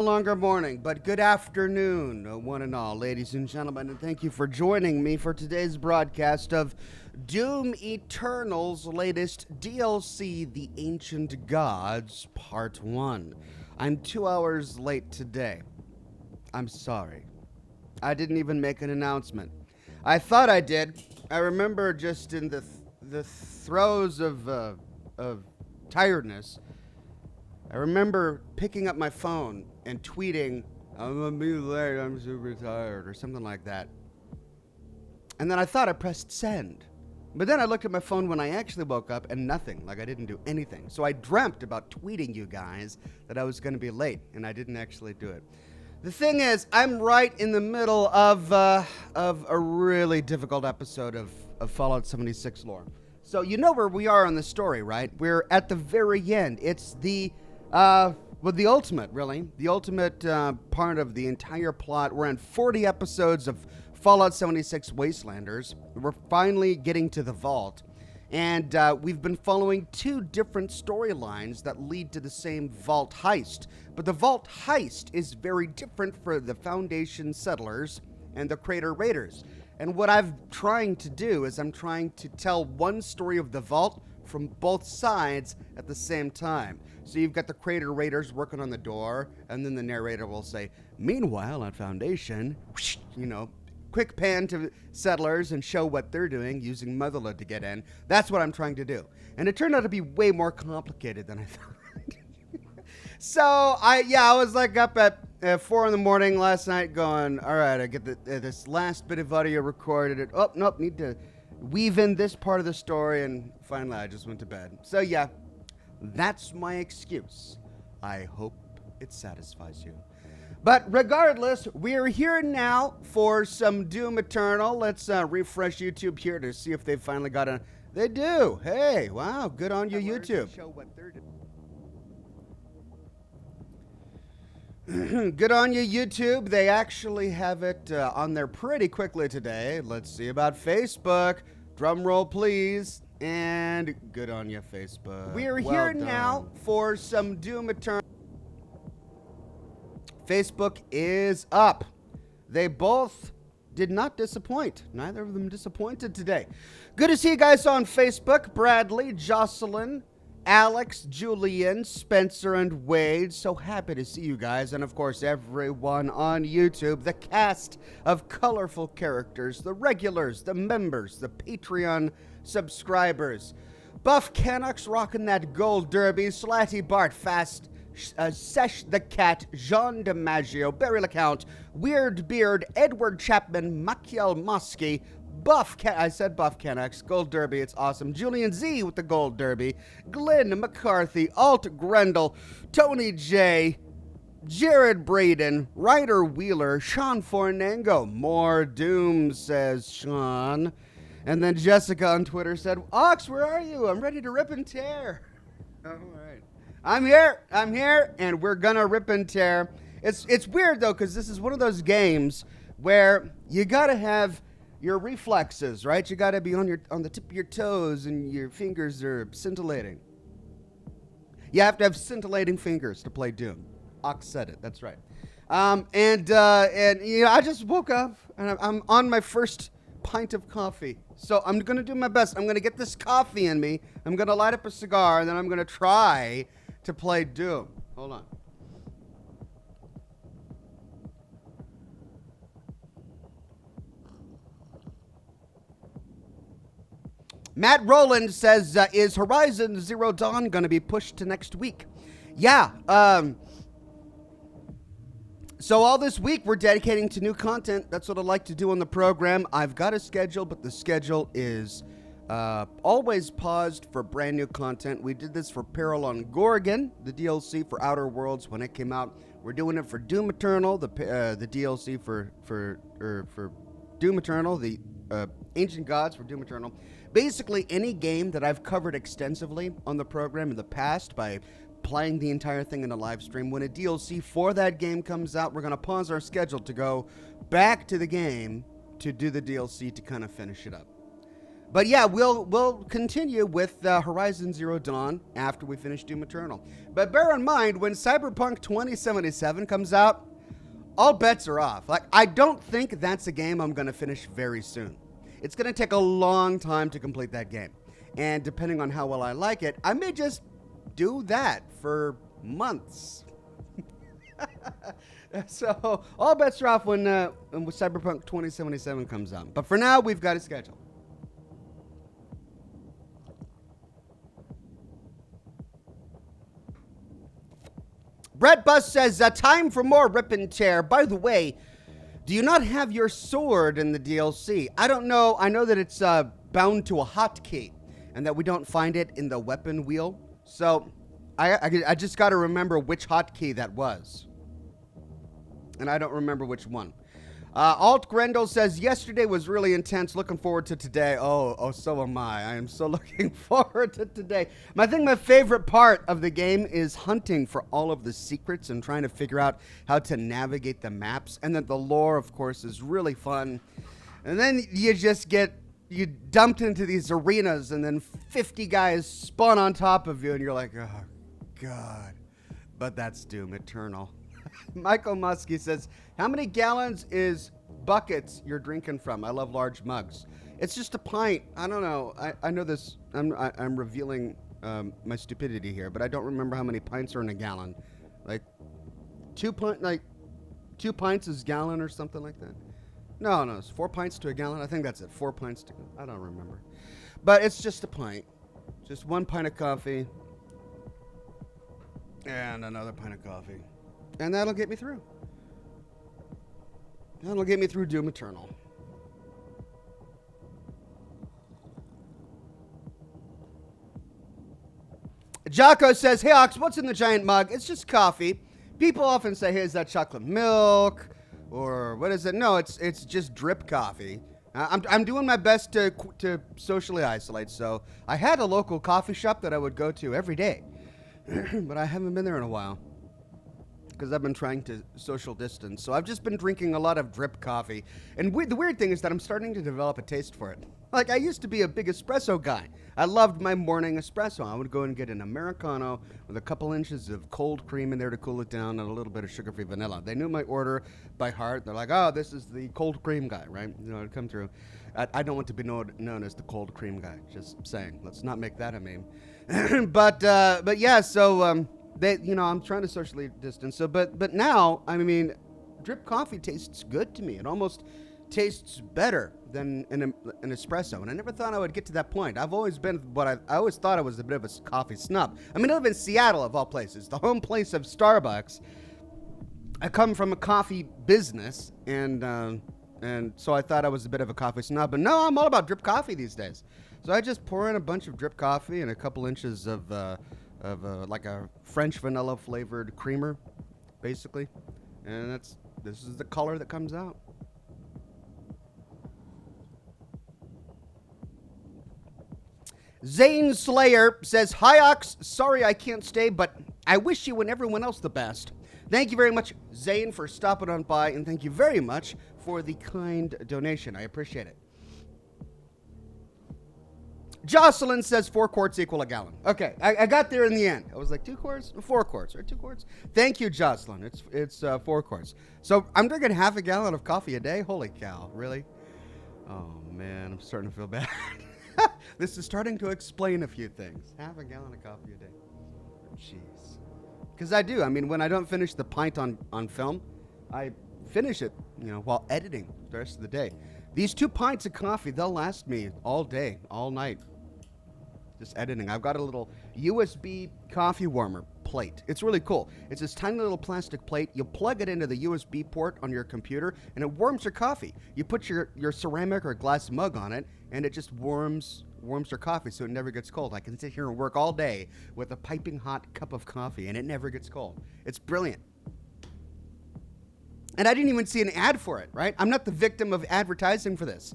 No longer morning, but good afternoon, one and all, ladies and gentlemen, and thank you for joining me for today's broadcast of Doom Eternal's latest DLC, The Ancient Gods, Part 1. I'm 2 hours late today. I'm sorry. I didn't even make an announcement. I thought I did. I remember just in the throes of tiredness, I remember picking up my phone and tweeting, "I'm gonna be late, I'm super tired," or something like that. And then I thought I pressed send. But then I looked at my phone when I actually woke up and nothing, like I didn't do anything. So I dreamt about tweeting you guys that I was gonna be late, and I didn't actually do it. The thing is, I'm right in the middle of a really difficult episode of Fallout 76 lore. So you know where we are in the story, right? We're at the very end. It's the ultimate, really. The ultimate part of the entire plot. We're in 40 episodes of Fallout 76 Wastelanders. We're finally getting to the vault. And we've been following two different storylines that lead to the same vault heist. But the vault heist is very different for the Foundation settlers and the Crater Raiders. And what I'm trying to do is I'm trying to tell one story of the vault from both sides at the same time. So you've got the Crater Raiders working on the door, and then the narrator will say, "Meanwhile at Foundation," quick pan to settlers and show what they're doing using Motherlode to get in. That's what I'm trying to do. And it turned out to be way more complicated than I thought. So I was like up at 4 in the morning last night going, all right, I get this last bit of audio recorded. Oh, nope, need to weave in this part of the story. And finally I just went to bed. So yeah, that's my excuse. I hope it satisfies you. But regardless, we're here now for some Doom Eternal. Let's refresh YouTube here to see if they've finally got a... They do. Hey, wow, good on you, YouTube. Good on you, YouTube. They actually have it on there pretty quickly today. Let's see about Facebook. Drum roll, please. And good on you, Facebook. We're here now for some Doom Eternal. Facebook is up. They both did not disappoint. Neither of them disappointed today. Good to see you guys on Facebook. Bradley, Jocelyn, Alex, Julian, Spencer, and Wade. So happy to see you guys. And of course, everyone on YouTube. The cast of colorful characters. The regulars, the members, the Patreon subscribers. Buff Canucks rocking that gold derby. Slatty Bart fast. Sesh the Cat, Jean DiMaggio, Barry LeCount, Weird Beard, Edward Chapman, Machiel Mosky, I said Buff Canucks, Gold Derby, it's awesome. Julian Z with the Gold Derby, Glenn McCarthy, Alt Grendel, Tony J, Jared Braden, Ryder Wheeler, Sean Fornango, more Doom, says Sean. And then Jessica on Twitter said, Ox, where are you? I'm ready to rip and tear. All right. I'm here, and we're gonna rip and tear. It's weird, though, because this is one of those games where you gotta have your reflexes, right? You gotta be on the tip of your toes, and your fingers are scintillating. You have to have scintillating fingers to play Doom. Ox said it, that's right. And I just woke up, and I'm on my first pint of coffee. So I'm gonna do my best. I'm gonna get this coffee in me. I'm gonna light up a cigar, and then I'm gonna try to play Doom. Hold on. Matt Rowland says, is Horizon Zero Dawn going to be pushed to next week? Yeah. So all this week we're dedicating to new content. That's what I like to do on the program. I've got a schedule, but the schedule is always paused for brand new content. We did this for Peril on Gorgon, the DLC for Outer Worlds when it came out. We're doing it for Doom Eternal, the DLC for Doom Eternal, the Ancient Gods for Doom Eternal. Basically, any game that I've covered extensively on the program in the past by playing the entire thing in a live stream. When a DLC for that game comes out, we're going to pause our schedule to go back to the game to do the DLC to kind of finish it up. But yeah, we'll continue with Horizon Zero Dawn after we finish Doom Eternal. But bear in mind, when Cyberpunk 2077 comes out, all bets are off. Like, I don't think that's a game I'm going to finish very soon. It's going to take a long time to complete that game. And depending on how well I like it, I may just do that for months. So all bets are off when Cyberpunk 2077 comes out. But for now, we've got a schedule. Brett Bus says, time for more rip and tear. By the way, do you not have your sword in the DLC? I don't know. I know that it's bound to a hotkey and that we don't find it in the weapon wheel. So I just got to remember which hotkey that was. And I don't remember which one. Alt Grendel says, yesterday was really intense. Looking forward to today. Oh, so am I. I am so looking forward to today. I think my favorite part of the game is hunting for all of the secrets and trying to figure out how to navigate the maps. And then the lore, of course, is really fun. And then you just get dumped into these arenas and then 50 guys spawn on top of you and you're like, oh, God. But that's Doom Eternal. Michael Muskie says, how many gallons is buckets you're drinking from? I love large mugs. It's just a pint. I don't know. I know this. I'm revealing my stupidity here, but I don't remember how many pints are in a gallon. Like 2 pints is a gallon or something like that. No, it's 4 pints to a gallon. I think that's it. 4 pints to. I don't remember. But it's just a pint. Just 1 pint of coffee and another pint of coffee. And that'll get me through. That'll get me through Doom Eternal. Jocko says, hey, Ox, what's in the giant mug? It's just coffee. People often say, hey, is that chocolate milk? Or what is it? No, it's just drip coffee. I'm doing my best to socially isolate. So I had a local coffee shop that I would go to every day. But I haven't been there in a while. Because I've been trying to social distance. So I've just been drinking a lot of drip coffee. And the weird thing is that I'm starting to develop a taste for it. Like, I used to be a big espresso guy. I loved my morning espresso. I would go and get an Americano with a couple inches of cold cream in there to cool it down and a little bit of sugar-free vanilla. They knew my order by heart. They're like, oh, this is the cold cream guy, right? You know, it'd come through. I don't want to be known as the cold cream guy. Just saying. Let's not make that a meme. But yeah, so... I'm trying to socially distance. So, but now, I mean, drip coffee tastes good to me. It almost tastes better than an espresso. And I never thought I would get to that point. I've always been I always thought I was a bit of a coffee snub. I mean, I live in Seattle, of all places, the home place of Starbucks. I come from a coffee business, and so I thought I was a bit of a coffee snob. But no, I'm all about drip coffee these days. So I just pour in a bunch of drip coffee and a couple inches of like a French vanilla flavored creamer, basically. And this is the color that comes out. Zane Slayer says, hi Ox, sorry I can't stay, but I wish you and everyone else the best. Thank you very much, Zane, for stopping on by, and thank you very much for the kind donation. I appreciate it. Jocelyn says 4 quarts equal a gallon. Okay, I got there in the end. I was like, 2 quarts? 4 quarts, right? 2 quarts? Thank you, Jocelyn. It's 4 quarts. So I'm drinking half a gallon of coffee a day? Holy cow, really? Oh, man, I'm starting to feel bad. This is starting to explain a few things. Half a gallon of coffee a day. Jeez. Because I do. I mean, when I don't finish the pint on film, I finish it, while editing the rest of the day. These 2 pints of coffee, they'll last me all day, all night. Just editing. I've got a little USB coffee warmer plate. It's really cool. It's this tiny little plastic plate. You plug it into the USB port on your computer, and it warms your coffee. You put your ceramic or glass mug on it, and it just warms your coffee so it never gets cold. I can sit here and work all day with a piping hot cup of coffee, and it never gets cold. It's brilliant. And I didn't even see an ad for it, right? I'm not the victim of advertising for this.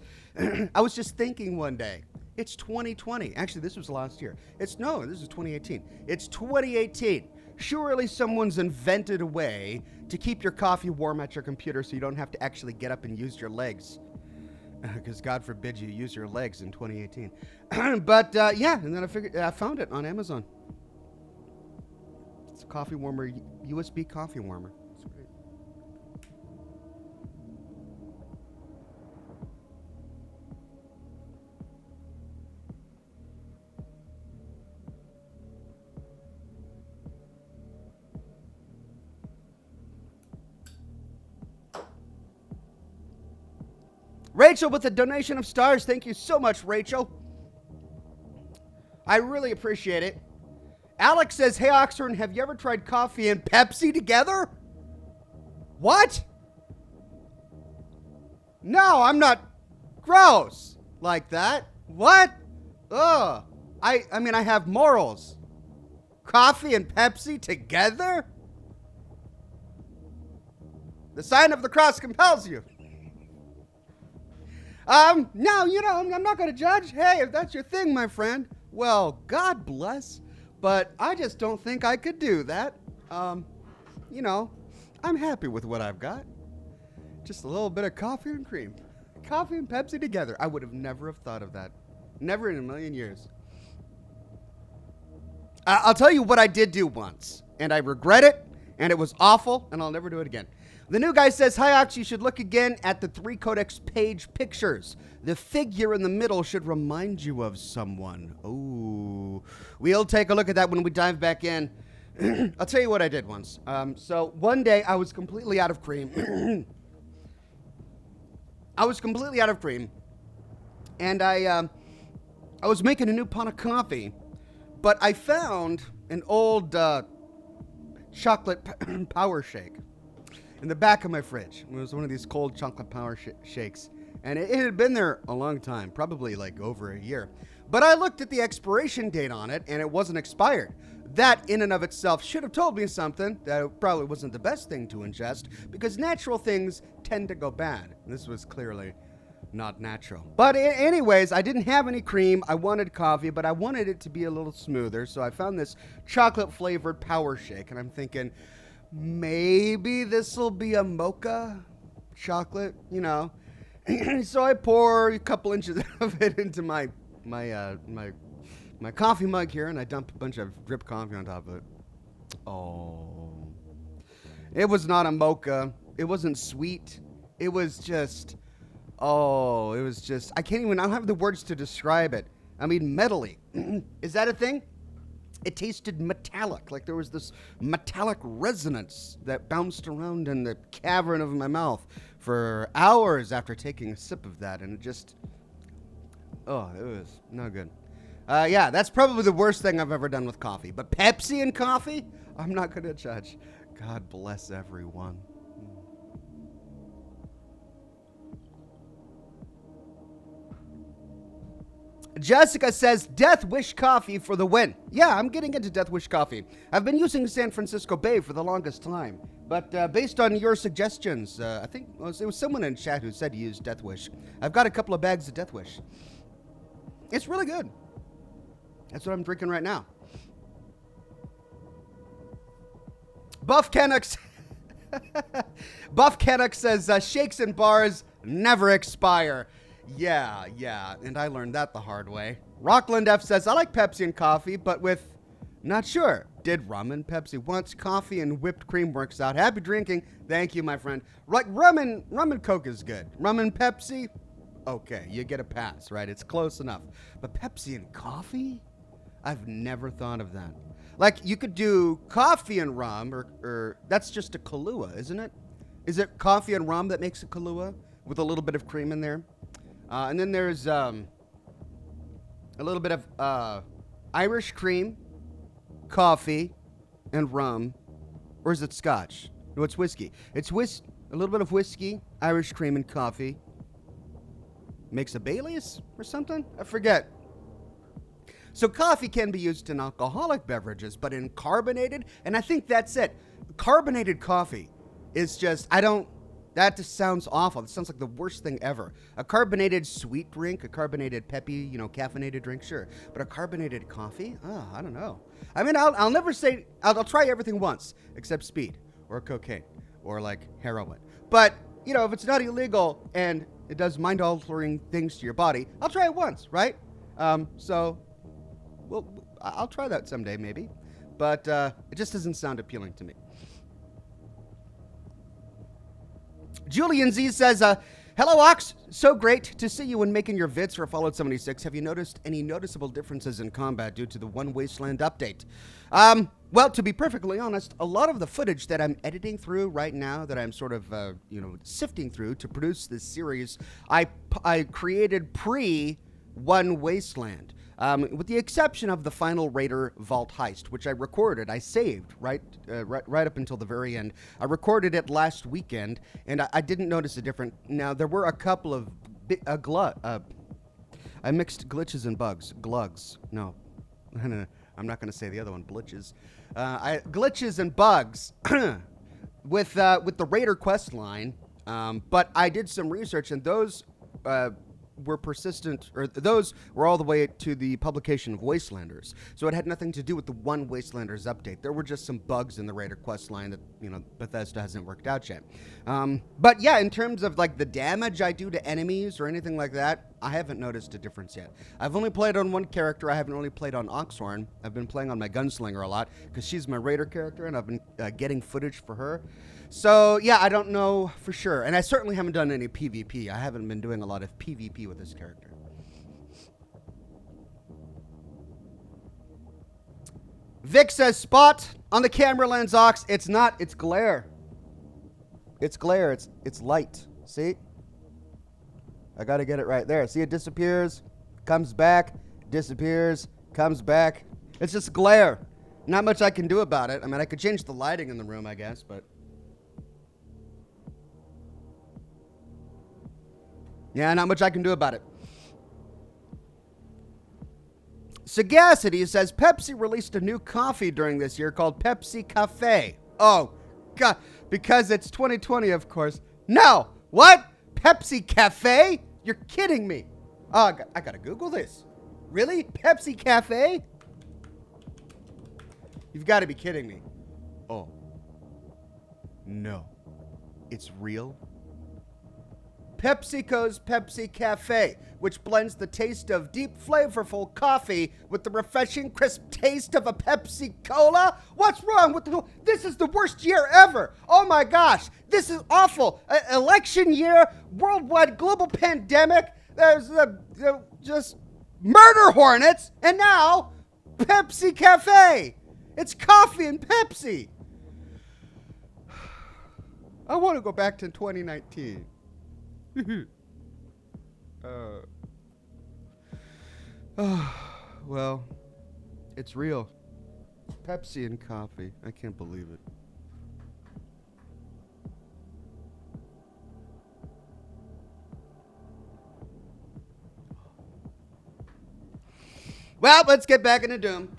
I was just thinking one day, it's 2020. Actually, this was last year. This is 2018. It's 2018. Surely someone's invented a way to keep your coffee warm at your computer so you don't have to actually get up and use your legs. Because God forbid you use your legs in 2018. But yeah, and then I found it on Amazon. It's a coffee warmer, USB coffee warmer. It's great. Rachel with a donation of stars. Thank you so much, Rachel. I really appreciate it. Alex says, hey, Oxhorn, have you ever tried coffee and Pepsi together? What? No, I'm not gross like that. What? Ugh. I mean, I have morals. Coffee and Pepsi together? The sign of the cross compels you. No, I'm not going to judge. Hey, if that's your thing, my friend, well, God bless. But I just don't think I could do that. I'm happy with what I've got. Just a little bit of coffee and cream. Coffee and Pepsi together. I would have never have thought of that. Never in a million years. I'll tell you what I did do once, and I regret it, and it was awful, and I'll never do it again. The new guy says, hi, Ox, you should look again at the 3 Codex page pictures. The figure in the middle should remind you of someone. Ooh. We'll take a look at that when we dive back in. I'll tell you what I did once. So one day I was completely out of cream. And I was making a new pot of coffee, but I found an old chocolate power shake in the back of my fridge. It was one of these cold chocolate power shakes. And it had been there a long time, probably like over a year. But I looked at the expiration date on it, and it wasn't expired. That, in and of itself, should have told me something that it probably wasn't the best thing to ingest, because natural things tend to go bad. This was clearly not natural. But anyways, I didn't have any cream. I wanted coffee, but I wanted it to be a little smoother. So I found this chocolate-flavored power shake, and I'm thinking, maybe this will be a mocha chocolate, So I pour a couple inches of it into my coffee mug here, and I dump a bunch of drip coffee on top of it. Oh. It was not a mocha. It wasn't sweet. It was just, I don't have the words to describe it. I mean, metally. Is that a thing? It tasted metallic, like there was this metallic resonance that bounced around in the cavern of my mouth for hours after taking a sip of that, and it was no good. Yeah, that's probably the worst thing I've ever done with coffee. But Pepsi and coffee? I'm not going to judge. God bless everyone. Jessica says, Death Wish Coffee for the win. Yeah, I'm getting into Death Wish Coffee. I've been using San Francisco Bay for the longest time. But based on your suggestions, I think it was someone in chat who said to use Death Wish. I've got a couple of bags of Death Wish. It's really good. That's what I'm drinking right now. Buff Canuck says, shakes and bars never expire. Yeah, and I learned that the hard way. Rockland F says, I like Pepsi and coffee, but with, not sure. Did rum and Pepsi once? Coffee and whipped cream works out. Happy drinking. Thank you, my friend. Like rum and Coke is good. Rum and Pepsi, okay, you get a pass, right? It's close enough. But Pepsi and coffee? I've never thought of that. Like, you could do coffee and rum, or that's just a Kahlua, isn't it? Is it coffee and rum that makes a Kahlua with a little bit of cream in there? And then there's a little bit of Irish cream, coffee, and rum. Or is it scotch? No, it's whiskey. It's a little bit of whiskey, Irish cream, and coffee. Makes a Baileys or something? I forget. So coffee can be used in alcoholic beverages, but in carbonated, and I think that's it. Carbonated coffee is just, that just sounds awful. It sounds like the worst thing ever. A carbonated sweet drink, a carbonated peppy, caffeinated drink, sure. But a carbonated coffee? Oh, I don't know. I mean, I'll never say, I'll try everything once, except speed, or cocaine, or like heroin. But, if it's not illegal and It does mind-altering things to your body. I'll try it once, right? So, well, I'll try that someday, maybe. But it just doesn't sound appealing to me. Julian Z says, hello, Ox. So great to see you when making your vids for Fallout 76. Have you noticed any noticeable differences in combat due to the One Wasteland update? Well, to be perfectly honest, a lot of the footage that I'm editing through right now, that I'm sort of, sifting through to produce this series, I created pre-One Wasteland. With the exception of the final Raider Vault heist, which I recorded, I saved right up until the very end. I recorded it last weekend, and I didn't notice a difference. Now, there were a couple of I mixed glitches and bugs. Glugs. No. I'm not going to say the other one. Glitches. Glitches and bugs with the Raider quest line, but I did some research, and those were persistent, or those were all the way to the publication of Wastelanders. So it had nothing to do with the One Wastelanders update. There were just some bugs in the Raider quest line that, Bethesda hasn't worked out yet. But yeah, in terms of like the damage I do to enemies or anything like that, I haven't noticed a difference yet. I've only played on one character. I haven't really played on Oxhorn. I've been playing on my gunslinger a lot because she's my Raider character, and I've been getting footage for her. So, yeah, I don't know for sure. And I certainly haven't done any PvP. I haven't been doing a lot of PvP with this character. Vic says, spot on the camera lens, Ox. It's not. It's glare. It's glare. It's light. See? I got to get it right there. See, it disappears, comes back, disappears, comes back. It's just glare. Not much I can do about it. I mean, I could change the lighting in the room, I guess, but... yeah, not much I can do about it. Sagacity says, Pepsi released a new coffee during this year called Pepsi Cafe. Oh, God. Because it's 2020, of course. No. What? Pepsi Cafe? You're kidding me. Oh, I gotta Google this. Really? Pepsi Cafe? You've got to be kidding me. Oh. No. It's real? PepsiCo's Pepsi Cafe, which blends the taste of deep, flavorful coffee with the refreshing, crisp taste of a Pepsi Cola? What's wrong with the... This is the worst year ever. Oh my gosh. This is awful. Election year, worldwide global pandemic. There's just murder hornets. And now, Pepsi Cafe. It's coffee and Pepsi. I want to go back to 2019. Well, it's real. Pepsi and coffee. I can't believe it. Well, let's get back into Doom.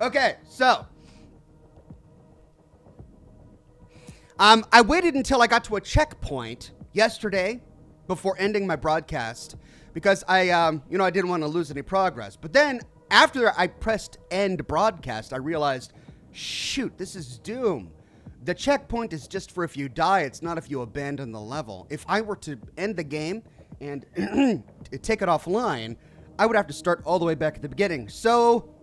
Okay, so I waited until I got to a checkpoint yesterday before ending my broadcast because I didn't want to lose any progress. But then after I pressed end broadcast, I realized, shoot, this is Doom. The checkpoint is just for if you die. It's not if you abandon the level. If I were to end the game and take it offline, I would have to start all the way back at the beginning. So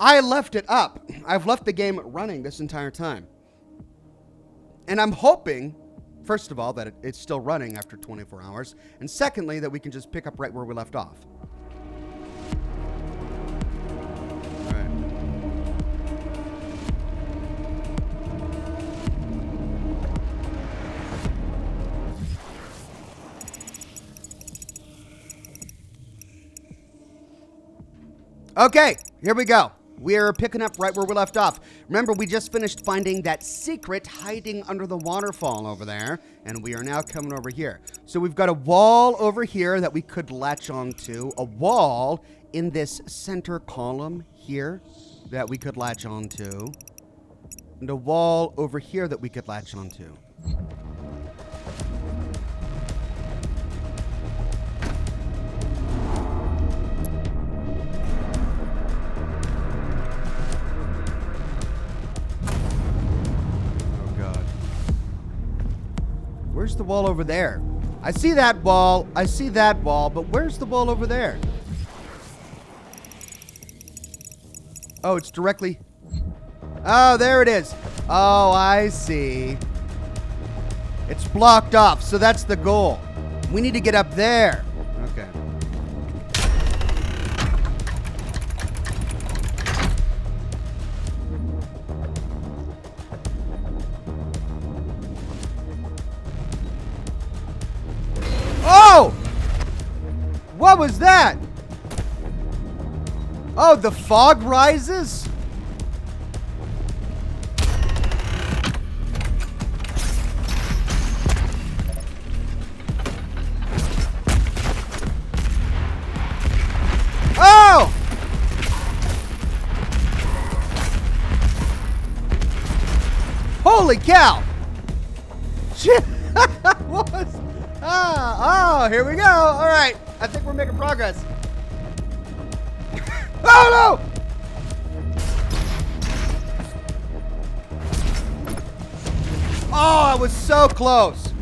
I left it up. I've left the game running this entire time. And I'm hoping, first of all, that it's still running after 24 hours. And secondly, that we can just pick up right where we left off. All right. Okay, here we go. We're picking up right where we left off. Remember, we just finished finding that secret hiding under the waterfall over there, and we are now coming over here. So we've got a wall over here that we could latch onto, a wall in this center column here that we could latch onto, and a wall over here that we could latch onto. Where's the wall over there? I see that wall, but where's the wall over there? Oh, it's directly... Oh, there it is. Oh, I see. It's blocked off, so that's the goal. We need to get up there. Okay. Oh! What was that? Oh, the fog rises? Oh! Holy cow! Shit! What was... Oh, here we go. All right. I think we're making progress. Oh, no! Oh, I was so close.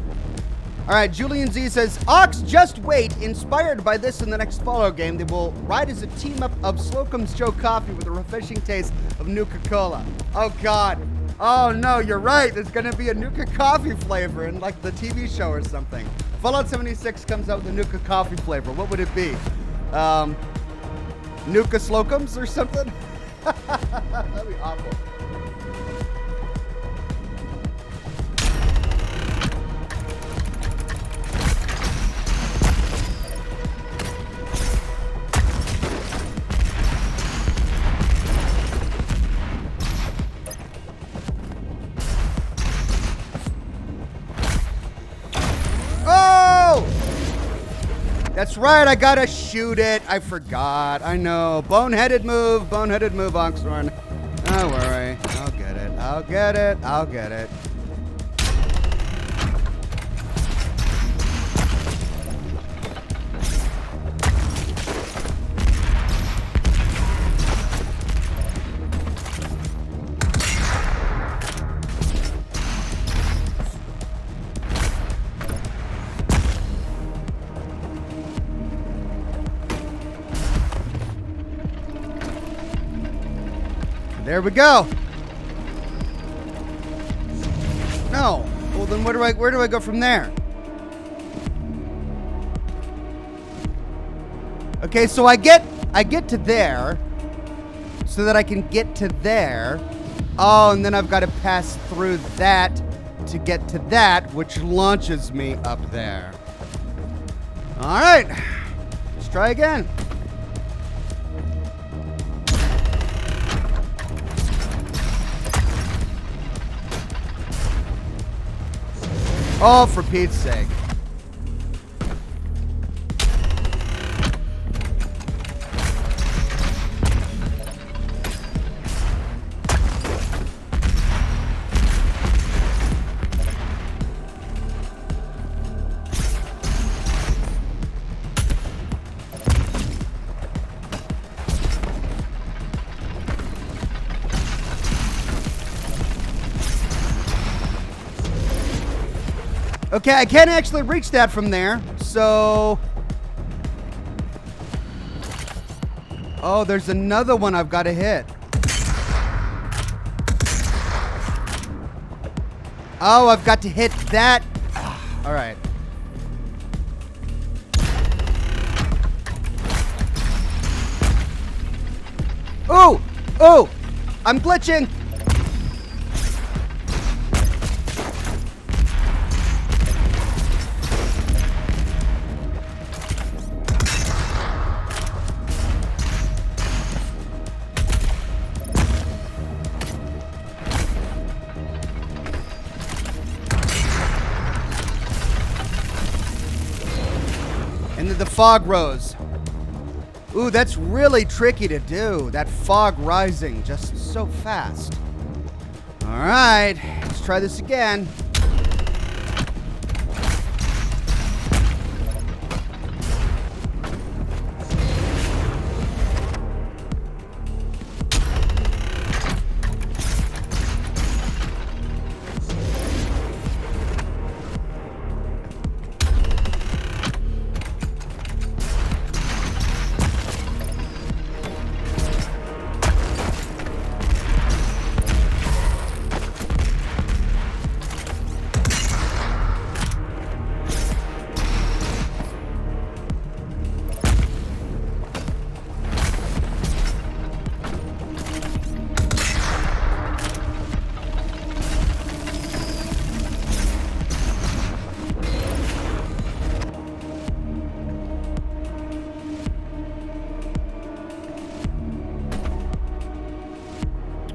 All right, Julian Z says, Ox, just wait. Inspired by this in the next Fallout game, they will ride as a team up of Slocum's Joe Coffee with a refreshing taste of Nuka-Cola. Oh, God. Oh, no, you're right. There's going to be a Nuka coffee flavor in, like, the TV show or something. Fallout 76 comes out with a Nuka coffee flavor. What would it be? Nuka Slocums or something? That'd be awful. That's right, I gotta shoot it. I forgot. I know. Boneheaded move, Oxhorn. Don't worry. I'll get it. I'll get it. I'll get it. There we go. No. Well, then where do I go from there? Okay, so I get to there so that I can get to there. Oh, and then I've got to pass through that to get to that, which launches me up there. All right. Let's try again. Oh, for Pete's sake. Okay, I can't actually reach that from there, so... Oh, there's another one I've got to hit. Oh, I've got to hit that. All right. Oh! Oh! I'm glitching! the fog rose. Ooh, that's really tricky to do. That fog rising just so fast. All right, let's try this again.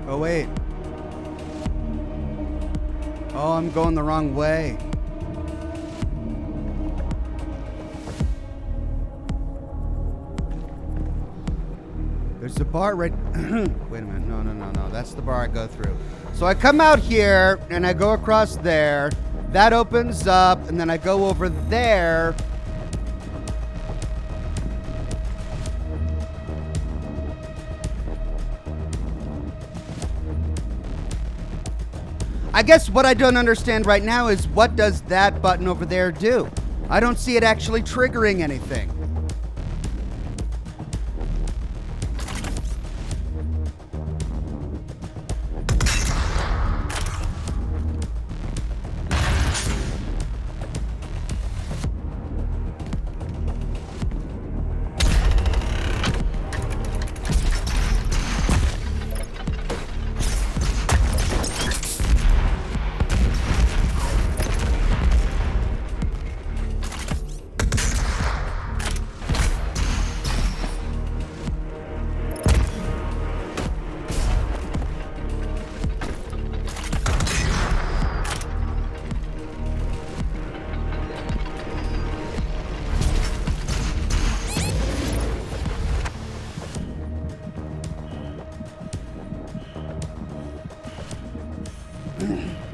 Oh, wait. Oh, I'm going the wrong way. There's a bar right... Wait a minute. No. That's the bar I go through. So I come out here, and I go across there. That opens up, and then I go over there. I guess what I don't understand right now is what does that button over there do? I don't see it actually triggering anything.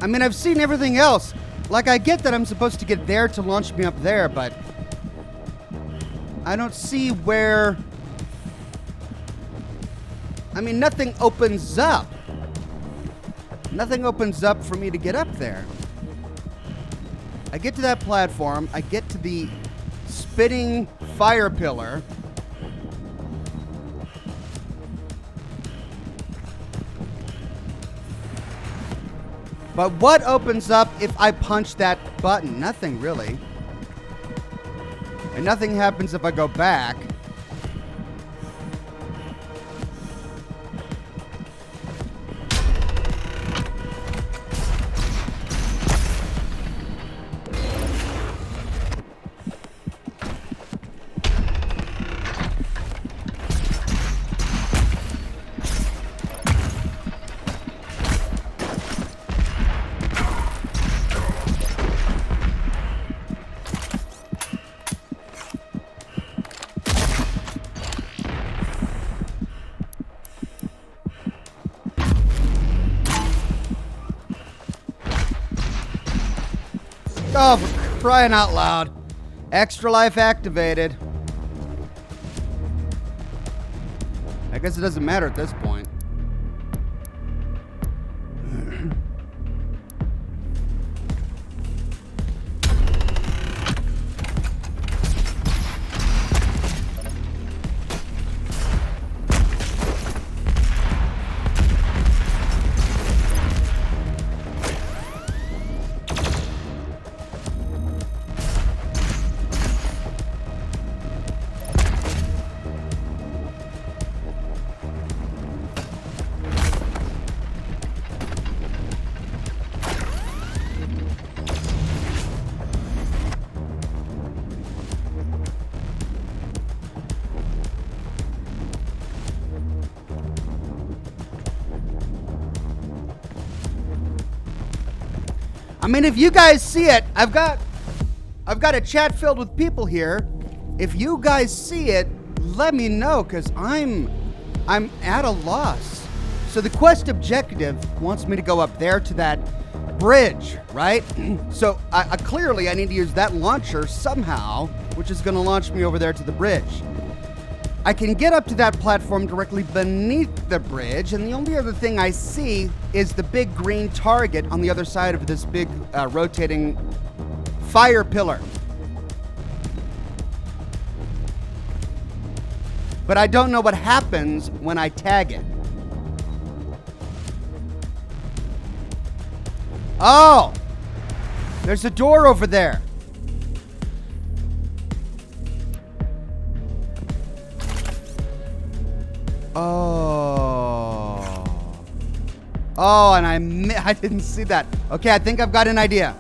I mean, I've seen everything else. Like, I get that I'm supposed to get there to launch me up there, but I don't see where... I mean, nothing opens up. Nothing opens up for me to get up there. I get to that platform. I get to the spinning fire pillar. But what opens up if I punch that button? Nothing, really. And nothing happens if I go back. Oh, for crying out loud. Extra life activated. I guess it doesn't matter at this point. I mean, if you guys see it, I've got a chat filled with people here. If you guys see it, let me know, because I'm at a loss. So the quest objective wants me to go up there to that bridge, right? So clearly I need to use that launcher somehow, which is going to launch me over there to the bridge. I can get up to that platform directly beneath the bridge, and the only other thing I see is the big green target on the other side of this big rotating fire pillar. But I don't know what happens when I tag it. Oh! There's a door over there. Oh. Oh, and I didn't see that. Okay, I think I've got an idea.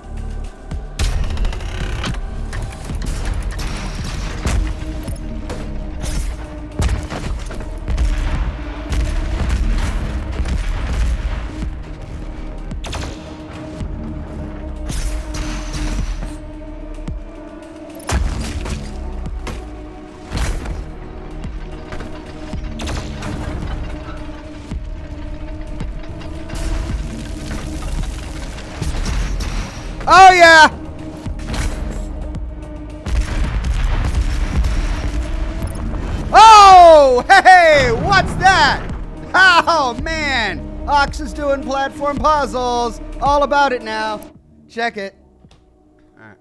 Oh, yeah! Oh, hey, what's that? Oh, man. Ox is doing platform puzzles. All about it now. Check it. All right.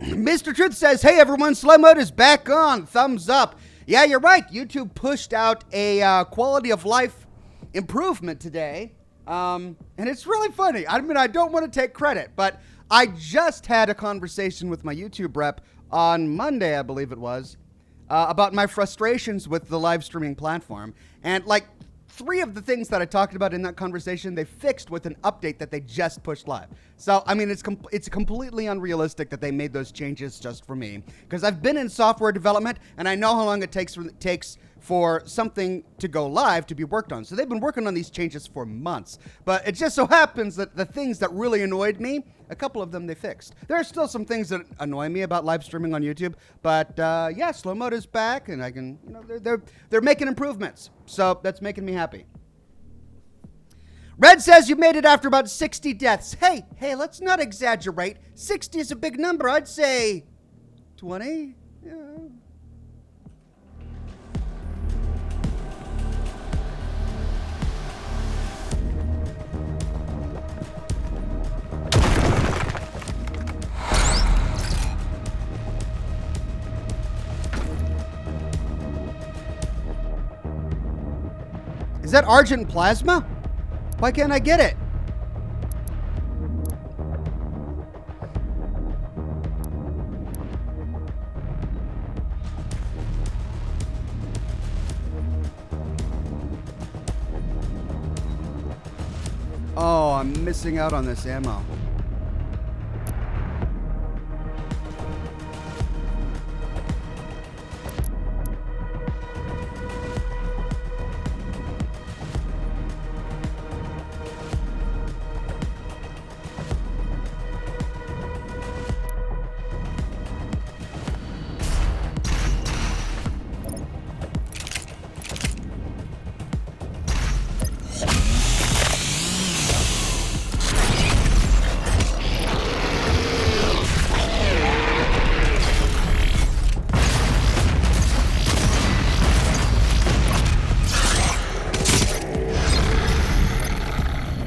Mr. Truth says, hey everyone, slow mode is back on. Thumbs up. Yeah, you're right. YouTube pushed out a quality of life improvement today. And it's really funny. I mean, I don't want to take credit, but I just had a conversation with my YouTube rep on Monday, I believe it was, about my frustrations with the live streaming platform. And like 3 of the things that I talked about in that conversation, they fixed with an update that they just pushed live. So, I mean, it's completely unrealistic that they made those changes just for me, because I've been in software development and I know how long it takes for something to go live to be worked on. So they've been working on these changes for months. But it just so happens that the things that really annoyed me, a couple of them they fixed. There are still some things that annoy me about live streaming on YouTube, but yeah, slow mode is back, and I can, you know, they're making improvements. So that's making me happy. Red says you made it after about 60 deaths. Hey, let's not exaggerate. 60 is a big number. I'd say 20. Yeah. Is that Argent Plasma? Why can't I get it? Oh, I'm missing out on this ammo.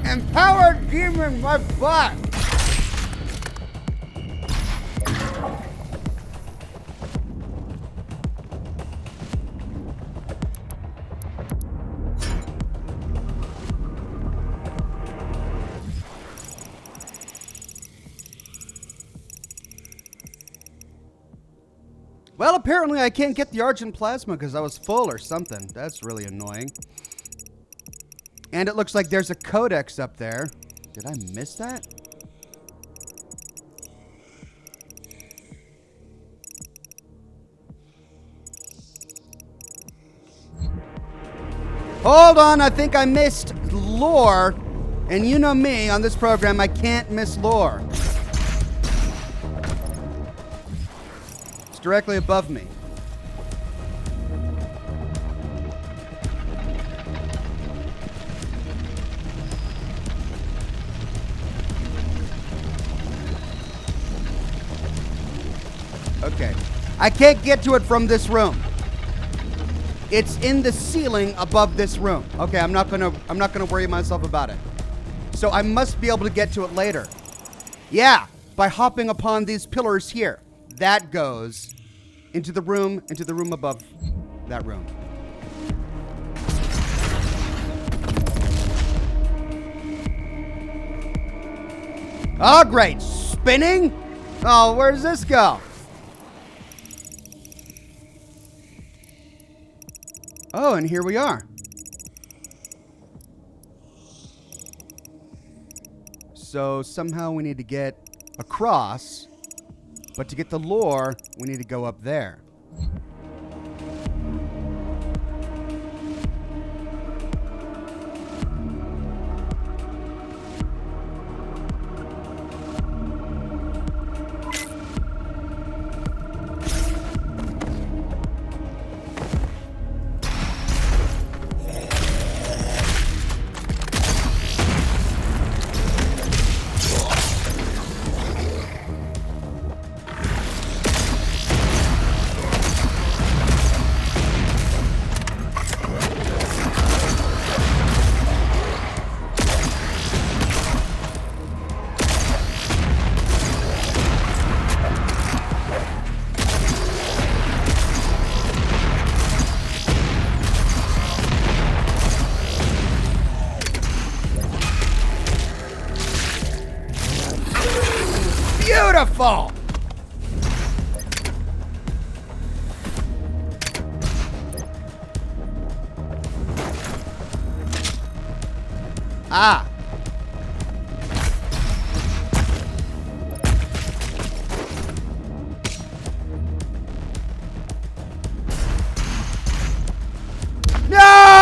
Empowered demon, my butt! Well, apparently I can't get the Argent Plasma because I was full or something. That's really annoying. And it looks like there's a codex up there. Did I miss that? Hold on, I think I missed lore. And you know me, on this program, I can't miss lore. It's directly above me. Okay. I can't get to it from this room. It's in the ceiling above this room. Okay, I'm not gonna worry myself about it. So I must be able to get to it later. Yeah, by hopping upon these pillars here. That goes into the room above that room. Oh, great. Spinning? Oh, where does this go? Oh, and here we are. So somehow we need to get across, but to get the lore, we need to go up there. Beautiful! Ah! No!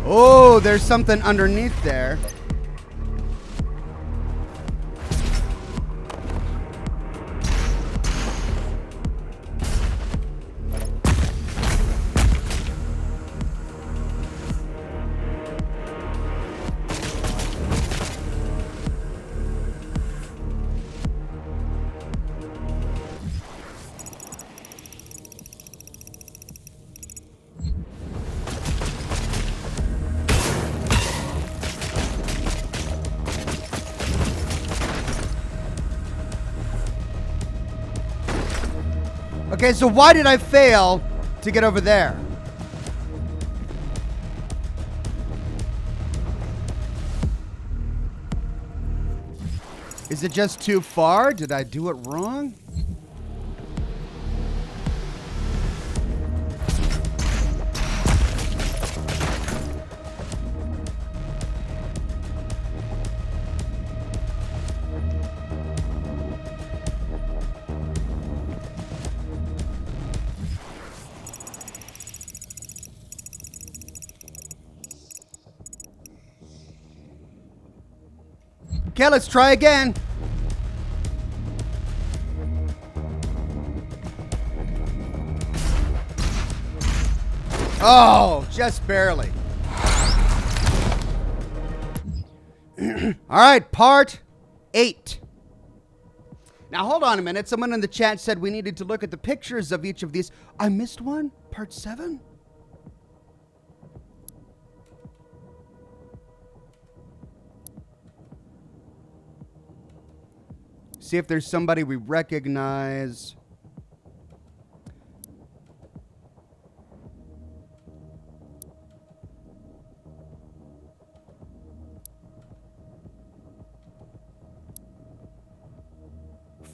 Oh, there's something underneath there. Okay, so why did I fail to get over there? Is it just too far? Did I do it wrong? Okay, let's try again. Oh, just barely. All right, part 8. Now, hold on a minute. Someone in the chat said we needed to look at the pictures of each of these. I missed one? Part 7? See if there's somebody we recognize.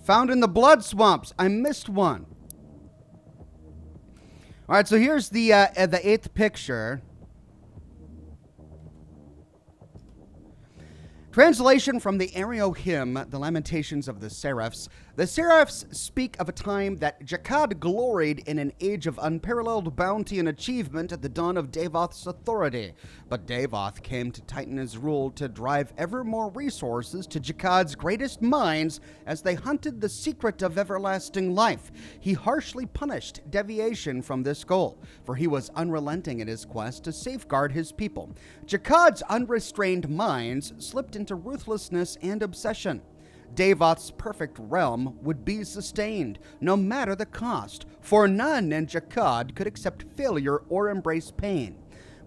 Found in the blood swamps. I missed one. All right, so here's the 8th picture. Translation from the Ario hymn, The Lamentations of the Seraphs. The Seraphs speak of a time that Jakad gloried in an age of unparalleled bounty and achievement at the dawn of Devoth's authority. But Devoth came to tighten his rule to drive ever more resources to Jakad's greatest minds as they hunted the secret of everlasting life. He harshly punished deviation from this goal, for he was unrelenting in his quest to safeguard his people. Jakad's unrestrained minds slipped into ruthlessness and obsession. Devoth's perfect realm would be sustained, no matter the cost, for none in Jakad could accept failure or embrace pain.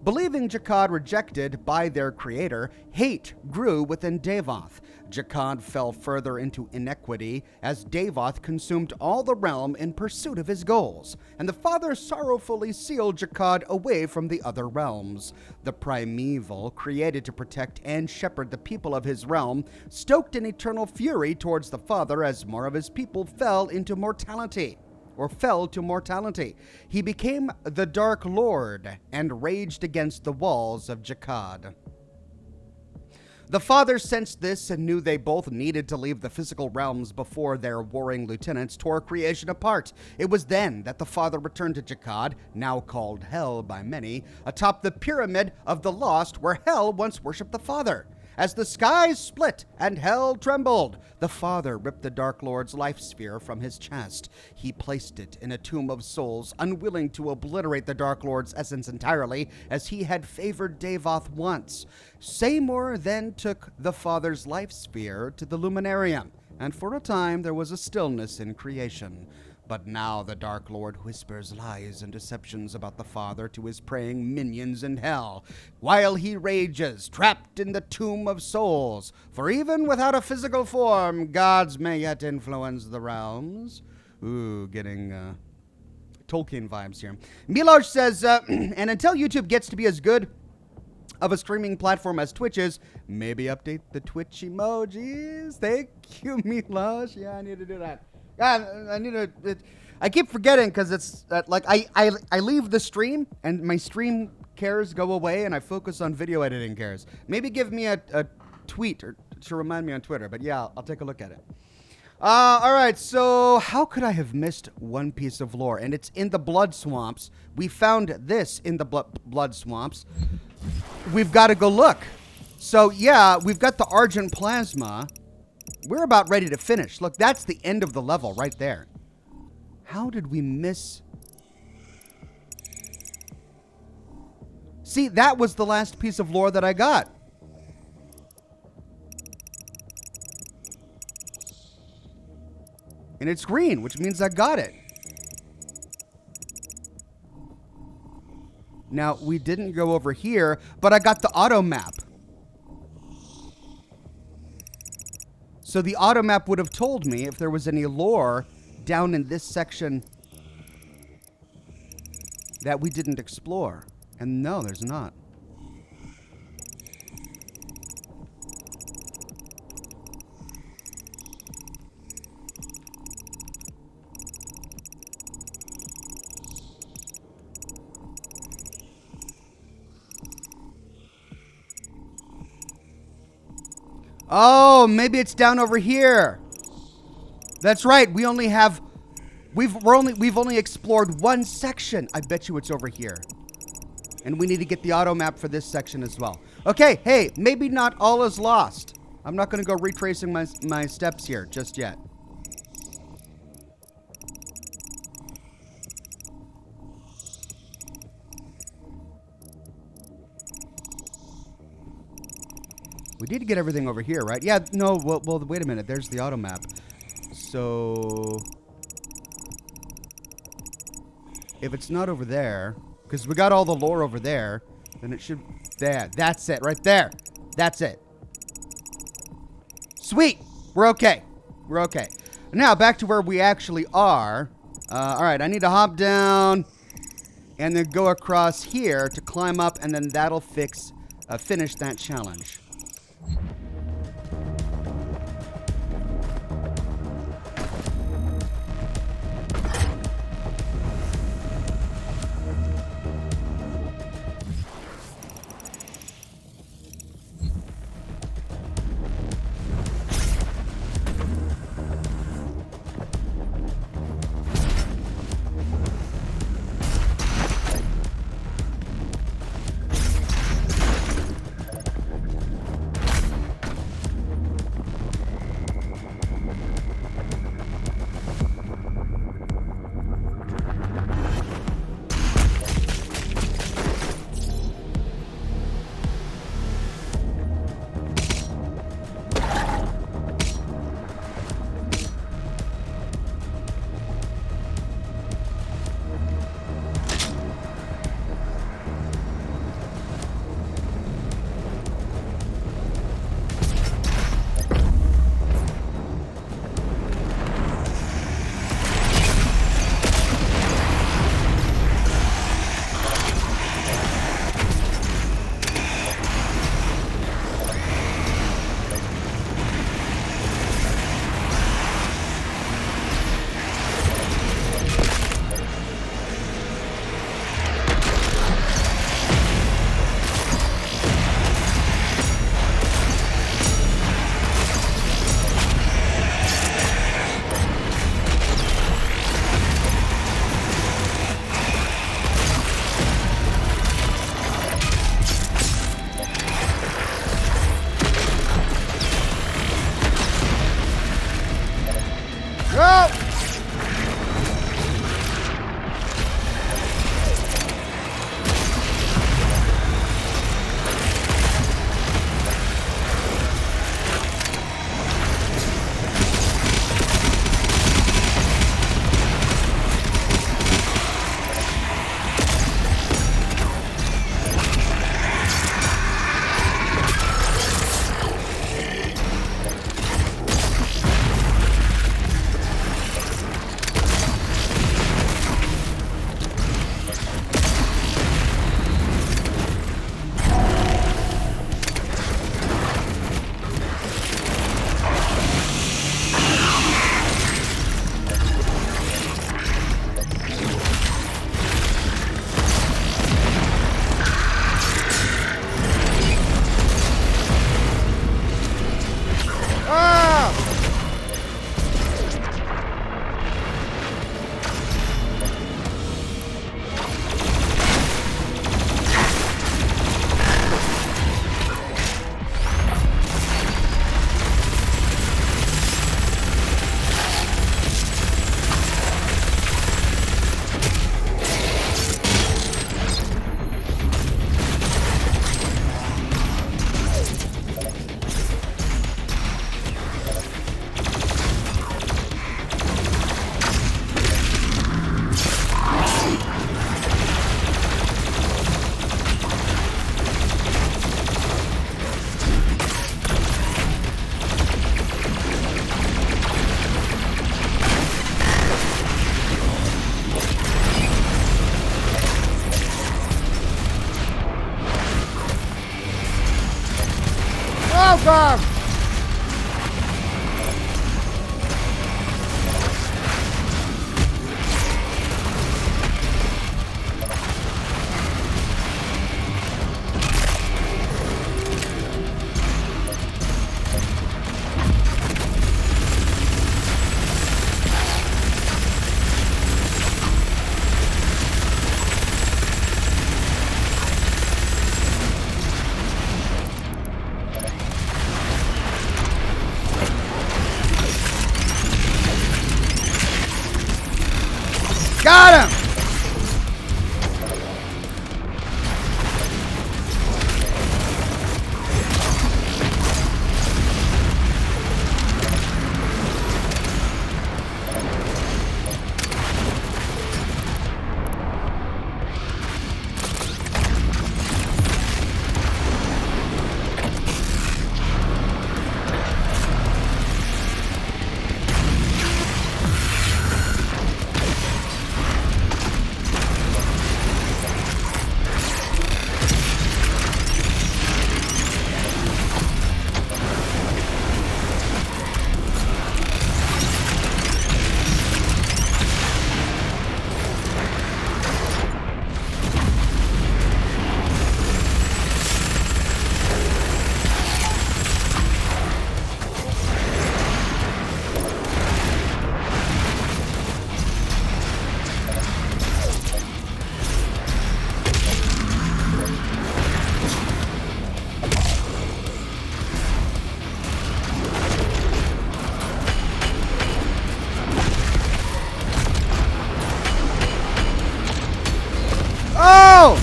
Believing Jakad rejected by their creator, hate grew within Devoth. Jakad fell further into inequity as Devoth consumed all the realm in pursuit of his goals, and the Father sorrowfully sealed Jakad away from the other realms. The primeval, created to protect and shepherd the people of his realm, stoked an eternal fury towards the Father as more of his people fell to mortality. He became the Dark Lord and raged against the walls of Jakad. The Father sensed this and knew they both needed to leave the physical realms before their warring lieutenants tore creation apart. It was then that the Father returned to Jakad, now called Hell by many, atop the pyramid of the lost where Hell once worshipped the Father. As the skies split and hell trembled, the Father ripped the Dark Lord's life sphere from his chest. He placed it in a tomb of souls, unwilling to obliterate the Dark Lord's essence entirely, as he had favored Devoth once. Seymour then took the Father's life sphere to the Luminarium, and for a time there was a stillness in creation. But now the Dark Lord whispers lies and deceptions about the Father to his praying minions in hell, while he rages, trapped in the tomb of souls. For even without a physical form, gods may yet influence the realms. Ooh, getting Tolkien vibes here. Milosh says, and until YouTube gets to be as good of a streaming platform as Twitch is, maybe update the Twitch emojis. Thank you, Milosh. Yeah, I need to do that. I keep forgetting because it's like I leave the stream and my stream cares go away and I focus on video editing cares. Maybe give me a tweet or to remind me on Twitter. But yeah, I'll take a look at it. All right, so how could I have missed one piece of lore? And it's in the blood swamps. We found this in the blood swamps. We've got to go look. So yeah, we've got the Argent Plasma. We're about ready to finish. Look, that's the end of the level right there. How did we miss? See, that was the last piece of lore that I got. And it's green, which means I got it. Now, we didn't go over here, but I got the auto map. So the auto map would have told me if there was any lore down in this section that we didn't explore. And no, there's not. Oh, maybe it's down over here. That's right. We've only explored one section. I bet you it's over here. And we need to get the auto map for this section as well. Okay, hey, maybe not all is lost. I'm not going to go retracing my steps here just yet. We need to get everything over here, right? Yeah, no, well, wait a minute. There's the auto map. So if it's not over there, because we got all the lore over there, then it should... That's it, right there. That's it. Sweet. We're okay. We're okay. Now, back to where we actually are. All right, I need to hop down and then go across here to climb up, and then that'll finish that challenge. Oh! Oh, God! Got him! Oh!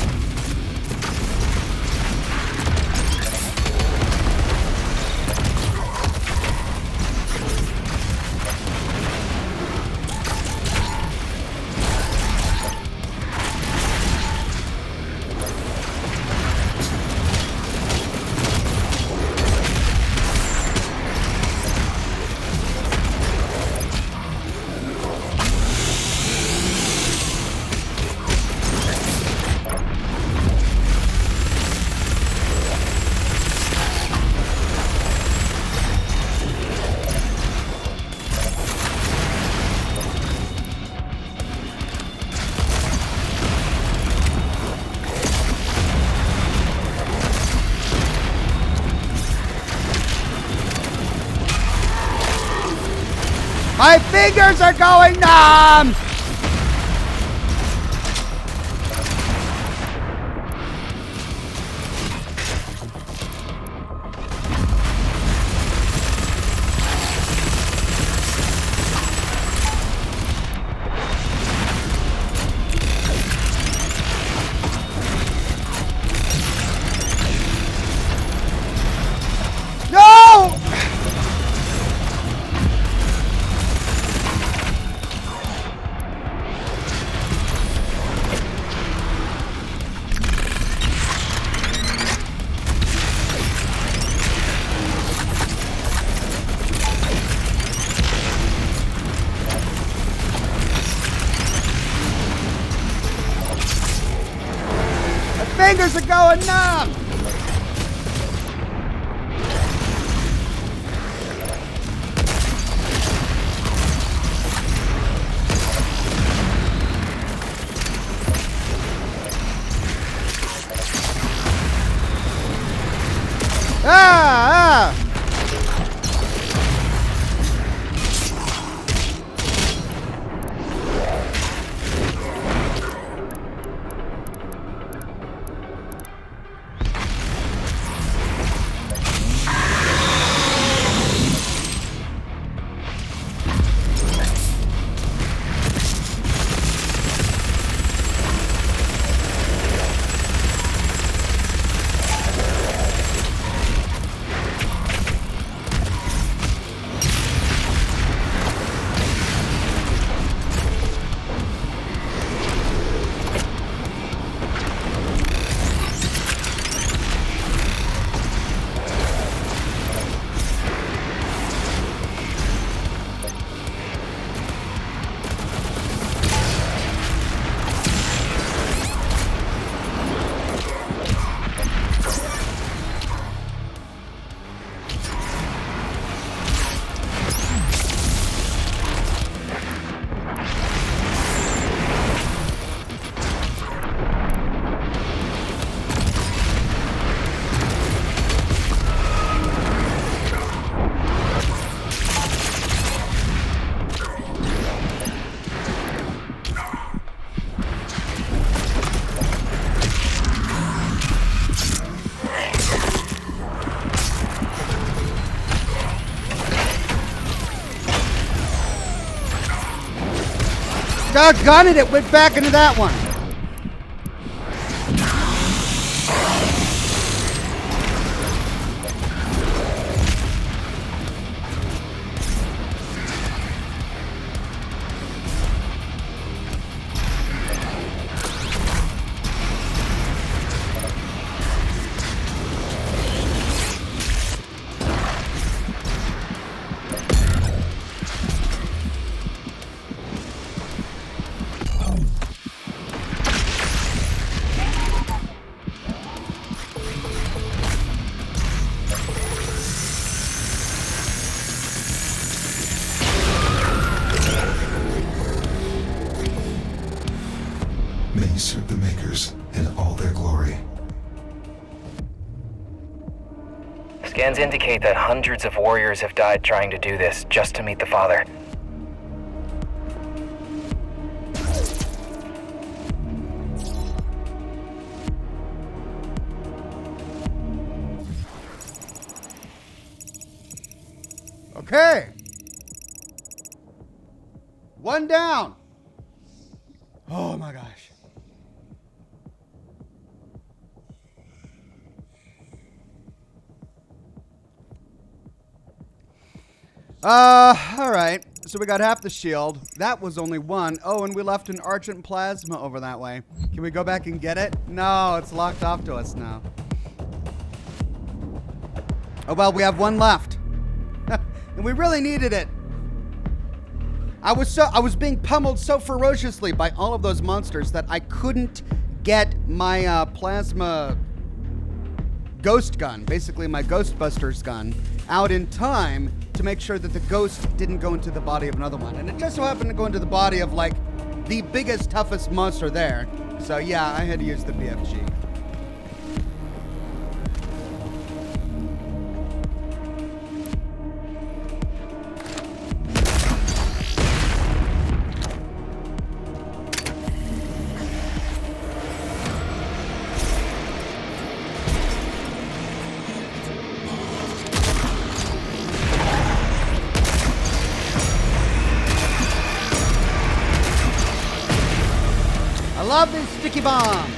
My fingers are going numb! fingers are going numb! Ah! Doggone it, it went back into that one. May you serve the Makers in all their glory. Scans indicate that hundreds of warriors have died trying to do this just to meet the Father. Okay. One down. Oh my gosh. All right. So we got half the shield. That was only one. Oh, and we left an argent plasma over that way. Can we go back and get it? No, it's locked off to us now. Oh, well, we have one left. And we really needed it. I was being pummeled so ferociously by all of those monsters that I couldn't get my plasma ghost gun, basically my Ghostbusters gun, out in time to make sure that the ghost didn't go into the body of another one. And it just so happened to go into the body of, like, the biggest, toughest monster there. So, yeah, I had to use the BFG. I love these sticky bombs.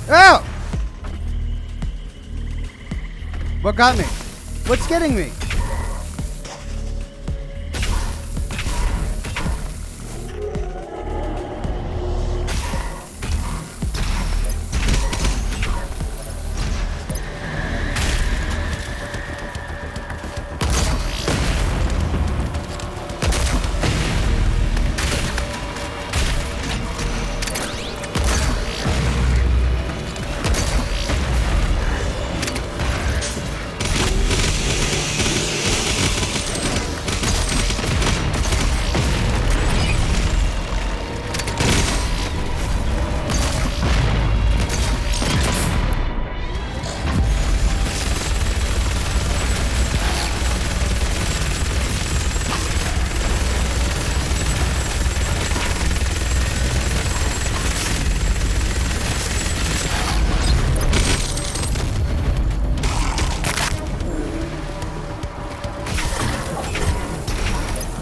Oh! What got me? What's getting me?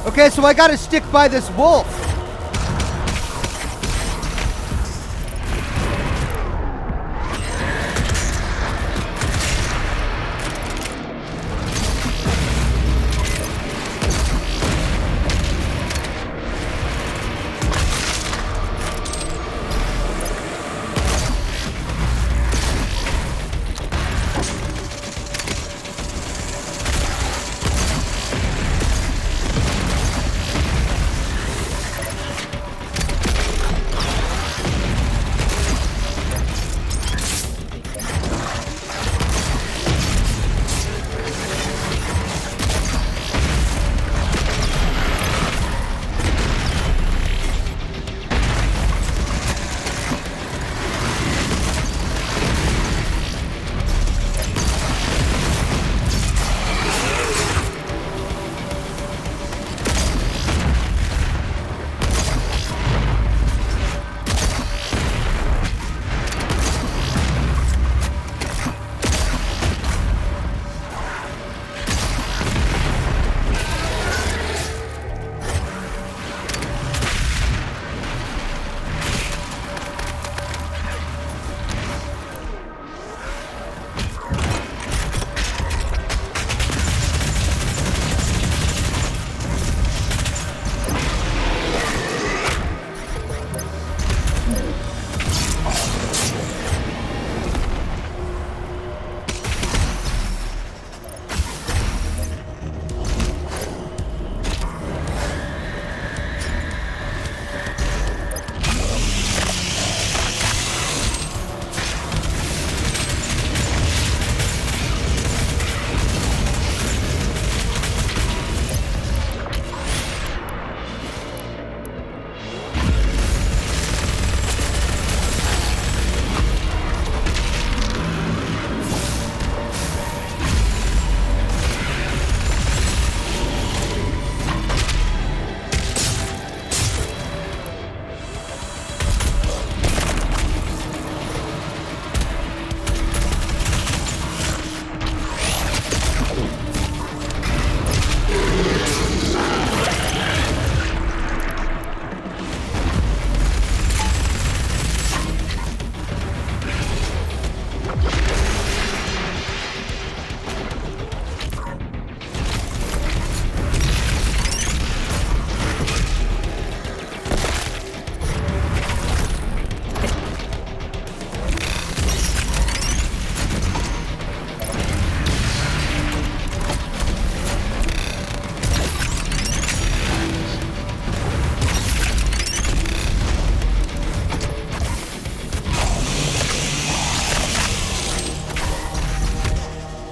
Okay, so I gotta stick by this wolf.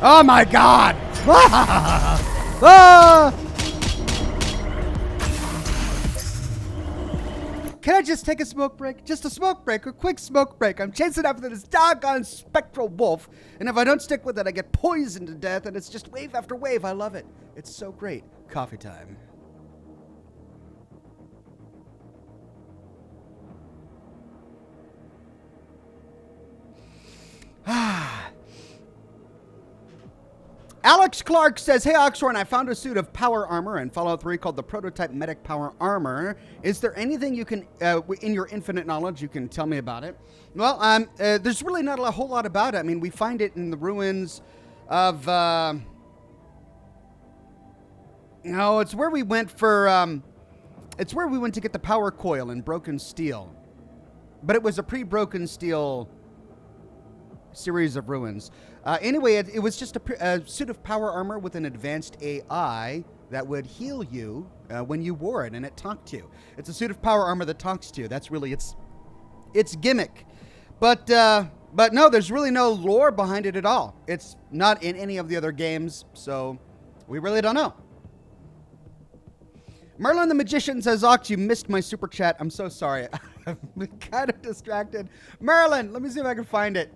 Oh my god! Ah! Can I just take a smoke break? Just a smoke break, a quick smoke break. I'm chasing after this doggone spectral wolf, and if I don't stick with it, I get poisoned to death, and it's just wave after wave. I love it. It's so great. Coffee time. Alex Clark says, hey, Oxhorn, I found a suit of power armor in Fallout 3 called the Prototype Medic Power Armor. Is there anything you can, in your infinite knowledge, you can tell me about it? Well, there's really not a whole lot about it. I mean, we find it in the ruins of, no, it's where we went for, it's where we went to get the power coil in Broken Steel. But it was a pre-Broken Steel series of ruins. Anyway, it was just a suit of power armor with an advanced AI that would heal you when you wore it, and it talked to you. It's a suit of power armor that talks to you. That's really its gimmick. But no, there's really no lore behind it at all. It's not in any of the other games, so we really don't know. Merlin the Magician says, Ox, you missed my super chat. I'm so sorry. I'm kind of distracted. Merlin, let me see if I can find it.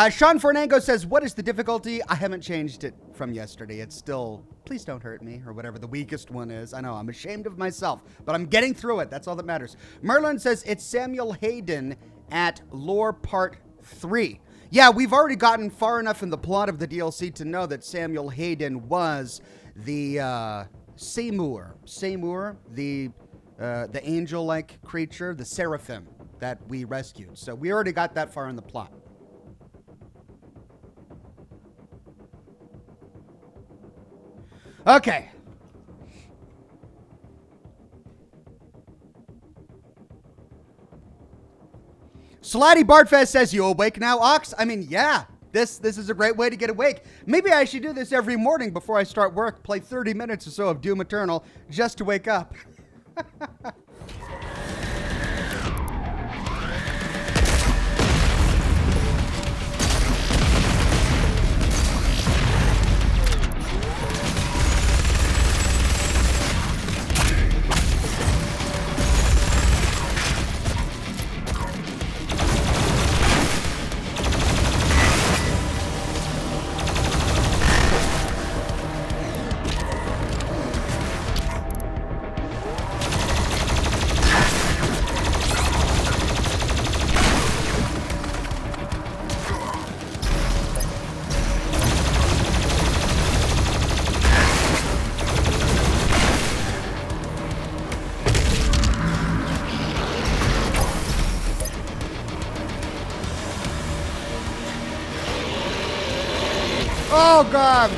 Sean Fernango says, what is the difficulty? I haven't changed it from yesterday. It's still, please don't hurt me, or whatever the weakest one is. I know, I'm ashamed of myself, but I'm getting through it. That's all that matters. Merlin says, it's Samuel Hayden at Lore Part 3. Yeah, we've already gotten far enough in the plot of the DLC to know that Samuel Hayden was the Seymour, the angel-like creature, the Seraphim that we rescued. So we already got that far in the plot. Okay. Slotty Bartfest says, you awake now, Ox? I mean, yeah. This is a great way to get awake. Maybe I should do this every morning before I start work. Play 30 minutes or so of Doom Eternal just to wake up. Oh, God.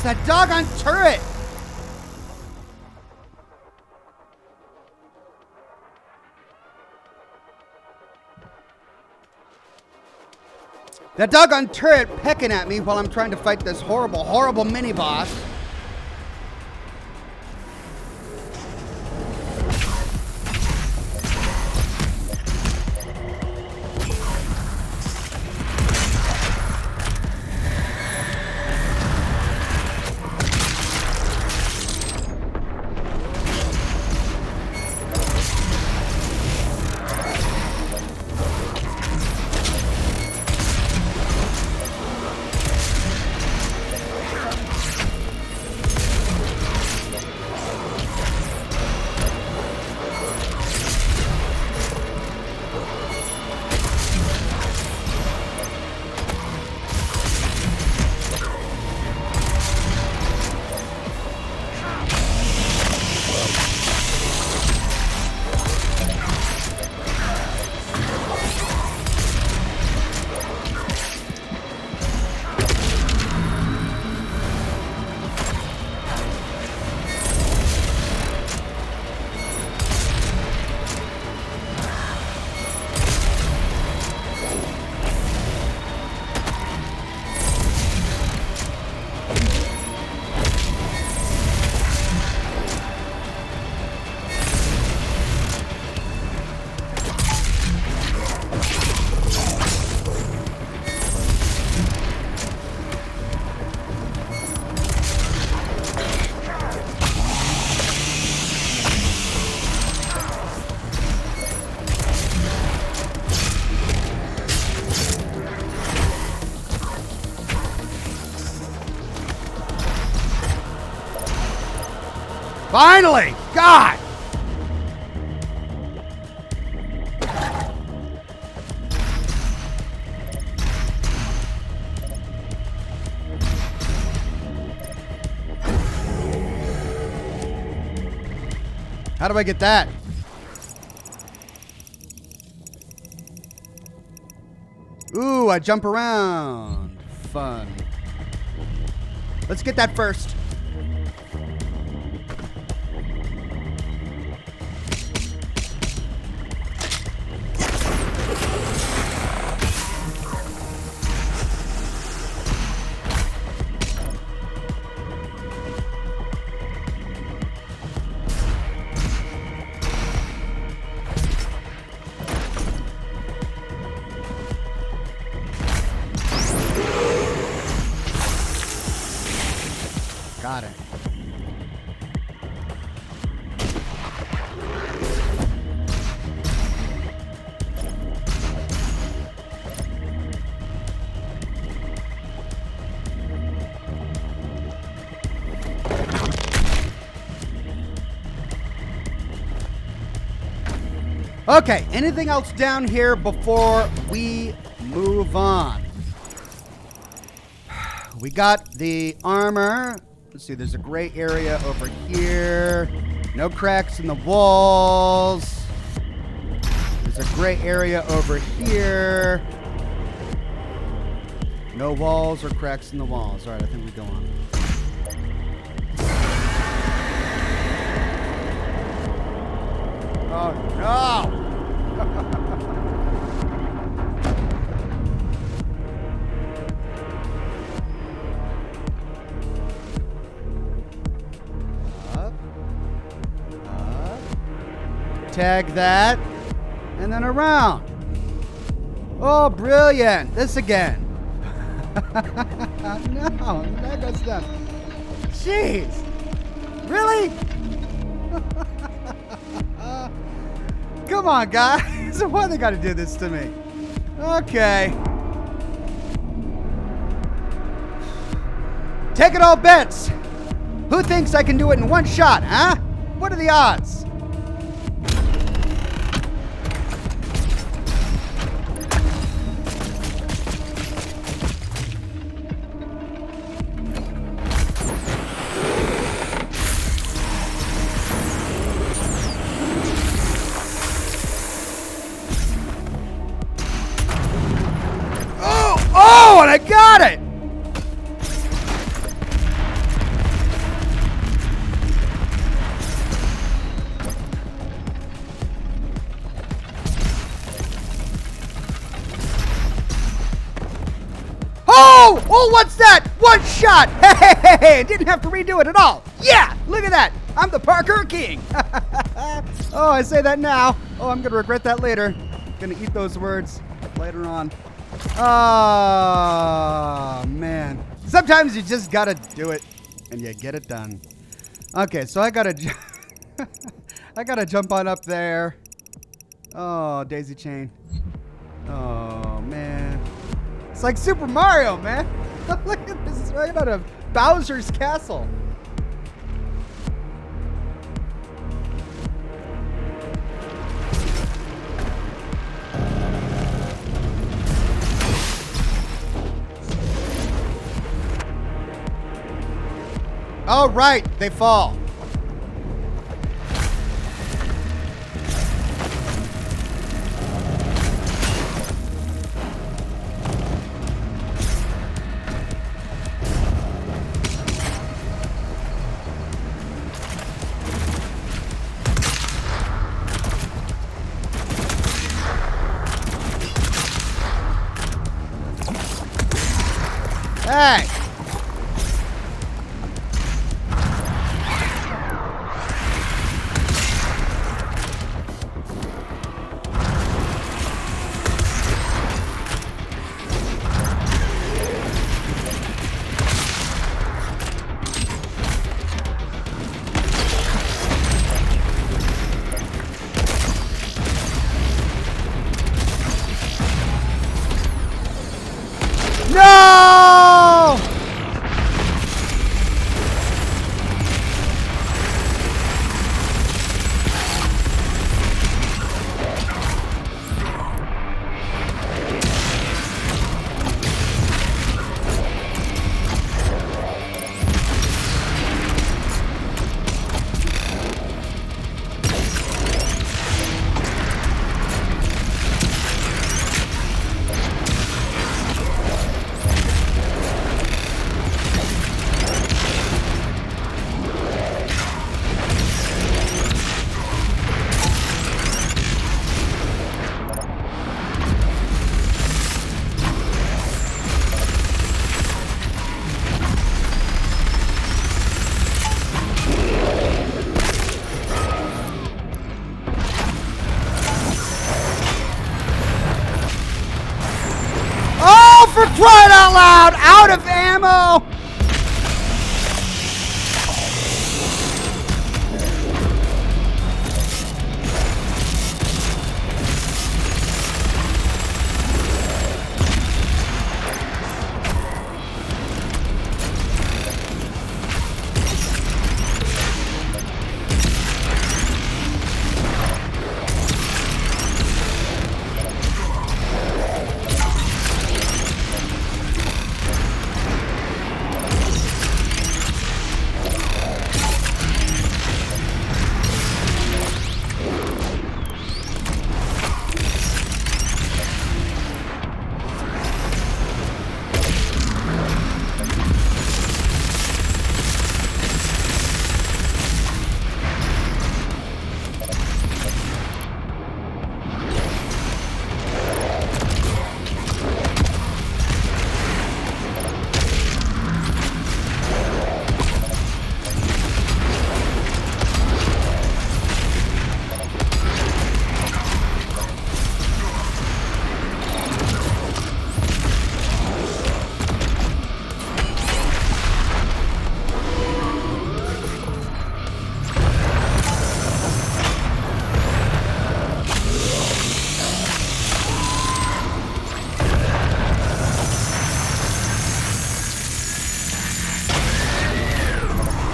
It's that doggone turret! That doggone turret pecking at me while I'm trying to fight this horrible, horrible mini-boss. Finally! God! How do I get that? Ooh, I jump around. Fun. Let's get that first. Got it. Okay, anything else down here before we move on? We got the armor. Let's see, there's a gray area over here. No cracks in the walls. There's a gray area over here. No walls or cracks in the walls. All right, I think we go on. Oh, no! Tag that, and then around. Oh, brilliant. This again. No, that goes down. Jeez. Really? Come on, guys. Why they gotta do this to me? Okay. Take it all bets. Who thinks I can do it in one shot, huh? What are the odds? Oh, and I got it! Oh, what's that? One shot! Hey, didn't have to redo it at all. Yeah, look at that. I'm the parkour king. Oh, I say that now. Oh, I'm gonna regret that later. Gonna eat those words later on. Oh, man. Sometimes you just gotta do it, and you get it done. Okay, so I gotta jump on up there. Oh, daisy chain. Oh, man. It's like Super Mario, man. Look at this. It's right out of Bowser's Castle. Oh, right. They fall. Hey! No! For crying out loud! Out of ammo!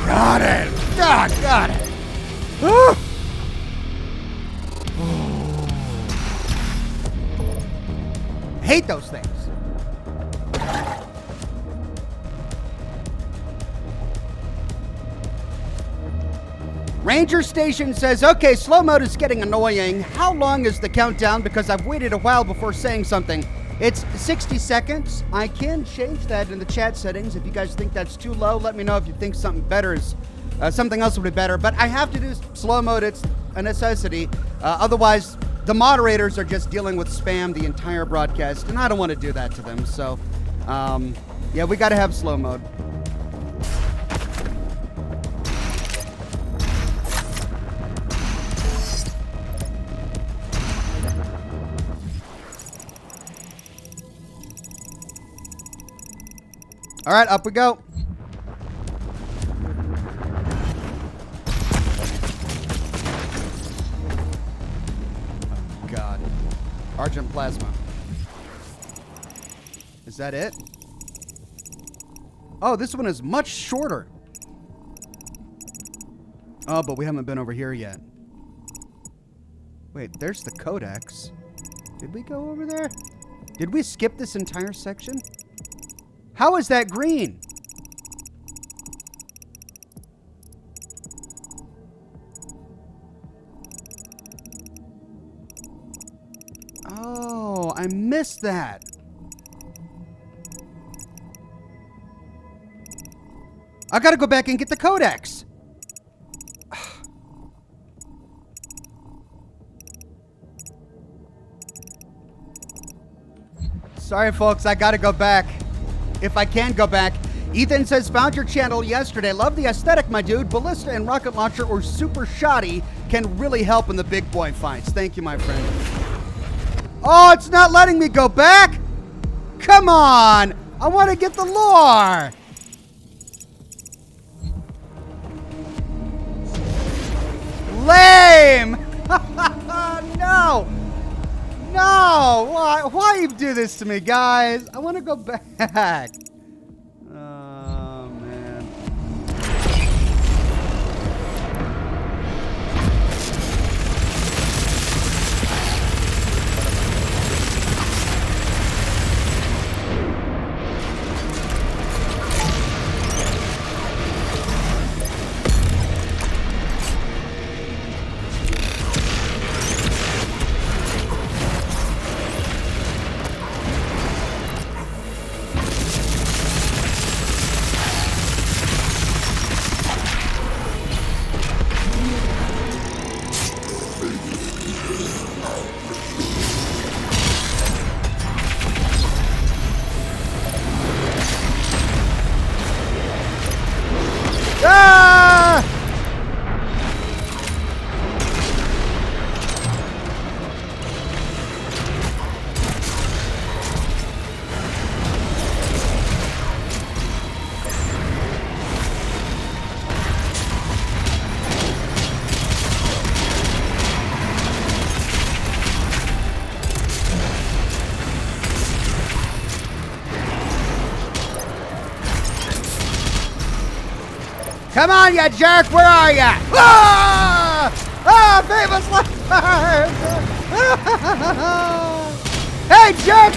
Got it! Got it! Hate those things. Ranger Station says, okay, slow mode is getting annoying. How long is the countdown? Because I've waited a while before saying something. It's 60 seconds. I can change that in the chat settings. If you guys think that's too low, let me know. If you think something better is, something else would be better. But I have to do slow mode. It's a necessity. Otherwise, the moderators are just dealing with spam the entire broadcast, and I don't want to do that to them. So, Yeah, we gotta have slow mode. All right, up we go. Oh, God. Argent plasma. Is that it? Oh, this one is much shorter. Oh, but we haven't been over here yet. Wait, there's the codex. Did we go over there? Did we skip this entire section? How is that green? Oh, I missed that. I gotta go back and get the codex. Sorry, folks, I gotta go back. If I can go back. Ethan says, found your channel yesterday. Love the aesthetic, my dude. Ballista and rocket launcher or super shoddy can really help in the big boy fights. Thank you, my friend. Oh, it's not letting me go back? Come on. I want to get the lore. Lame. No. No. Why you do this to me, guys? I want to go back. Oh, man. Ah! Come on, you jerk! Where are you? Ah! Ah, famous life! Hey, jerk!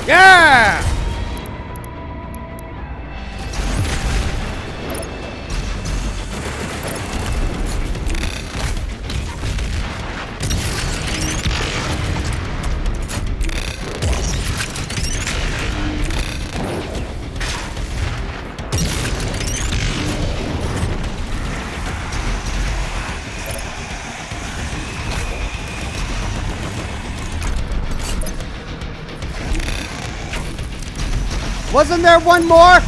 Yeah! Wasn't there one more?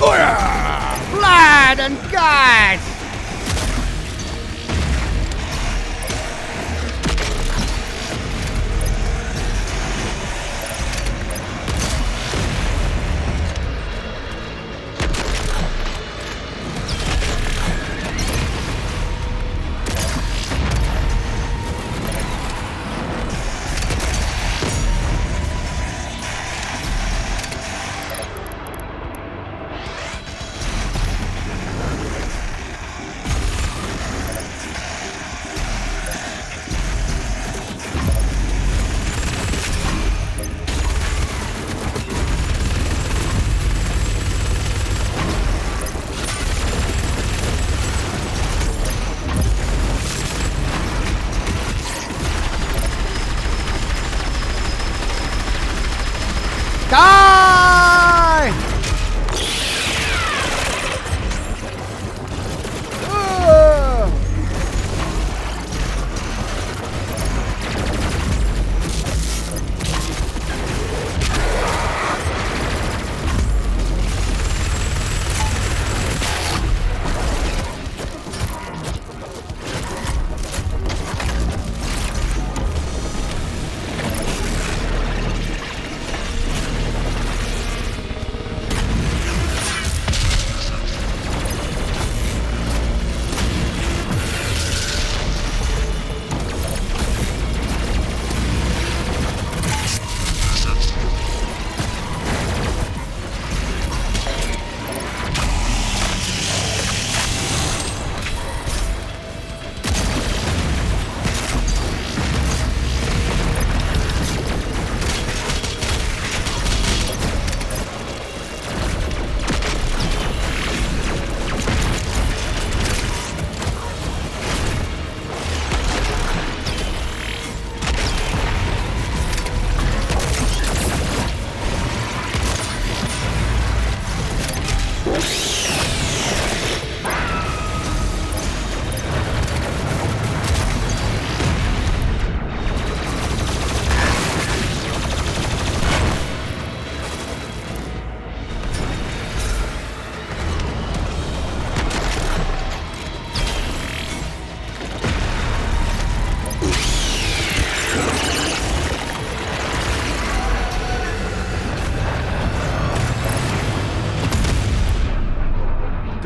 Blood and guts! Die!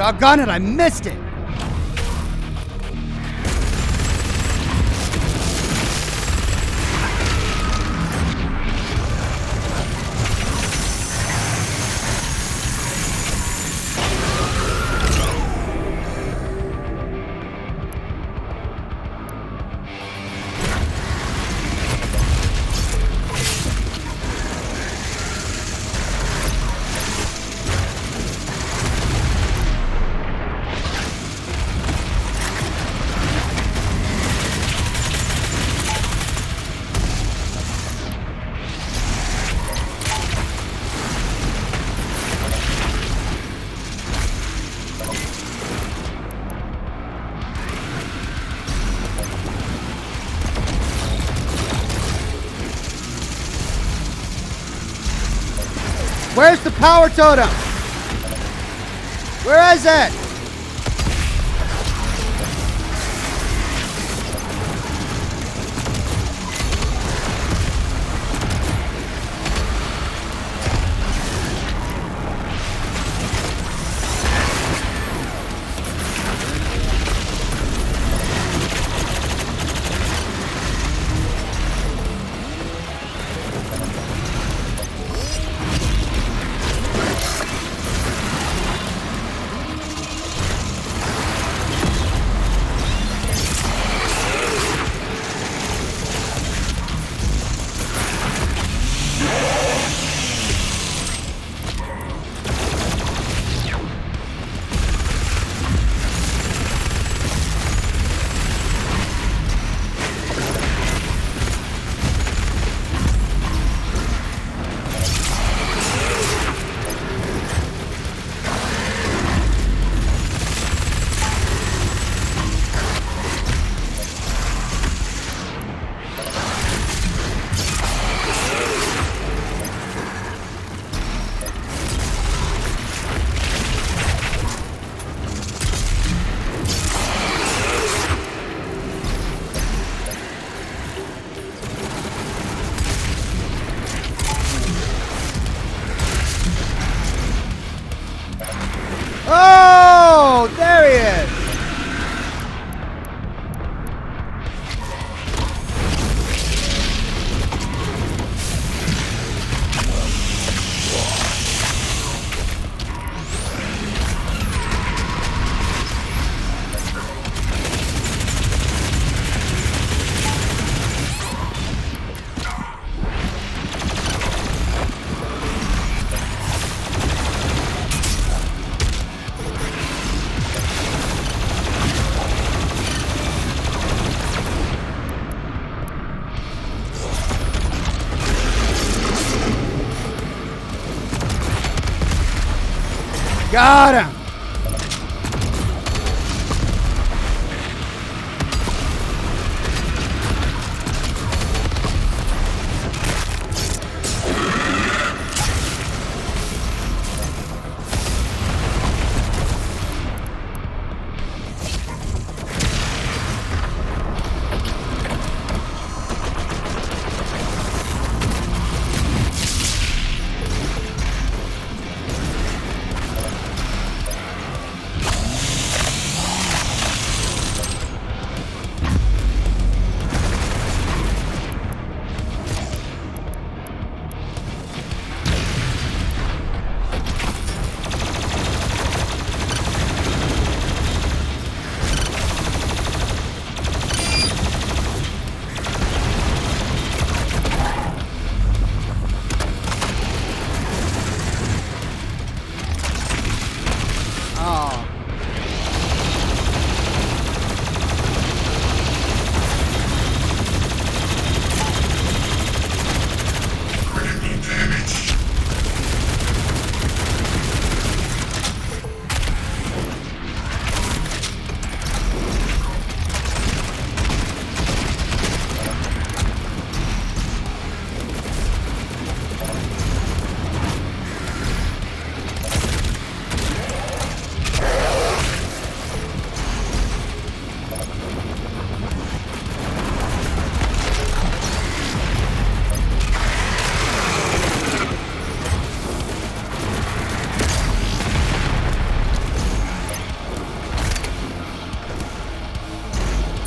Doggone it, I missed it! Where's the power totem? Where is it? Got him!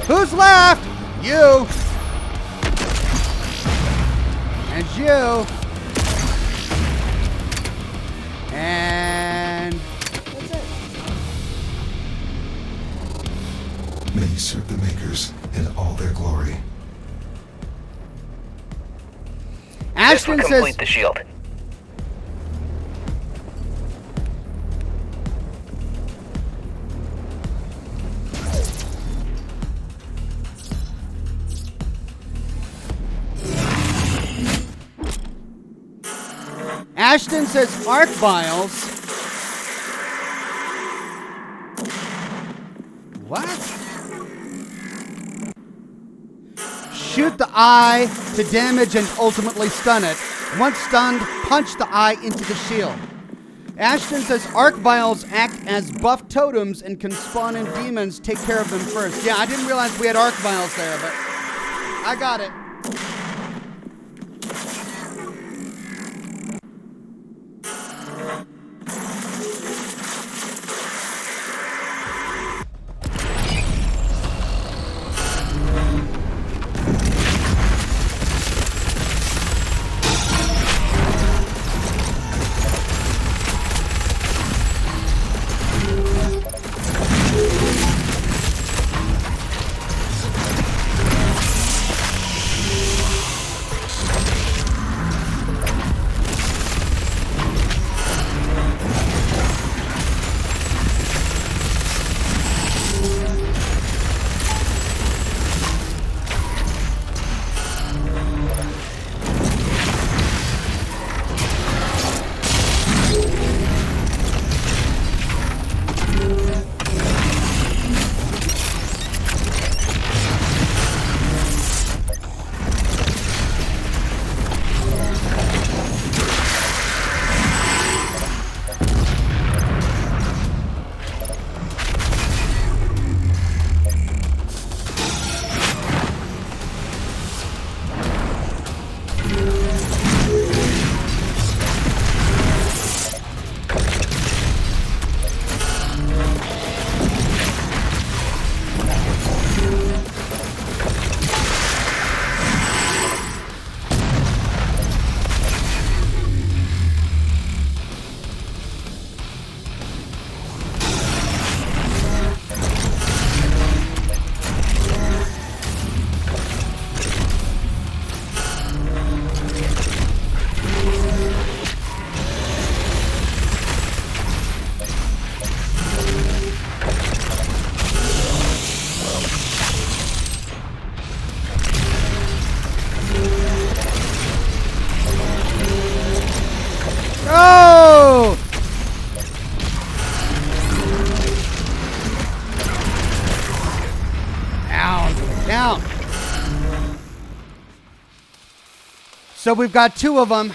Who's left? You. And you. And that's it. May serve the Makers in all their glory. This will Ashton complete says the shield. Ashton says arc vials. What? Shoot the eye to damage and ultimately stun it. Once stunned, punch the eye into the shield. Ashton says arc vials act as buff totems and can spawn in demons. Take care of them first. Yeah, I didn't realize we had arc vials there, but I got it. So we've got two of them.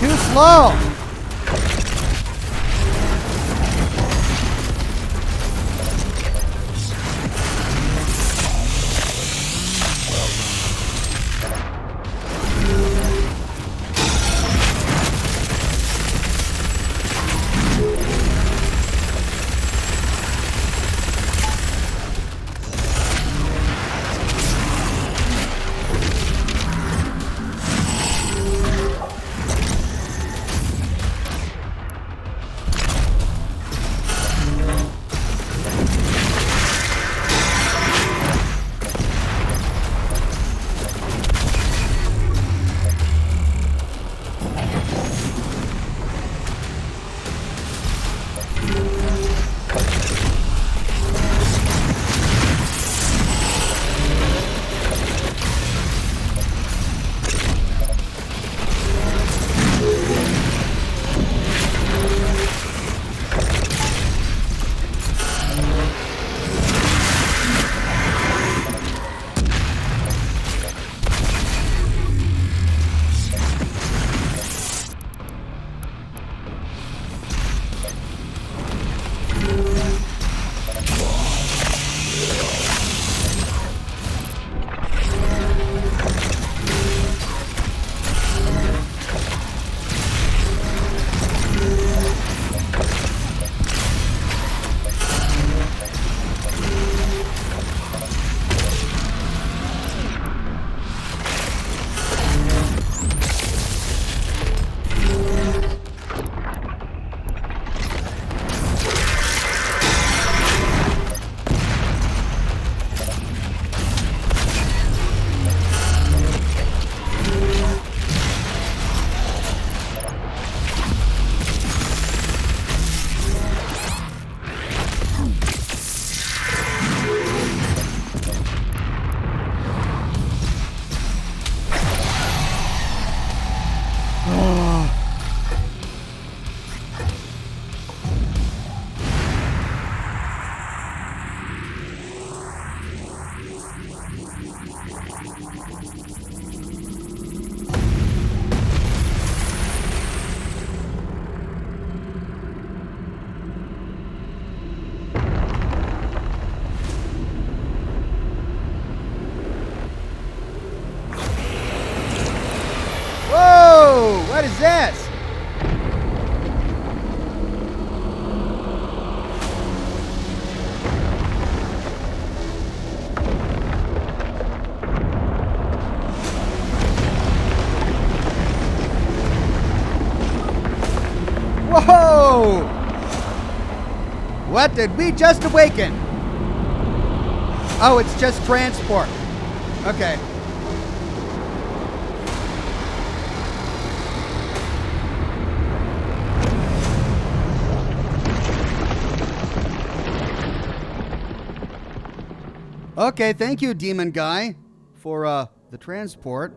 Too slow. What is this? Whoa! What did we just awaken? Oh, it's just transport. Okay. Okay, thank you, demon guy, for the transport.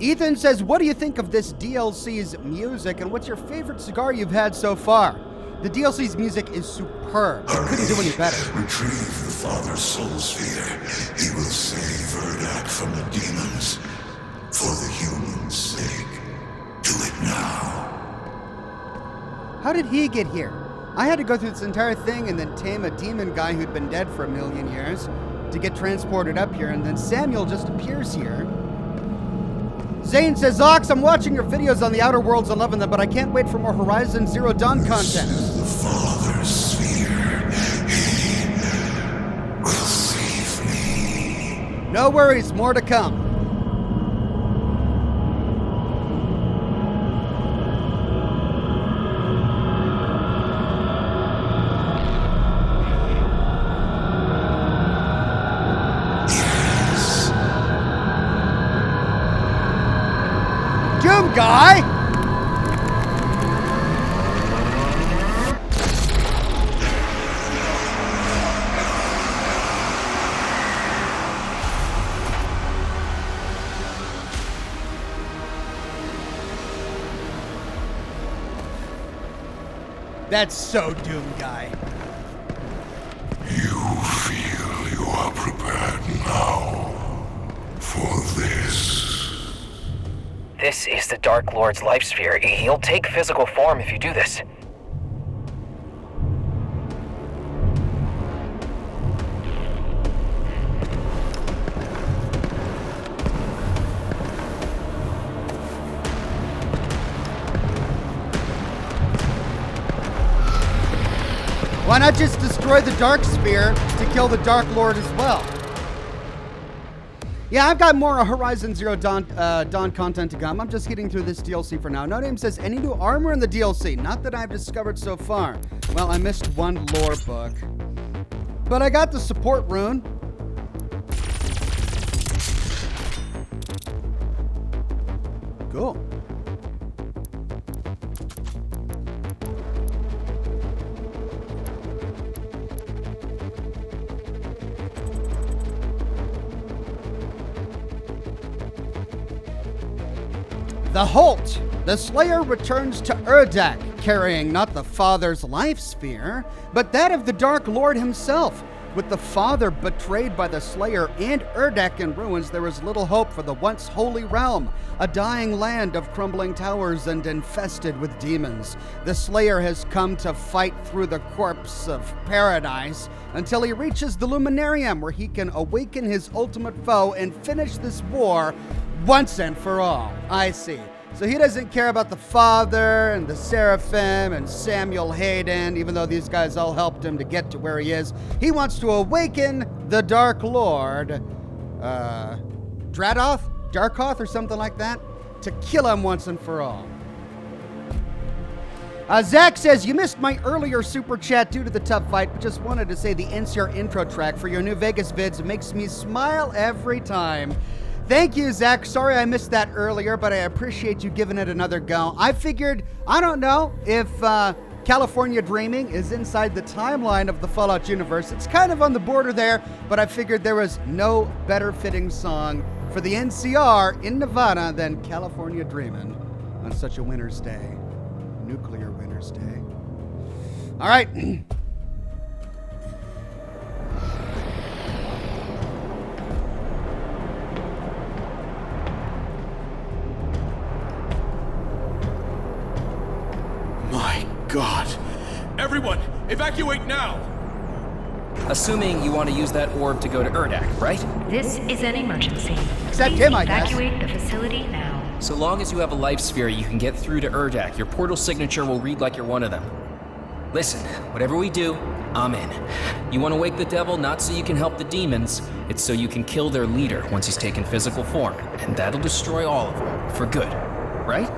Ethan says, what do you think of this DLC's music, and what's your favorite cigar you've had so far? The DLC's music is superb. It couldn't do any better. Retrieve the Father's soul sphere. He will save Urdak from the demons. For the humans' sake. Do it now. How did he get here? I had to go through this entire thing and then tame a demon guy who'd been dead for 1,000,000 years to get transported up here, and then Samuel just appears here. Zane says, Ox, I'm watching your videos on the Outer Worlds and loving them, but I can't wait for more Horizon Zero Dawn content. The Father's sphere. He will save me. No worries, more to come. Doom guy! That's so Doom guy. You feel you are prepared now for this. This is the Dark Lord's life sphere. He'll take physical form if you do this. Why not just destroy the Dark Sphere to kill the Dark Lord as well? Yeah, I've got more Horizon Zero Dawn content to come. I'm just getting through this DLC for now. No Name says, any new armor in the DLC? Not that I've discovered so far. Well, I missed one lore book. But I got the support rune. Cool. The Holt! The Slayer returns to Urdak, carrying not the Father's life sphere, but that of the Dark Lord himself. With the Father betrayed by the Slayer and Urdak in ruins, there is little hope for the once holy realm, a dying land of crumbling towers and infested with demons. The Slayer has come to fight through the corpse of paradise until he reaches the Luminarium, where he can awaken his ultimate foe and finish this war once and for all. I see. So he doesn't care about the Father and the Seraphim and Samuel Hayden, even though these guys all helped him to get to where he is. He wants to awaken the Dark Lord, Darkoth or something like that, to kill him once and for all. Zach says, you missed my earlier super chat due to the tough fight, but just wanted to say the NCR intro track for your new Vegas vids makes me smile every time. Thank you, Zach. Sorry I missed that earlier, but I appreciate you giving it another go. I figured, I don't know if California Dreaming is inside the timeline of the Fallout universe. It's kind of on the border there, but I figured there was no better fitting song for the NCR in Nevada than California Dreamin' on such a winter's day. Nuclear winter's day. All right. My God. Everyone, evacuate now! Assuming you want to use that orb to go to Urdak, right? This is an emergency. Except Please him, I guess. evacuate the facility now. So long as you have a life sphere, you can get through to Urdak. Your portal signature will read like you're one of them. Listen, whatever we do, I'm in. You want to wake the devil not so you can help the demons, it's so you can kill their leader once he's taken physical form, and that'll destroy all of them, for good, right?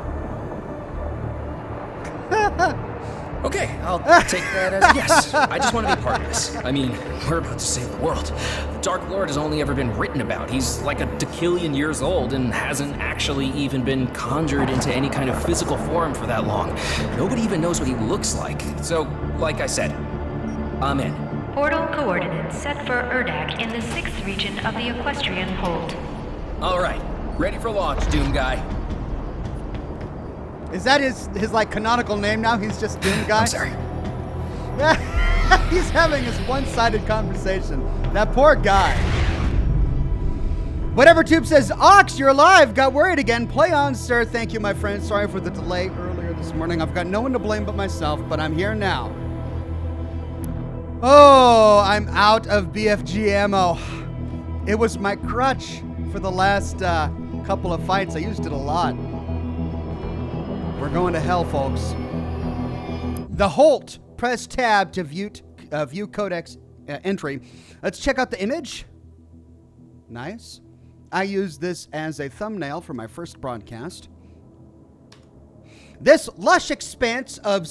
Okay, I'll take that as a yes. I just want to be part of this. I mean, we're about to save the world. The Dark Lord has only ever been written about. He's like a decillion years old and hasn't actually even been conjured into any kind of physical form for that long. Nobody even knows what he looks like. So, like I said, I'm in. Portal coordinates set for Urdak in the 6th region of the Equestrian Hold. All right, ready for launch, Doom Guy. Is that his like canonical name now? He's just Doom Guy? I'm sorry. He's having his one-sided conversation. That poor guy. Whatever Tube says, Ox, you're alive. Got worried again. Play on, sir. Thank you, my friend. Sorry for the delay earlier this morning. I've got no one to blame but myself, but I'm here now. Oh, I'm out of BFG ammo. It was my crutch for the last couple of fights. I used it a lot. We're going to hell, folks. The Holt. Press tab to view codex entry. Let's check out the image. Nice. I use this as a thumbnail for my first broadcast. This lush expanse of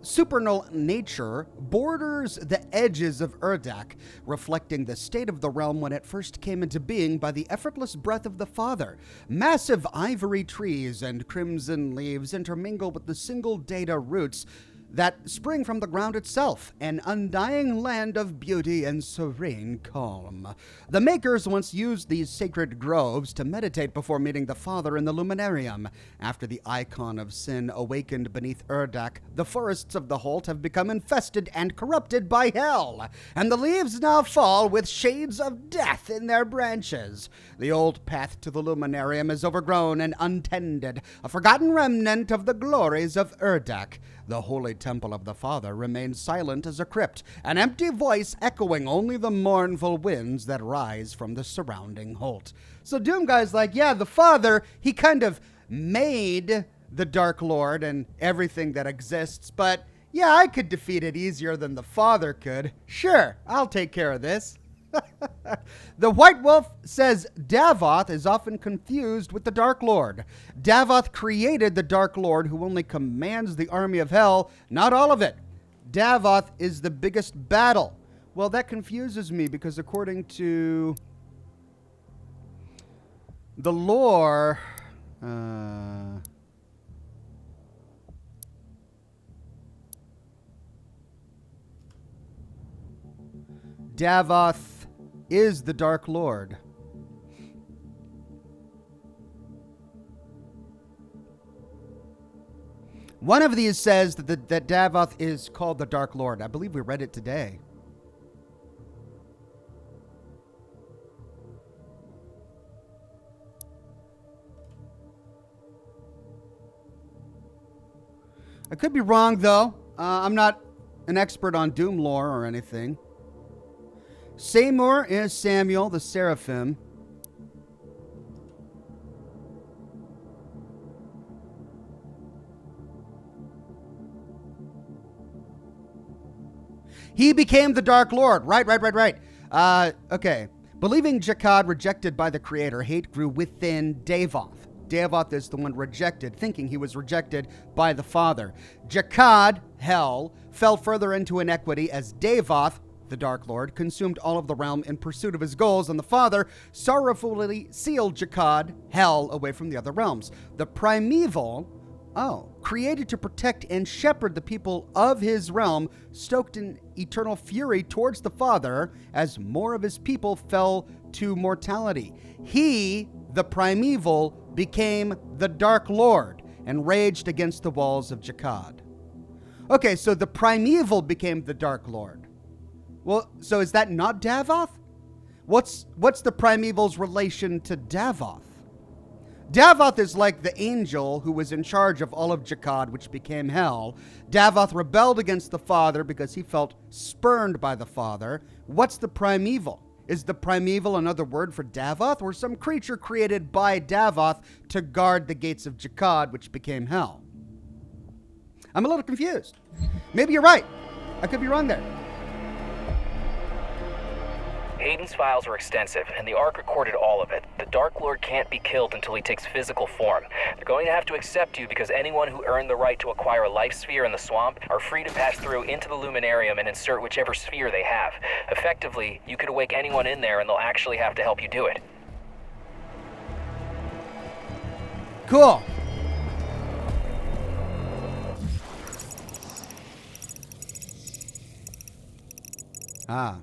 supernal nature borders the edges of Urdak, reflecting the state of the realm when it first came into being by the effortless breath of the Father. Massive ivory trees and crimson leaves intermingle with the single data roots that spring from the ground itself, an undying land of beauty and serene calm. The makers once used these sacred groves to meditate before meeting the Father in the Luminarium. After the icon of sin awakened beneath Urdak, the forests of the Holt have become infested and corrupted by hell, and the leaves now fall with shades of death in their branches. The old path to the Luminarium is overgrown and untended, a forgotten remnant of the glories of Urdak. The holy temple of the Father remains silent as a crypt, an empty voice echoing only the mournful winds that rise from the surrounding Holt. So Doom Guy's like, yeah, the Father, he kind of made the Dark Lord and everything that exists, but yeah, I could defeat it easier than the Father could. Sure, I'll take care of this. The White Wolf says Davoth is often confused with the Dark Lord. Davoth created the Dark Lord who only commands the army of hell, not all of it. Davoth is the biggest battle. Well, that confuses me because according to the lore, Davoth is the Dark Lord. One of these says that Davoth is called the Dark Lord. I believe we read it today. I could be wrong, though. I'm not an expert on Doom lore or anything. Seymour is Samuel, the Seraphim. He became the Dark Lord. Right. Okay. Believing Jakad rejected by the Creator, hate grew within Davoth. Davoth is the one rejected, thinking he was rejected by the Father. Jakad, hell, fell further into inequity as Davoth, the Dark Lord, consumed all of the realm in pursuit of his goals, and the Father sorrowfully sealed Jakad, hell, away from the other realms. The primeval, created to protect and shepherd the people of his realm, stoked in eternal fury towards the Father as more of his people fell to mortality. He, the primeval, became the Dark Lord and raged against the walls of Jakad. Okay, so the primeval became the Dark Lord. Well, so is that not Davoth? What's the primeval's relation to Davoth? Davoth is like the angel who was in charge of all of Jakad, which became hell. Davoth rebelled against the Father because he felt spurned by the Father. What's the primeval? Is the primeval another word for Davoth, or some creature created by Davoth to guard the gates of Jakad, which became hell? I'm a little confused. Maybe you're right. I could be wrong there. Hayden's files were extensive, and the Ark recorded all of it. The Dark Lord can't be killed until he takes physical form. They're going to have to accept you because anyone who earned the right to acquire a life sphere in the swamp are free to pass through into the Luminarium and insert whichever sphere they have. Effectively, you could awake anyone in there and they'll actually have to help you do it. Cool. Ah.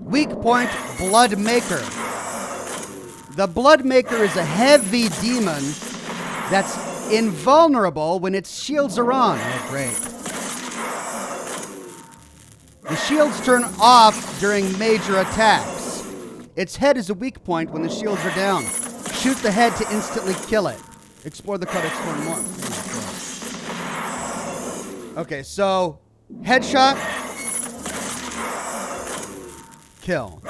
Weak point, Bloodmaker. The Bloodmaker is a heavy demon that's invulnerable when its shields are on. Oh, great. The shields turn off during major attacks. Its head is a weak point when the shields are down. Shoot the head to instantly kill it. Explore the Codex for more. Okay, so headshot. Kill.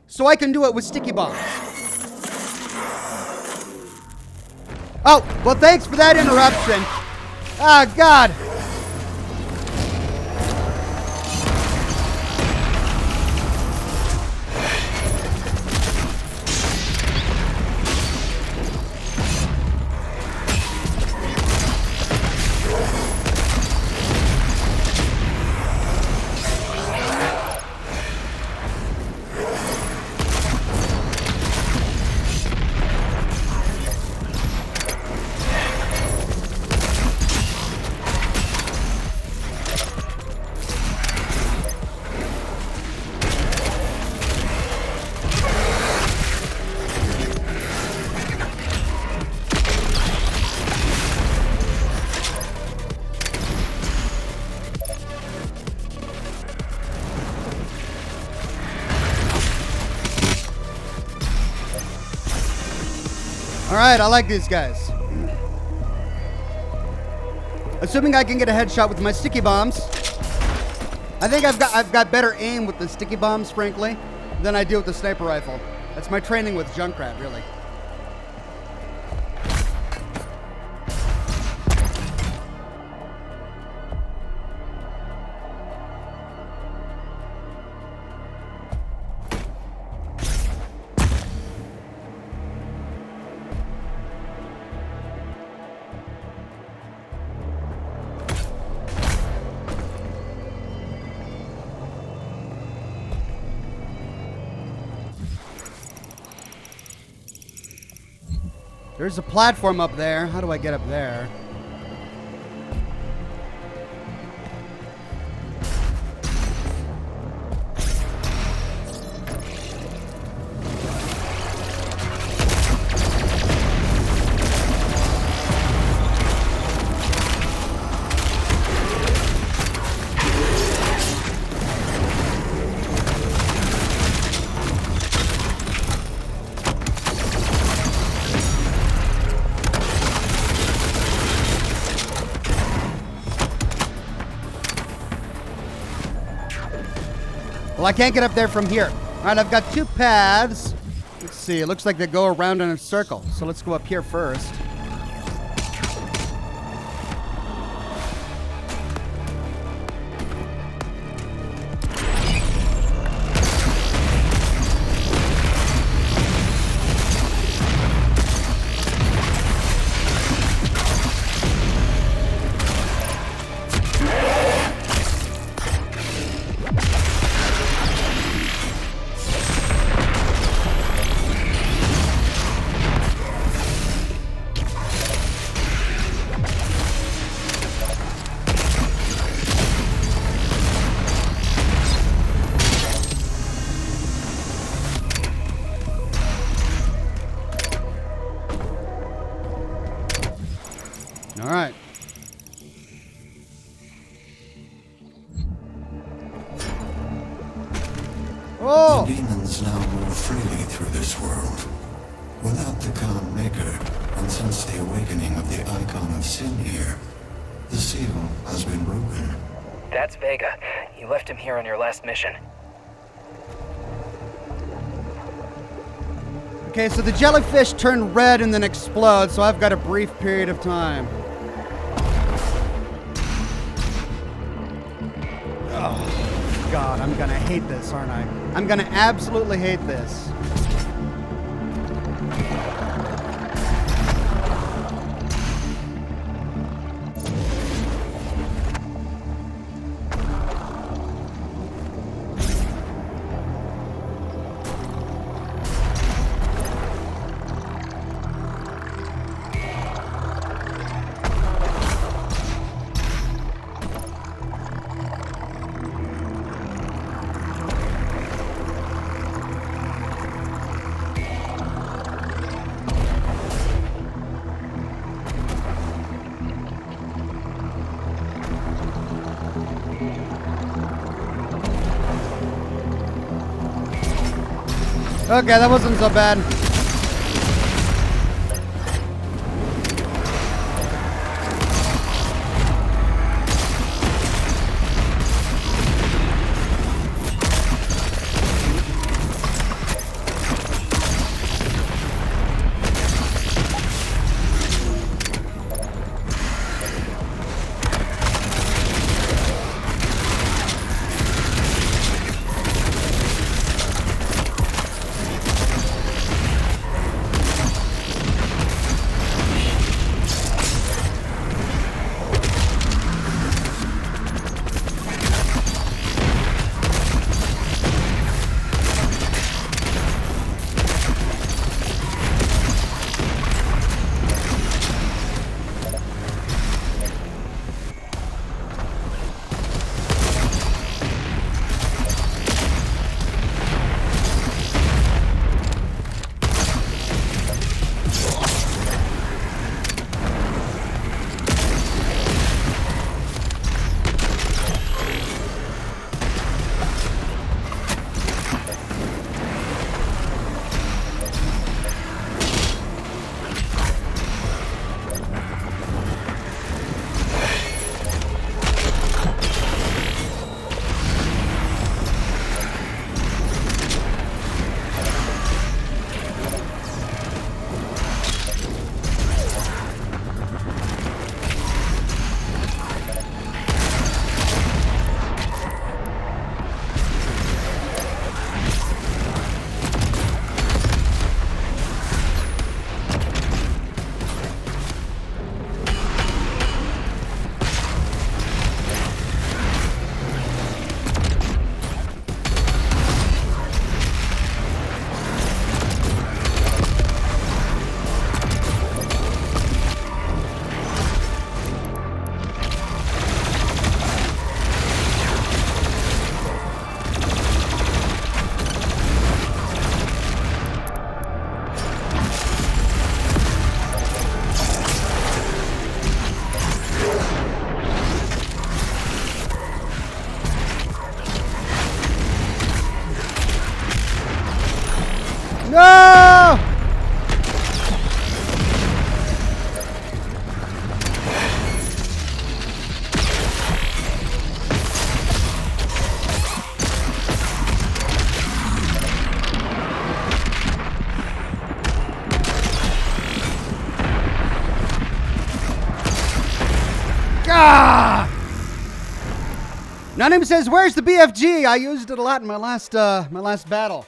So I can do it with sticky bombs. Oh, well, thanks for that interruption. Ah, God. All right, I like these guys. Assuming I can get a headshot with my sticky bombs. I think I've got better aim with the sticky bombs, frankly, than I do with the sniper rifle. That's my training with Junkrat, really. There's a platform up there. How do I get up there? Well, I can't get up there from here. All right, I've got two paths. Let's see. It looks like they go around in a circle. So let's go up here first. Oh! The demons now move freely through this world. Without the Khan Maker, and since the awakening of the Icon of Sin here, the seal has been broken. That's Vega. You left him here on your last mission. Okay, so the jellyfish turn red and then explode, so I've got a brief period of time. Oh, God, I'm gonna hate this, aren't I? I'm gonna absolutely hate this. Okay, that wasn't so bad. No! Ah! None says, "Where's the BFG?" I used it a lot in my last battle.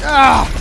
Ah!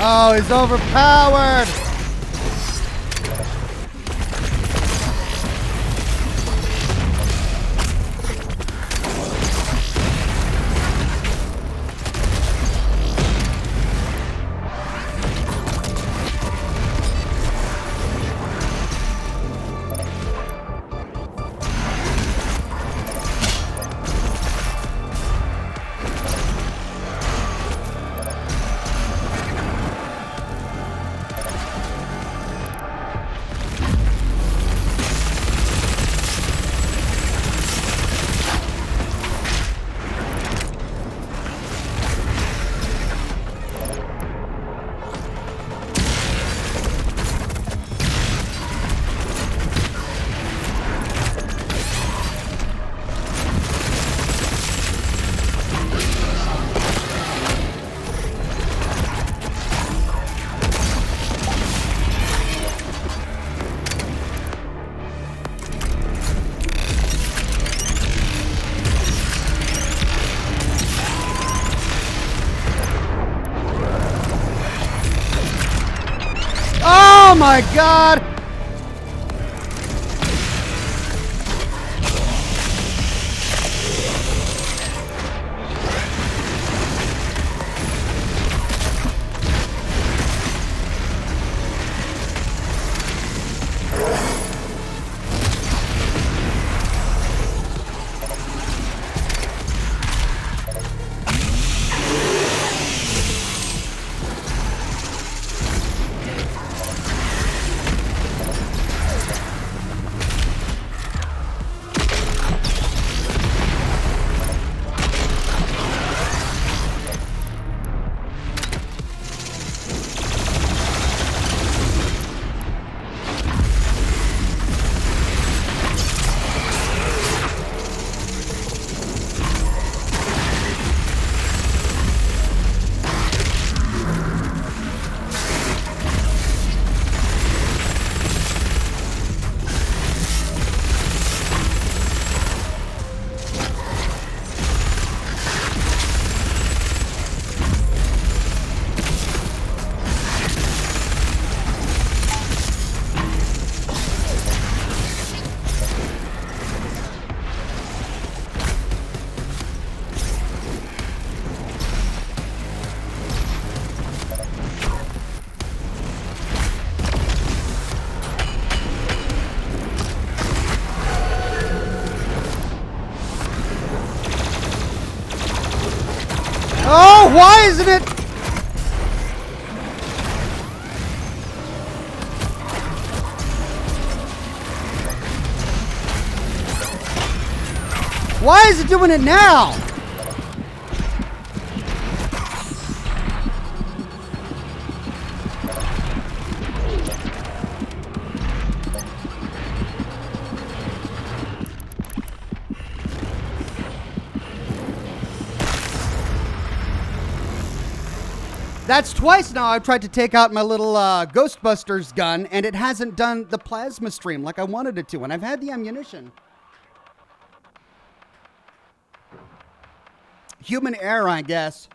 Oh, he's overpowered! Oh my God! Oh, why isn't it? Why is it doing it now? That's twice now I've tried to take out my little Ghostbusters gun, and it hasn't done the plasma stream like I wanted it to, and I've had the ammunition. Human error, I guess.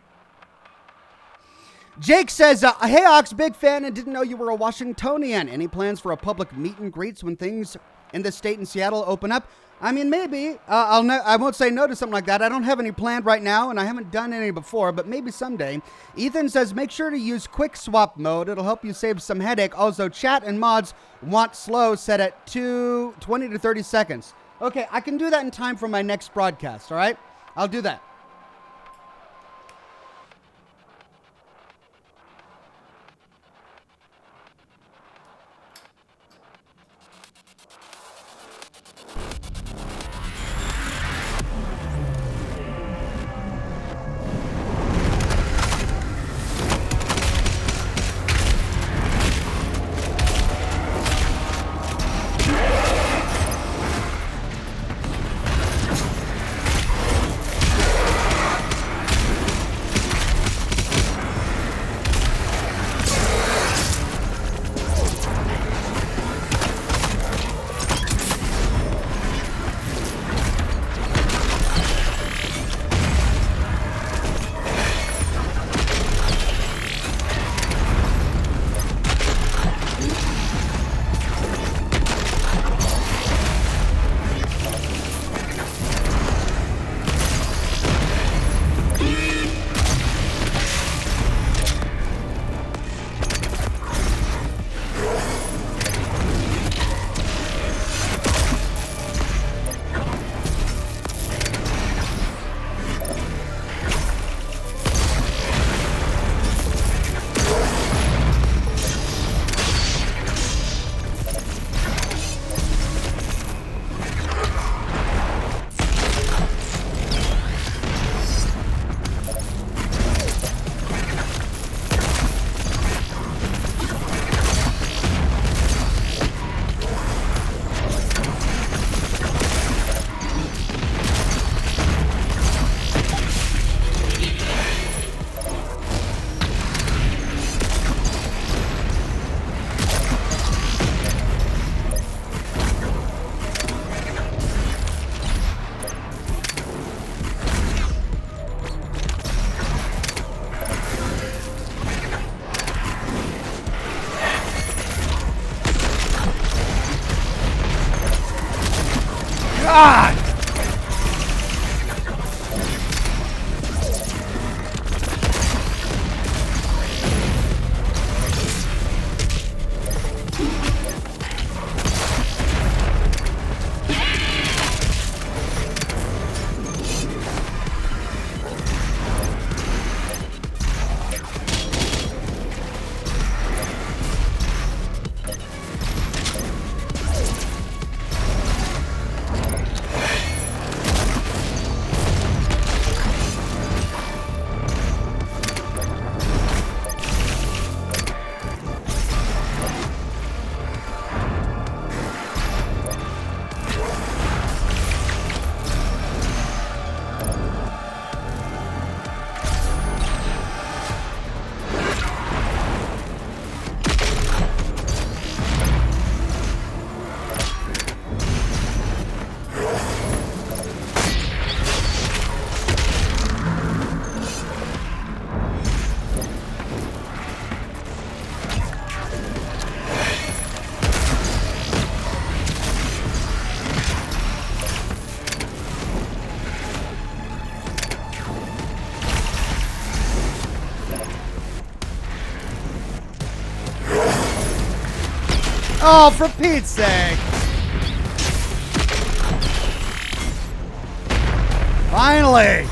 Jake says, hey, Ox, big fan and didn't know you were a Washingtonian. Any plans for a public meet and greets when things in the state in Seattle open up? I mean, maybe. I won't say no to something like that. I don't have any planned right now, and I haven't done any before, but maybe someday. Ethan says, make sure to use quick swap mode. It'll help you save some headache. Also, chat and mods want slow set at 20 to 30 seconds. Okay, I can do that in time for my next broadcast, all right? I'll do that. God! Oh, for Pete's sake! Finally!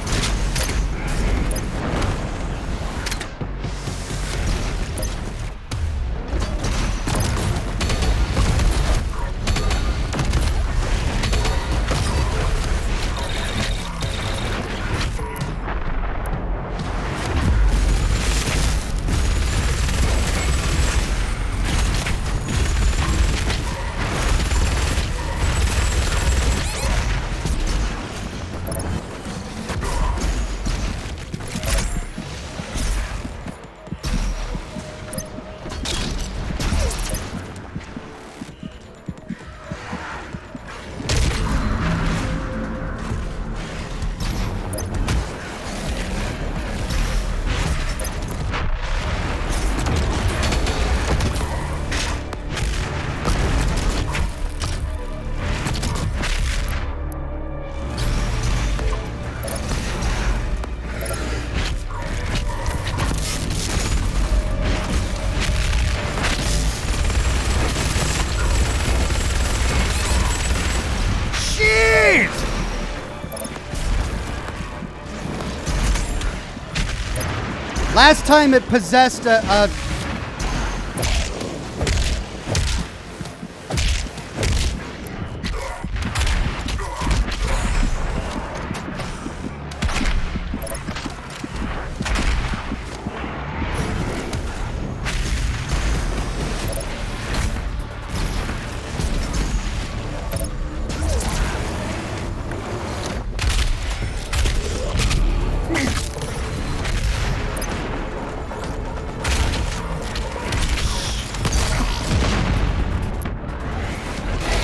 Last time it possessed a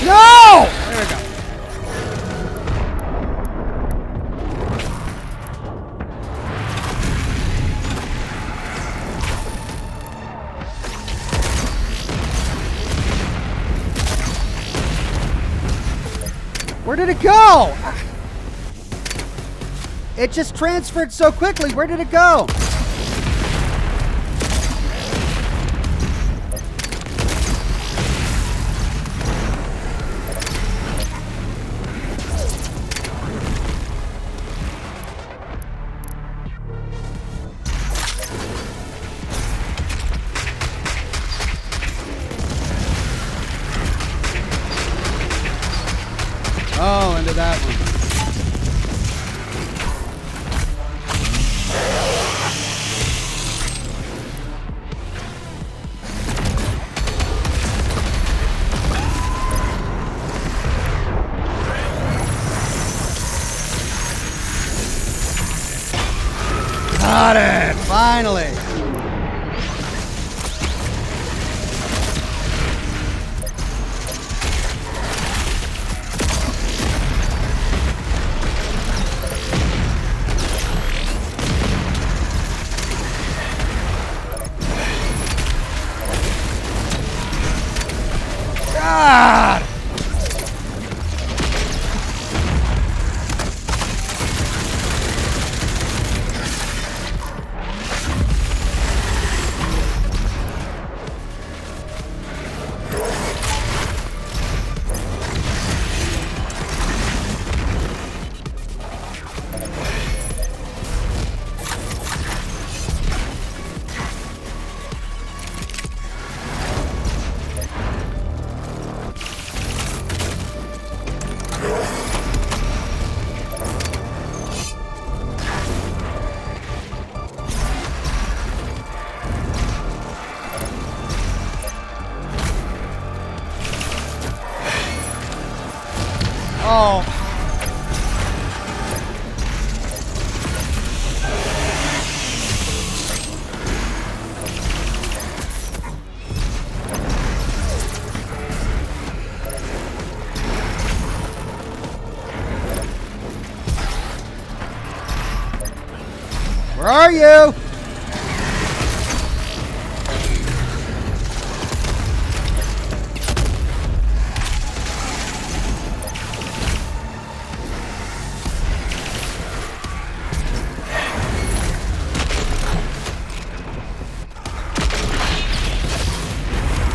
No! There we go. Where did it go? It just transferred so quickly. Where did it go? Oh, into that one. Got it! Finally! God! Oh. Where are you?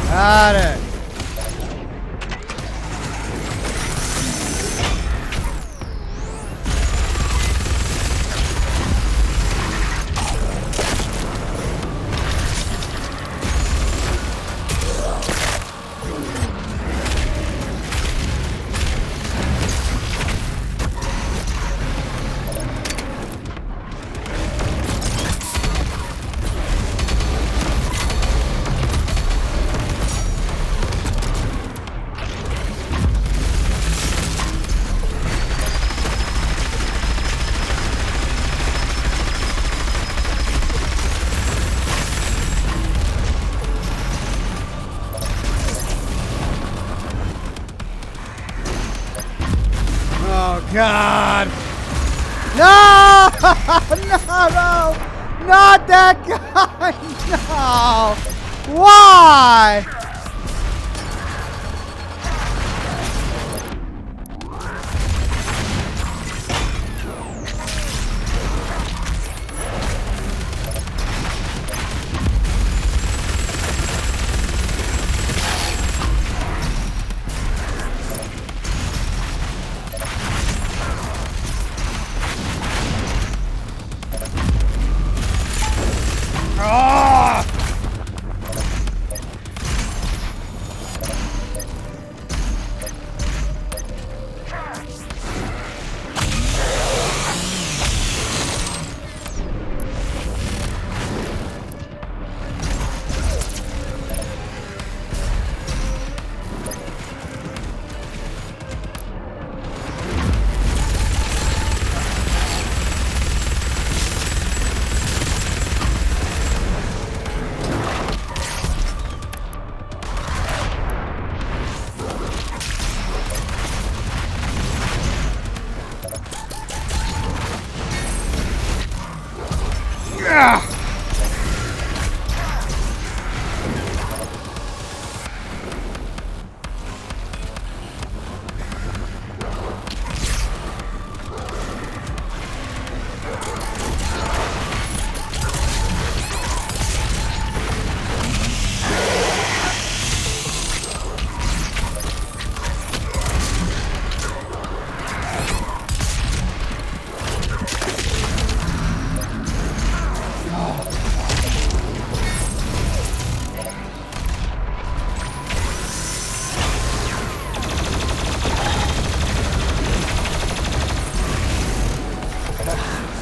Got it. Oh, God. No! No, no! Not that guy! No! Why?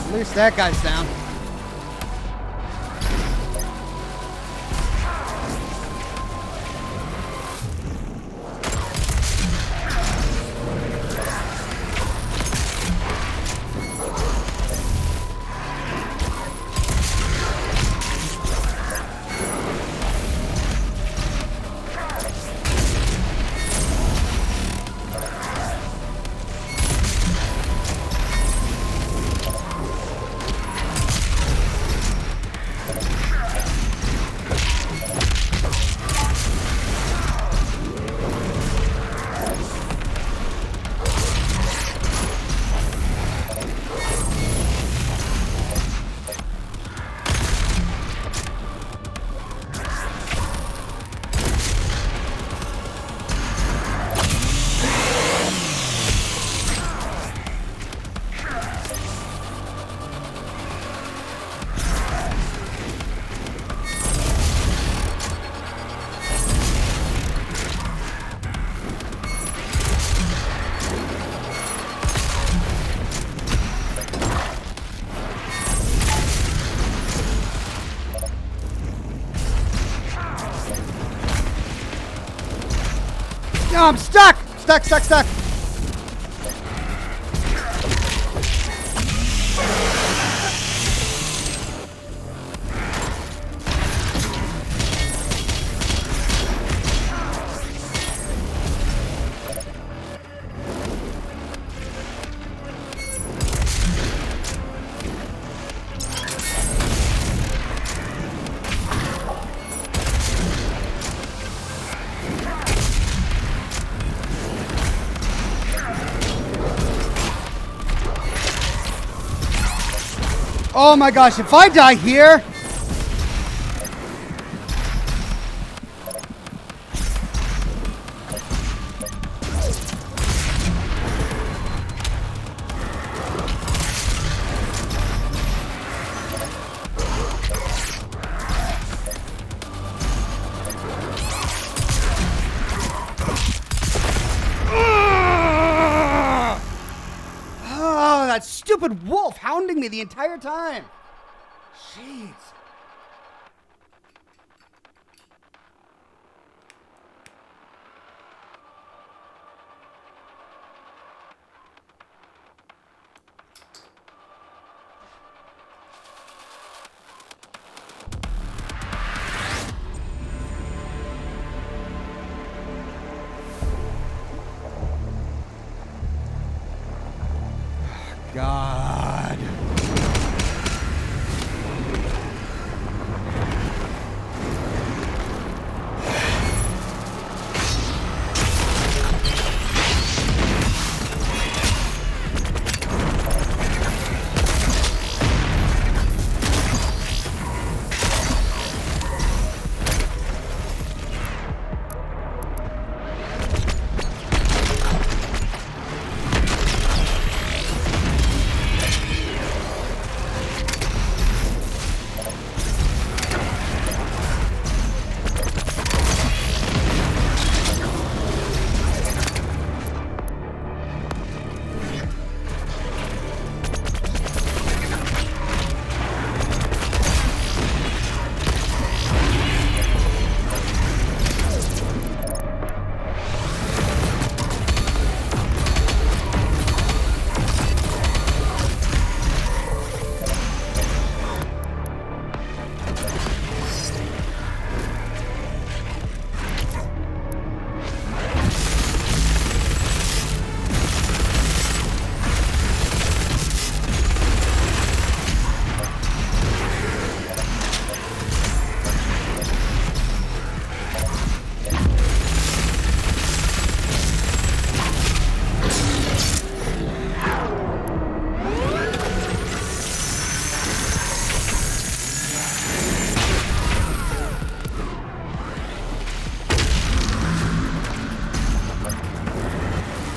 At least that guy's down. No, I'm stuck! Stuck. Oh my gosh, if I die here... Oh, that stupid wolf hounding me the entire time. Jeez. God.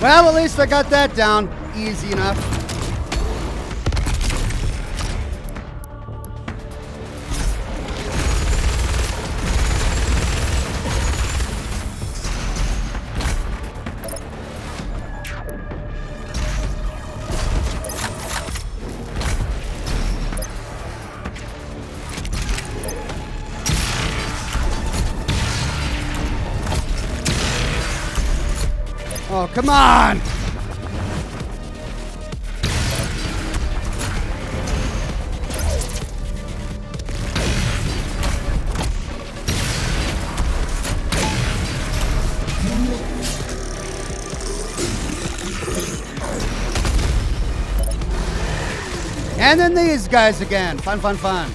Well, at least I got that down. Easy enough. Oh, come on! And then these guys again. Fun, fun, fun.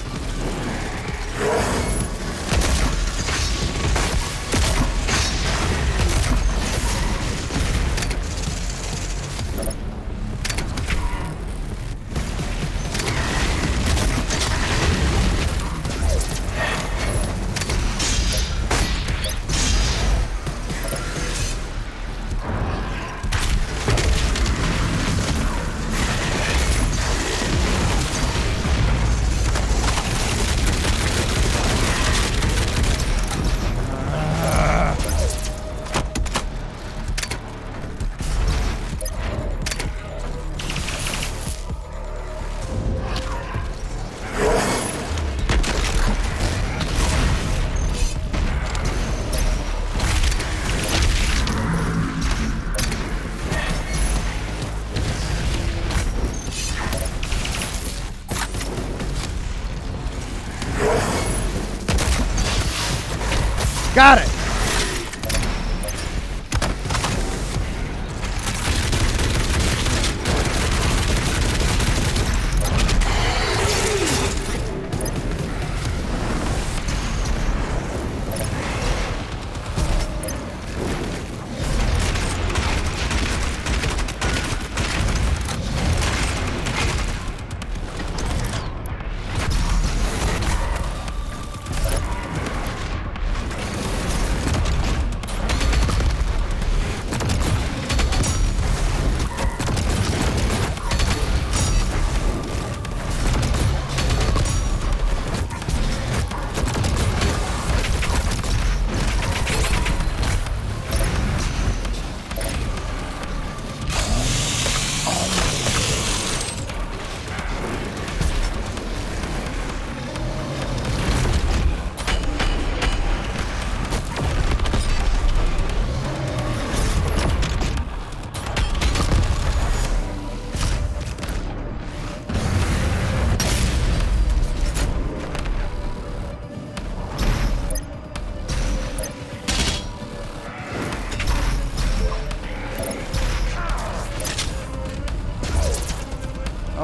Got it.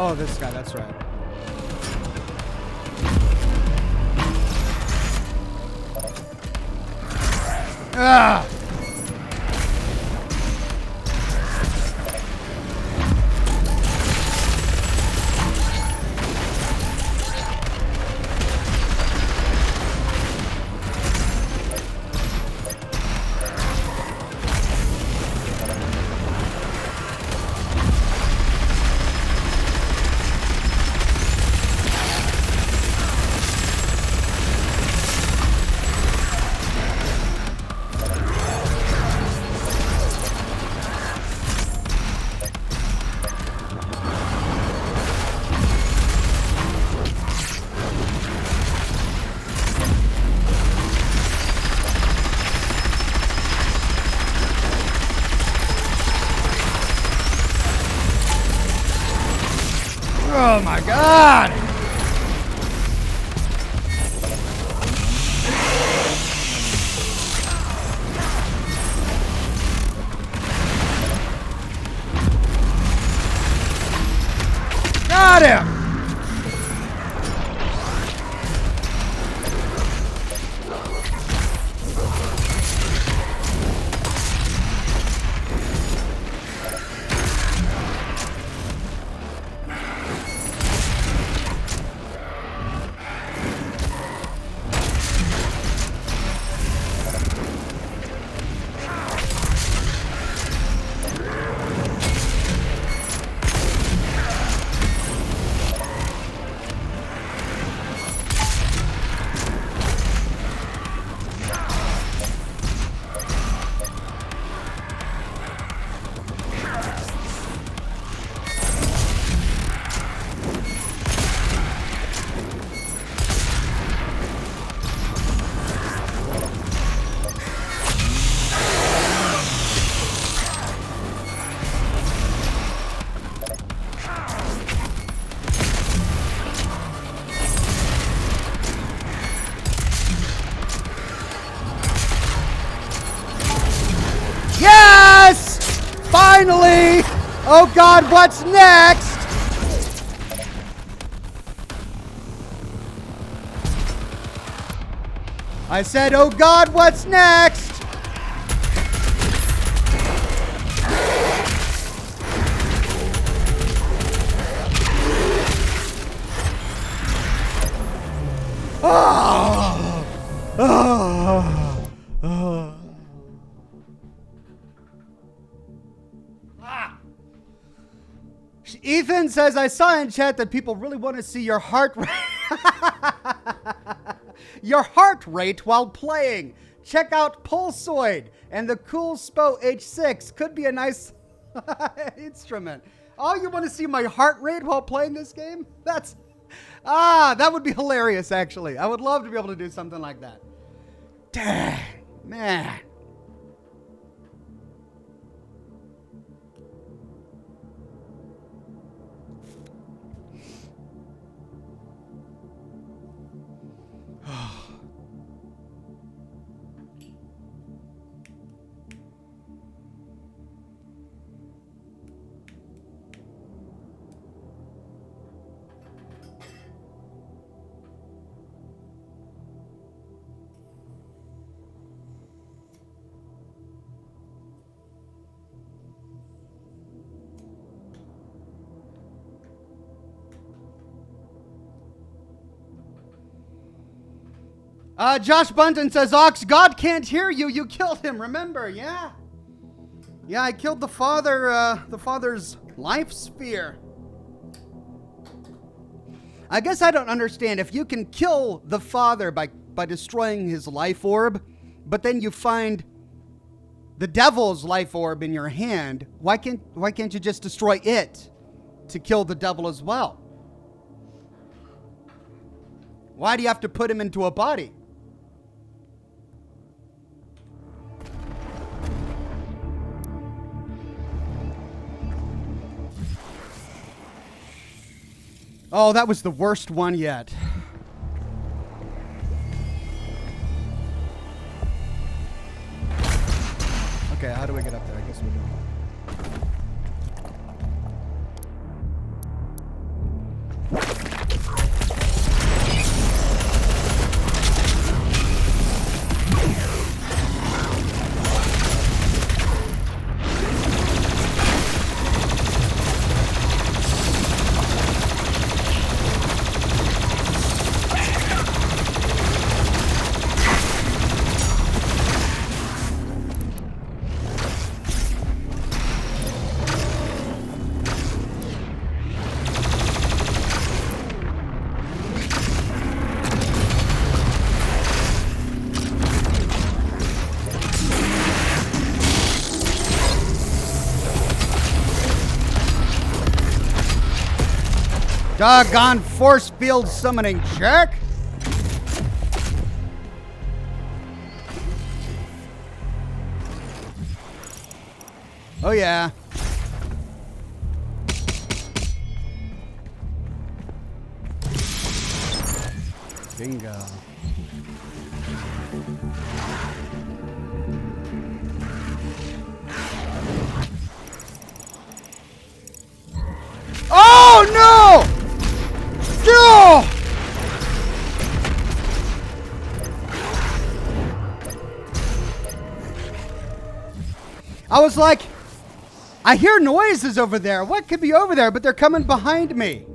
Oh, this guy, that's right. Ah! Oh my God! Got him! Oh God, what's next? I said, oh God, what's next? Oh. Oh. Oh. Ethan says, I saw in chat that people really want to see your heart rate. Your heart rate while playing. Check out Pulsoid and the Cool Spo H6. Could be a nice instrument. Oh, you want to see my heart rate while playing this game? That would be hilarious, actually. I would love to be able to do something like that. Dang, man. Josh Bunton says, Ox, God can't hear you. You killed him, remember? Yeah. Yeah, I killed the father's life sphere. I guess I don't understand. If you can kill the father by destroying his life orb, but then you find the devil's life orb in your hand, why can't you just destroy it to kill the devil as well? Why do you have to put him into a body? Oh, that was the worst one yet. Okay, how do we get up there? I guess we do. Doggone force field summoning check. Oh yeah. Bingo. Oh no! No! I was like, I hear noises over there. What could be over there? But they're coming behind me.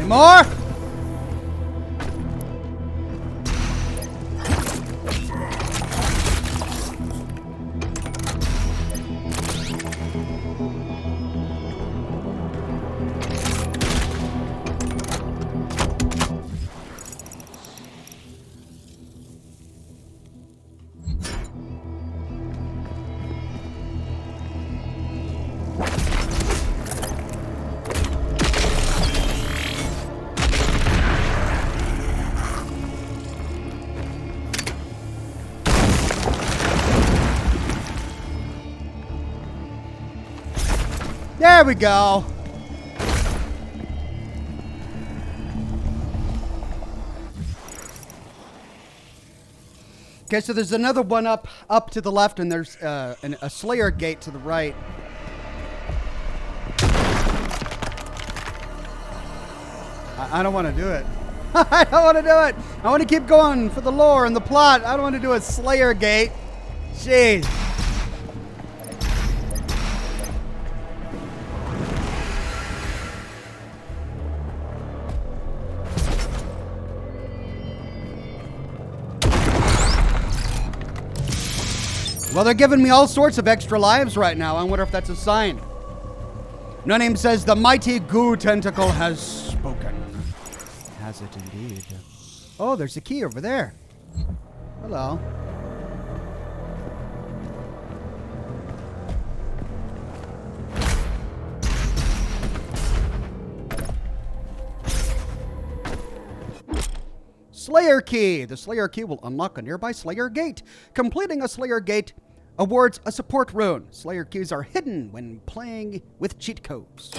More? There we go. Okay, so there's another one up to the left, and there's a Slayer gate to the right. I don't want to do it. I don't want to do it. I want to keep going for the lore and the plot. I don't want to do a Slayer gate. Jeez. Well, they're giving me all sorts of extra lives right now. I wonder if that's a sign. No Name says, the mighty goo tentacle has spoken. Has it indeed? Oh, there's a key over there. Hello. Slayer key. The Slayer key will unlock a nearby Slayer gate. Completing a Slayer gate awards a support rune. Slayer keys are hidden when playing with cheat codes.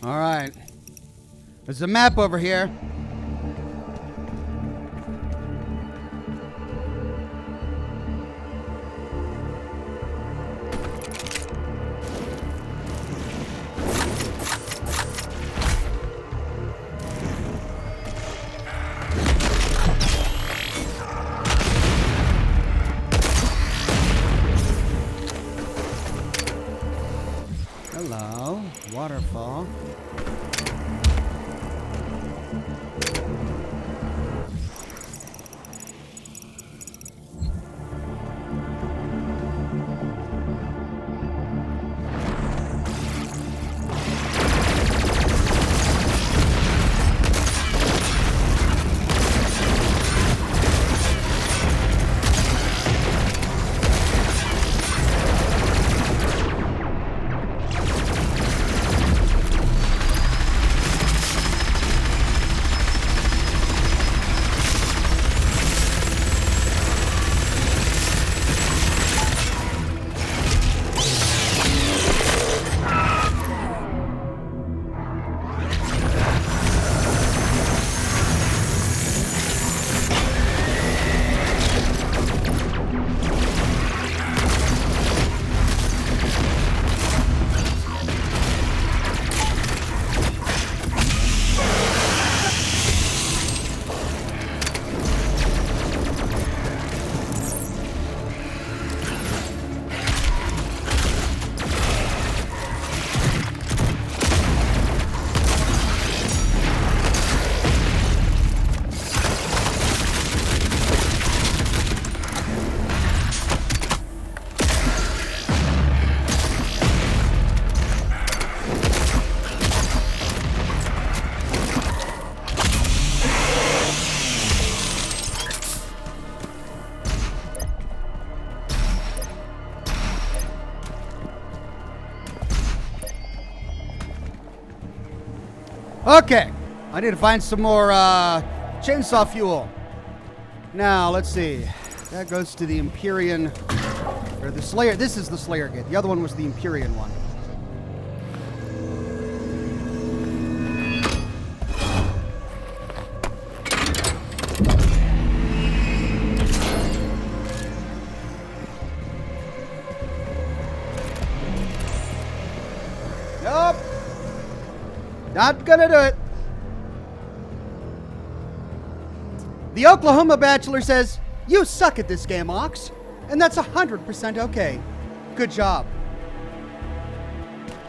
All right. There's a map over here. Hello, waterfall. Okay, I need to find some more chainsaw fuel. Now, let's see. That goes to the Empyrean, or the Slayer. This is the Slayer gate. The other one was the Empyrean one. Nope. Not gonna do it. The Oklahoma Bachelor says, "You suck at this game, Ox." And that's 100% okay. Good job.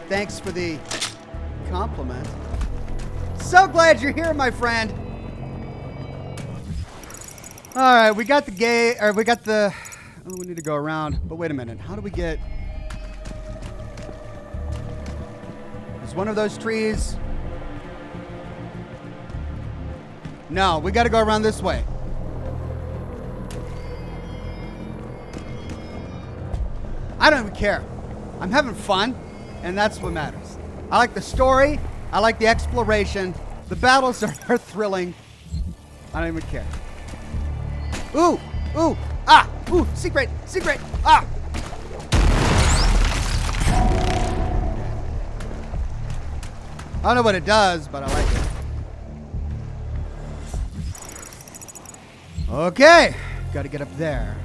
Thanks for the compliment. So glad you're here, my friend. All right, we got the gate, or we got the, oh, we need to go around. But wait a minute, how do we get, there's one of those trees. No, we gotta go around this way. I don't even care. I'm having fun, and that's what matters. I like the story. I like the exploration. The battles are thrilling. I don't even care. Ooh, ooh, ah, ooh, secret, ah. I don't know what it does, but I like it. Okay, gotta get up there.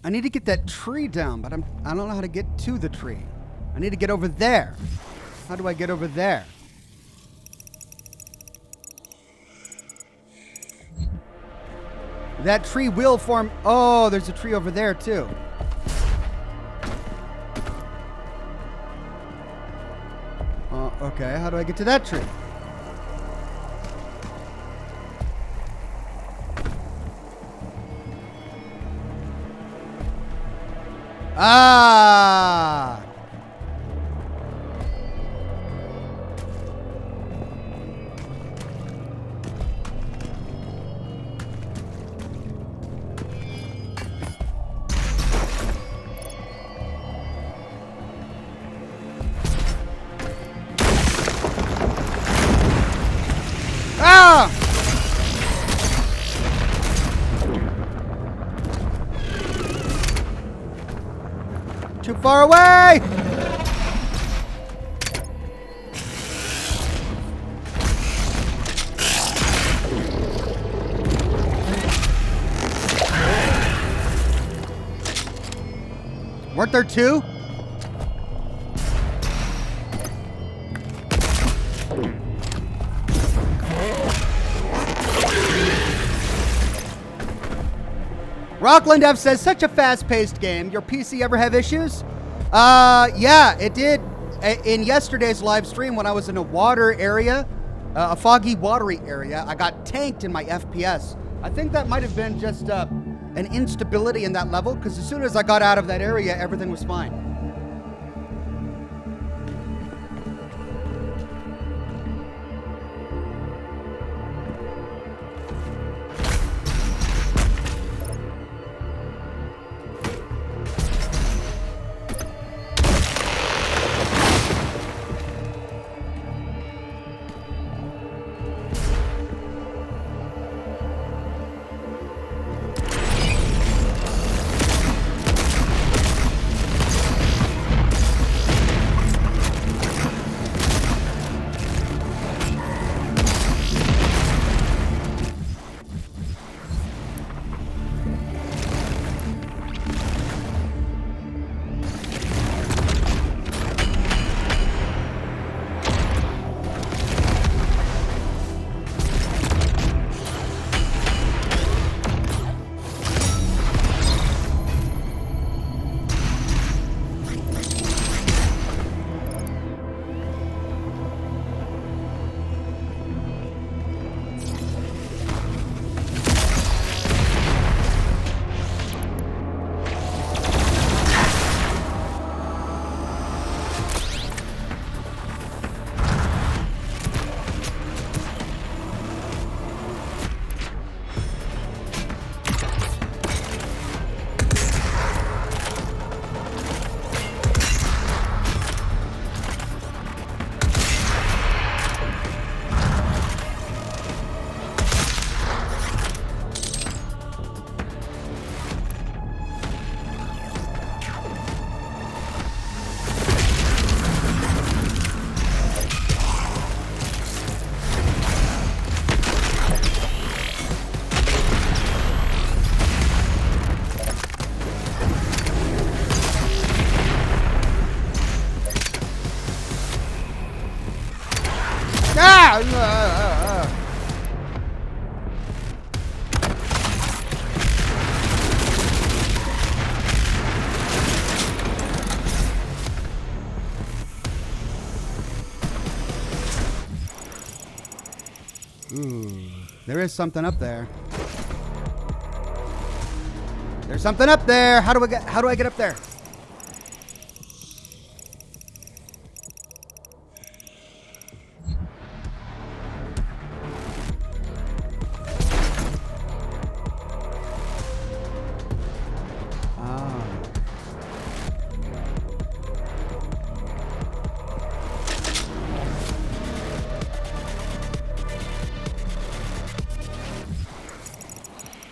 I need to get that tree down, but I don't know how to get to the tree. I need to get over there. How do I get over there? That tree will form. Oh, there's a tree over there too. Okay, how do I get to that tree? Ah! Ah! Too far away! Weren't there two? Rockland F says, such a fast-paced game. Your PC ever have issues? Yeah, it did. In yesterday's live stream, when I was in a water area, a foggy, watery area, I got tanked in my FPS. I think that might have been just an instability in that level, because as soon as I got out of that area, everything was fine. Ooh, there is something up there. There's something up there. How do I get up there?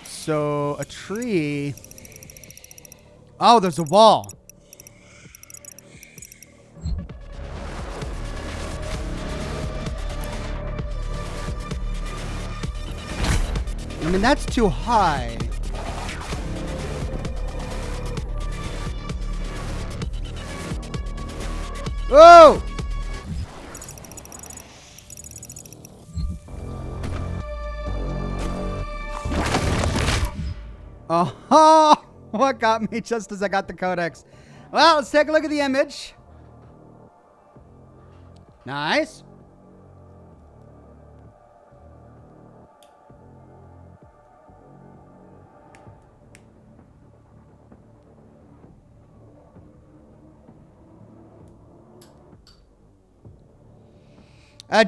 So, a tree. Oh, there's a wall. I mean, that's too high. Whoa! Oh, what got me just as I got the codex? Well, let's take a look at the image. Nice.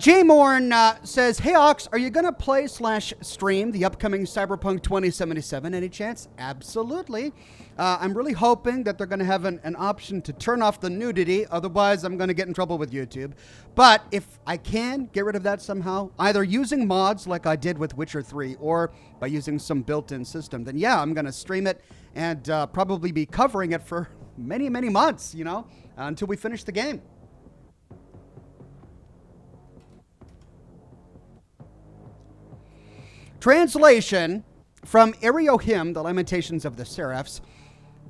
J-Morn says, "Hey Ox, are you going to play/stream the upcoming Cyberpunk 2077? Any chance?" Absolutely. I'm really hoping that they're going to have an option to turn off the nudity. Otherwise, I'm going to get in trouble with YouTube. But if I can get rid of that somehow, either using mods like I did with Witcher 3 or by using some built-in system, then yeah, I'm going to stream it and probably be covering it for many, many months, you know, until we finish the game. Translation from Eriohim, the Lamentations of the Seraphs.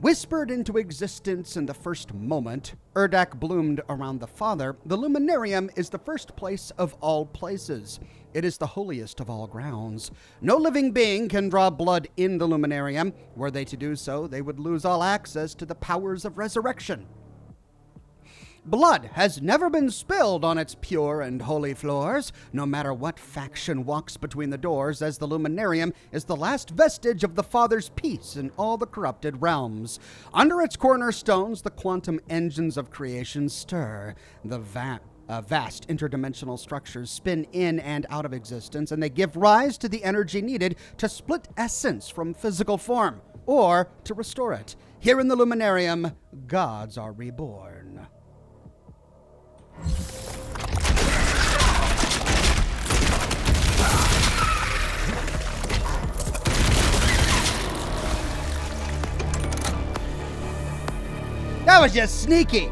Whispered into existence in the first moment, Urdak bloomed around the Father. The Luminarium is the first place of all places. It is the holiest of all grounds. No living being can draw blood in the Luminarium. Were they to do so, they would lose all access to the powers of resurrection. Blood has never been spilled on its pure and holy floors, no matter what faction walks between the doors, as the Luminarium is the last vestige of the Father's peace in all the corrupted realms. Under its cornerstones, the quantum engines of creation stir. The vast interdimensional structures spin in and out of existence, and they give rise to the energy needed to split essence from physical form, or to restore it. Here in the Luminarium, gods are reborn. That was just sneaky.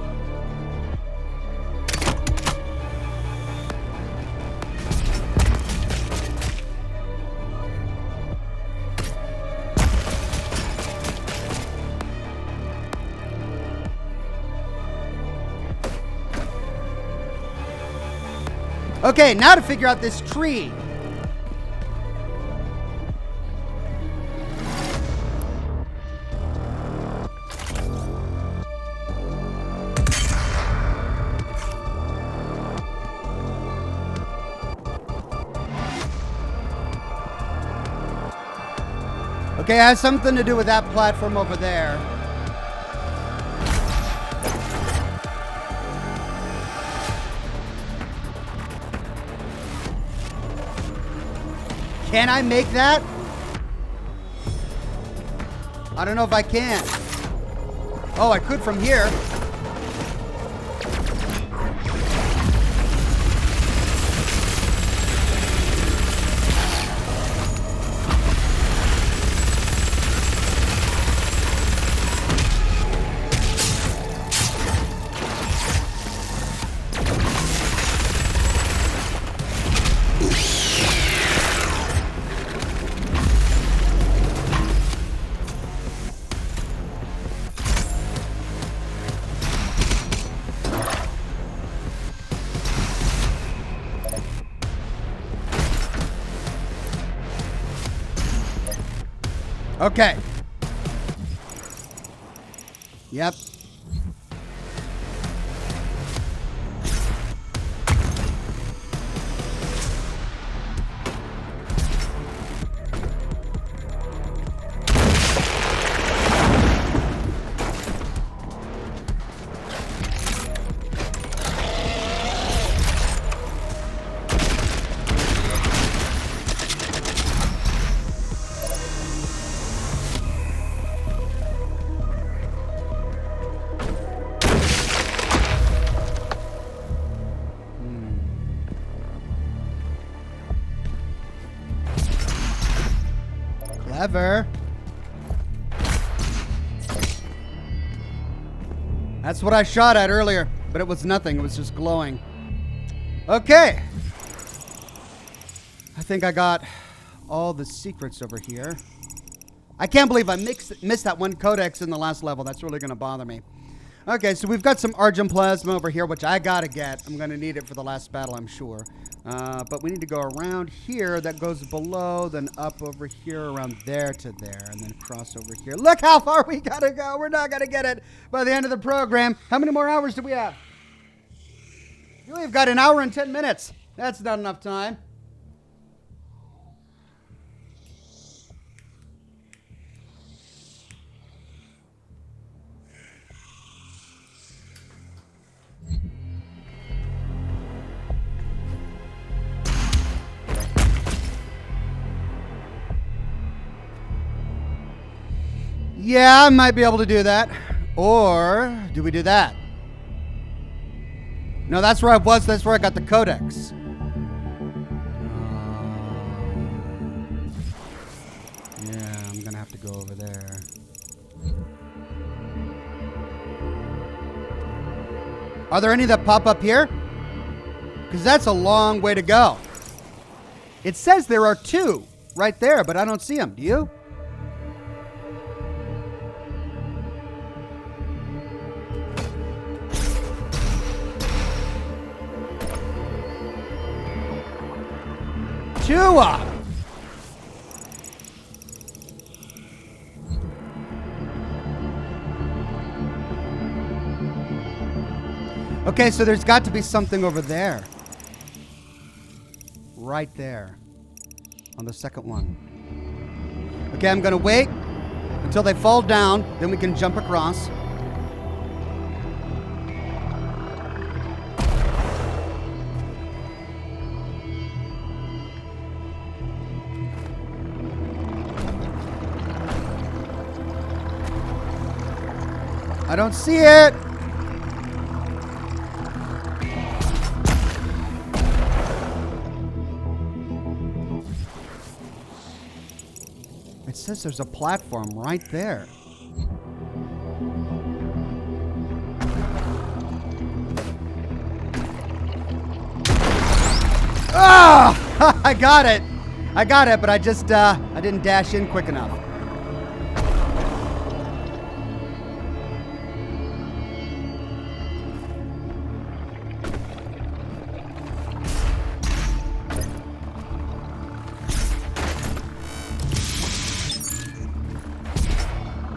Okay, now to figure out this tree. Okay, it has something to do with that platform over there. Can I make that? I don't know if I can. Oh, I could from here. Okay. Yep. Clever. That's what I shot at earlier, but it was nothing. It was just glowing. Okay. I think I got all the secrets over here. I can't believe I missed that one codex in the last level. That's really going to bother me. Okay, so we've got some Argent Plasma over here, which I got to get. I'm going to need it for the last battle, I'm sure. But we need to go around here. That goes below, then up over here, around there to there, and then cross over here. Look how far we got to go. We're not going to get it by the end of the program. How many more hours do we have? We've got an hour and 10 minutes. That's not enough time. Yeah, I might be able to do that. Or do we do that? No, that's where I was. That's where I got the codex. Yeah, I'm going to have to go over there. Are there any that pop up here? Because that's a long way to go. It says there are 2 right there, but I don't see them. Do you? Chua! Okay, so there's got to be something over there. Right there. On the second one. Okay, I'm gonna wait until they fall down, then we can jump across. I don't see it. It says there's a platform right there. Ah! I got it. I got it, but I just I didn't dash in quick enough.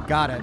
Got it.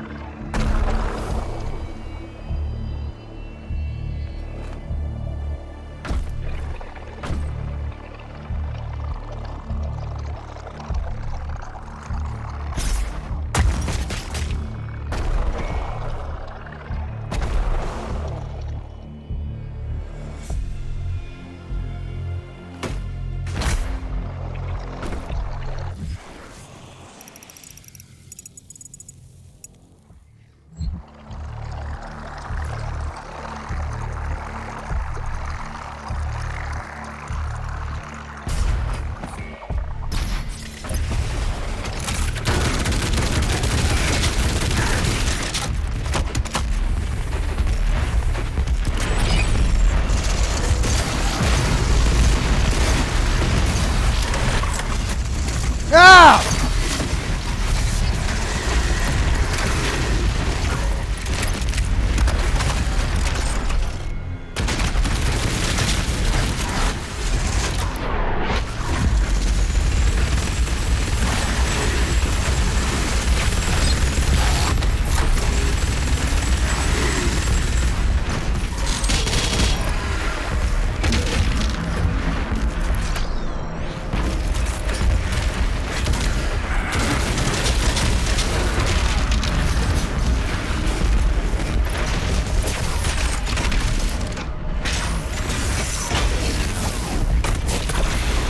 Ah!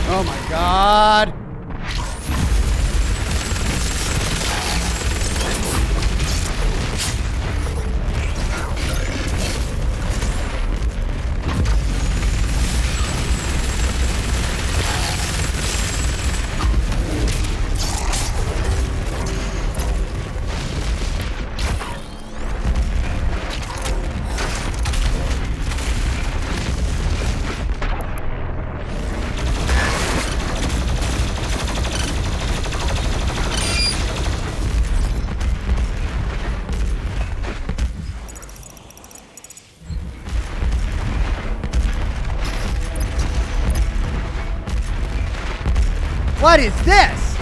Oh my God. What is this?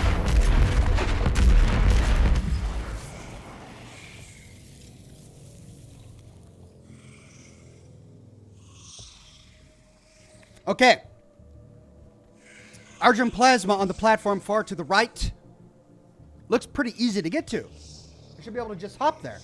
Okay. Argent plasma on the platform far to the right. Looks pretty easy to get to. I should be able to just hop there.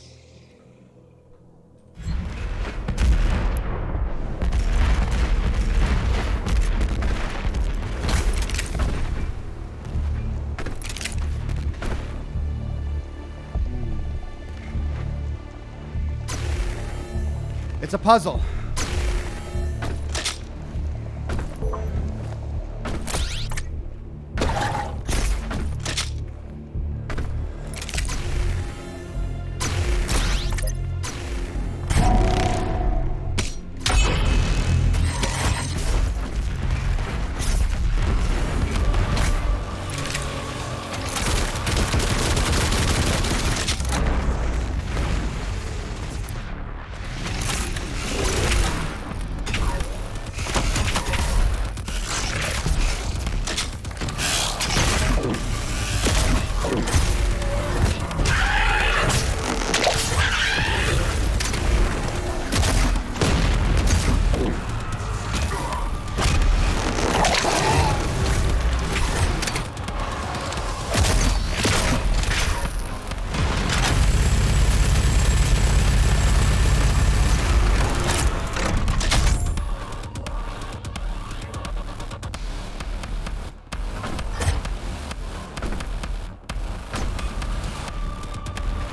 It's a puzzle.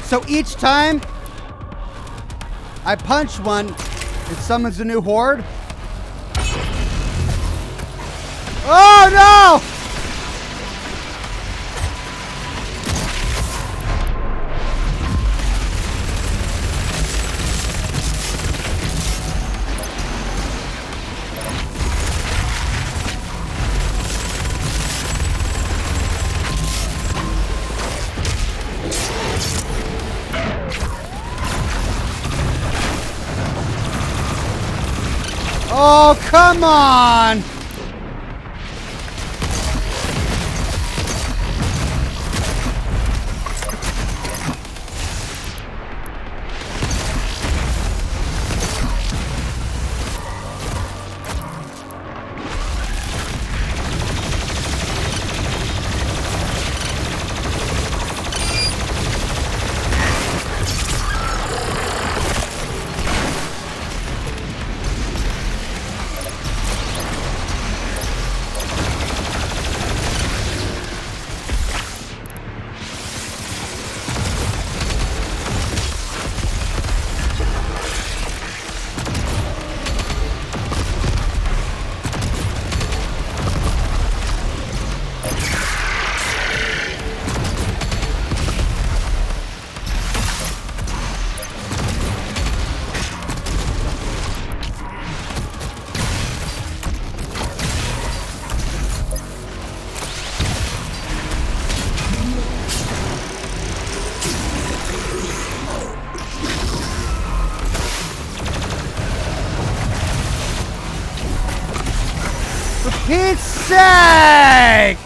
So each time I punch one, it summons a new horde. Oh no! Oh, come on! Pete's sake!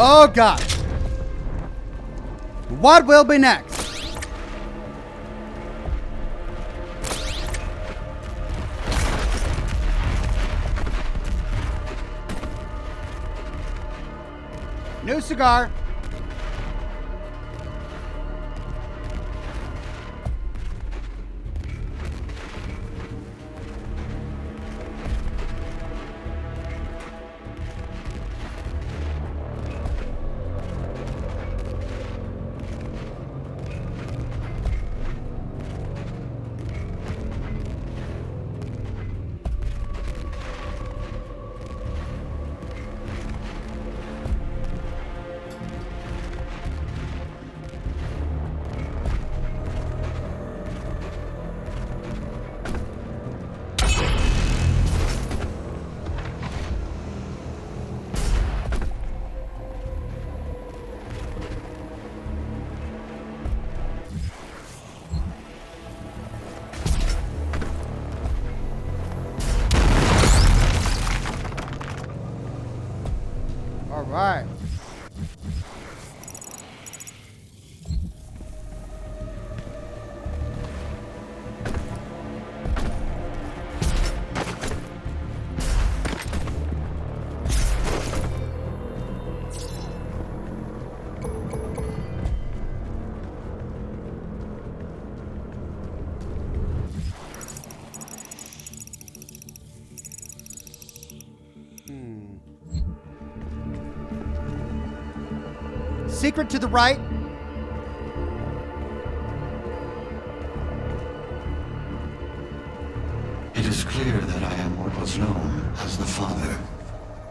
Oh God. What will be next? New cigar. All right. Secret to the right. It is clear that I am what was known as the Father.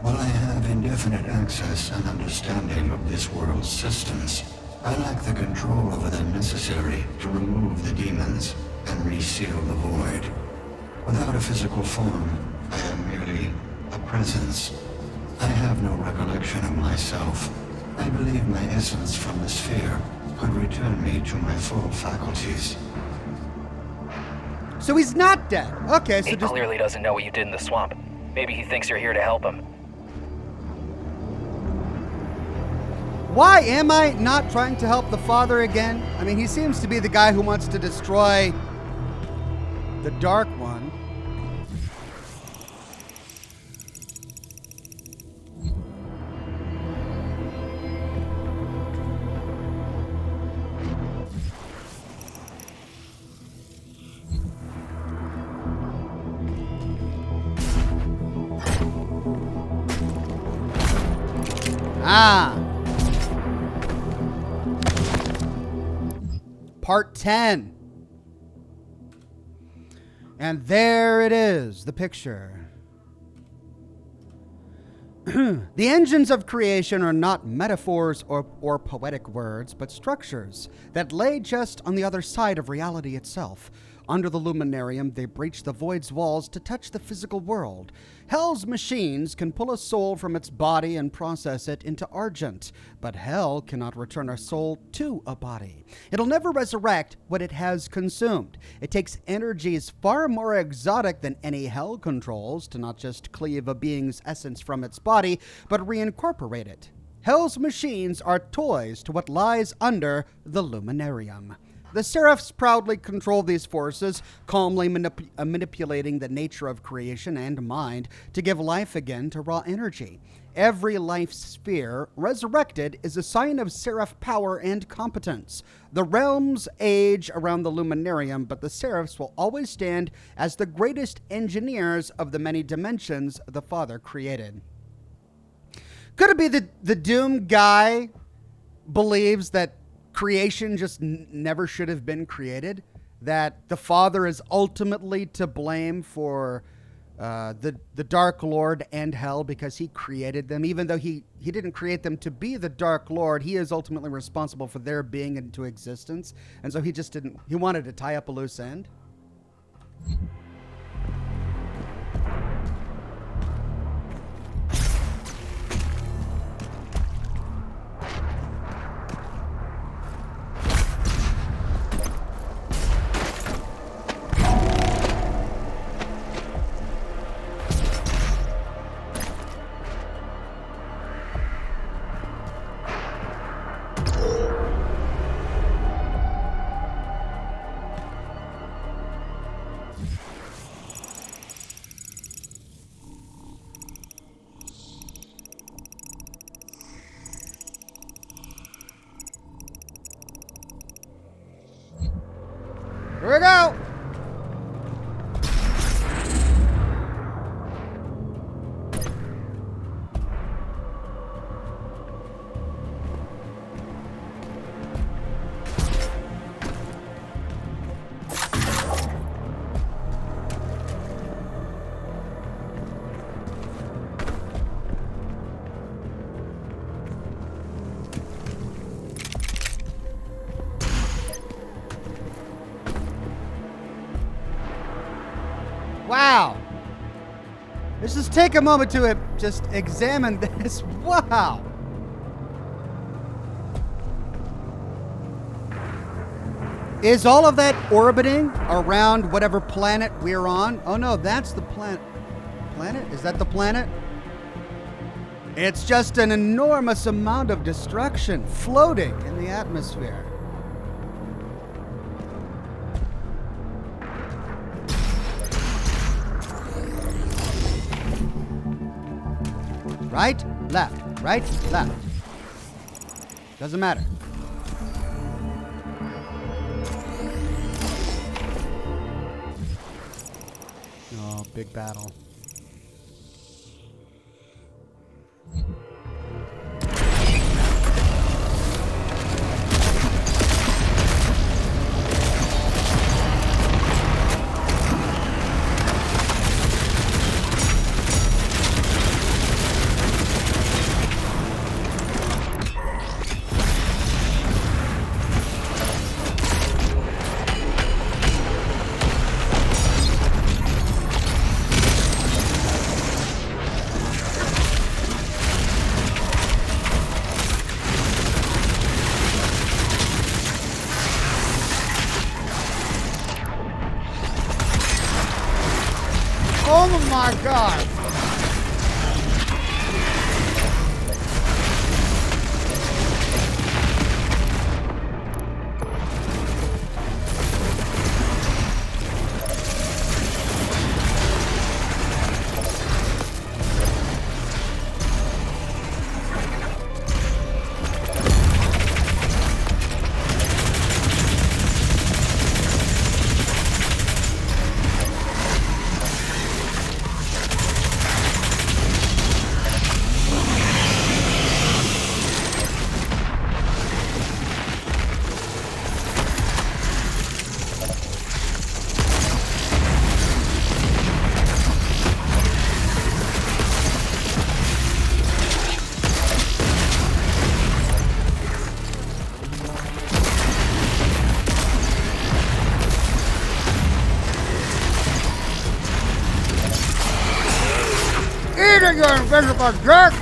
While I have indefinite access and understanding of this world's systems, I lack the control over them necessary to remove the demons and reseal the void. Without a physical form, I am merely a presence. I have no recollection of myself. I believe my essence from the sphere could return me to my full faculties. So he's not dead. Okay, so He just clearly doesn't know what you did in the swamp. Maybe he thinks you're here to help him. why am I not trying to help the father again? I mean, he seems to be the guy who wants to destroy the Dark One. Part 10. And there it is, the picture. The engines of creation are not metaphors or poetic words, but structures that lay just on the other side of reality itself. Under the Luminarium, they breach the void's walls to touch the physical world. Hell's machines can pull a soul from its body and process it into argent, but Hell cannot return a soul to a body. It'll never resurrect what it has consumed. It takes energies far more exotic than any Hell controls to not just cleave a being's essence from its body, but reincorporate it. Hell's machines are toys to what lies under the Luminarium. The Seraphs proudly control these forces, calmly manipulating the nature of creation and mind to give life again to raw energy. Every life sphere resurrected is a sign of Seraph power and competence. The realms age around the Luminarium, but the Seraphs will always stand as the greatest engineers of the many dimensions the Father created. Could it be the Doom guy believes that creation just never should have been created? That the Father is ultimately to blame for the Dark Lord and Hell because he created them? Even though he didn't create them to be the Dark Lord, he is ultimately responsible for their being into existence. And so he just didn't, he wanted to tie up a loose end. Here we go. Wow. Let's just take a moment to just examine this. Wow. Is all of that orbiting around whatever planet we're on? Oh no, that's the planet. Planet? Is that the planet? It's just an enormous amount of destruction floating in the atmosphere. Right, left, right, left. Doesn't matter. Oh, big battle. Oh my God! Eating your invisible jerk!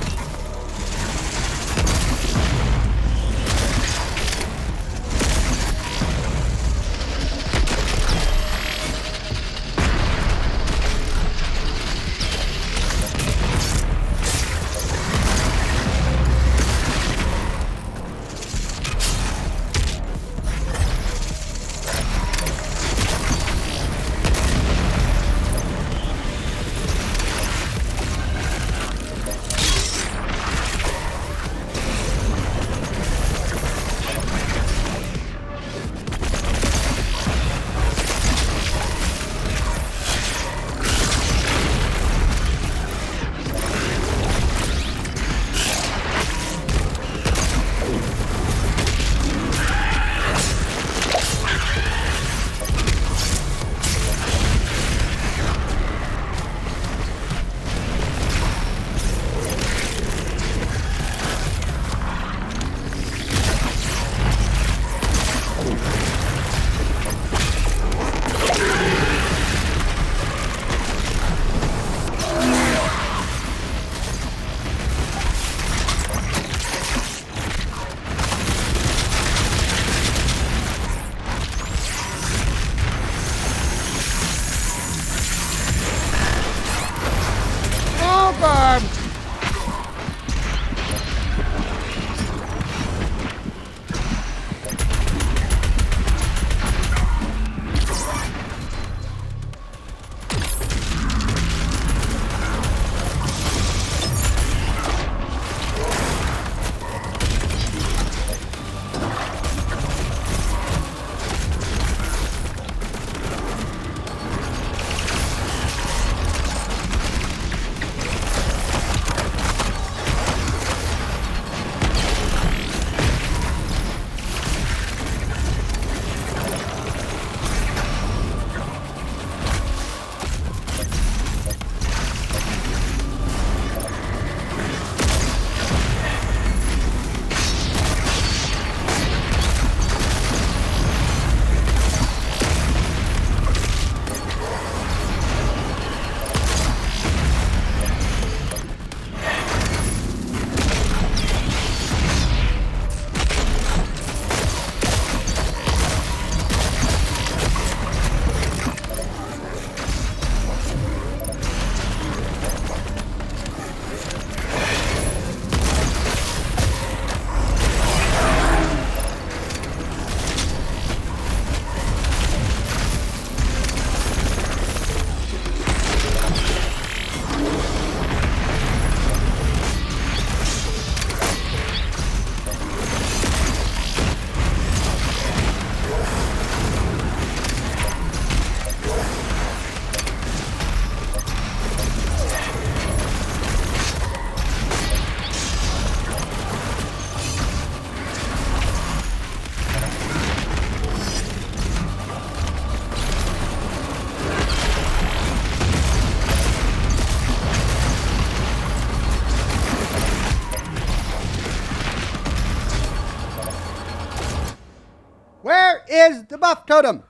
is the buff totem?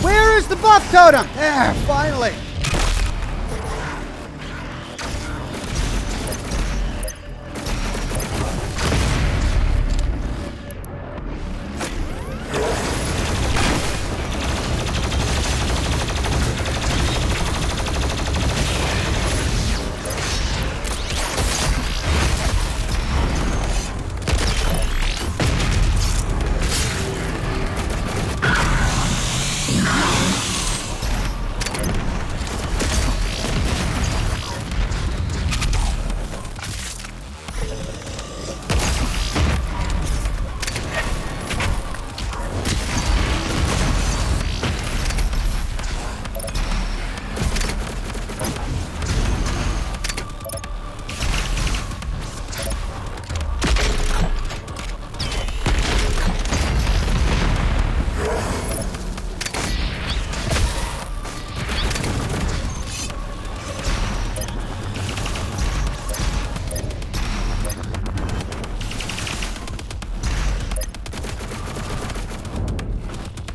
Where is the buff totem? There, finally.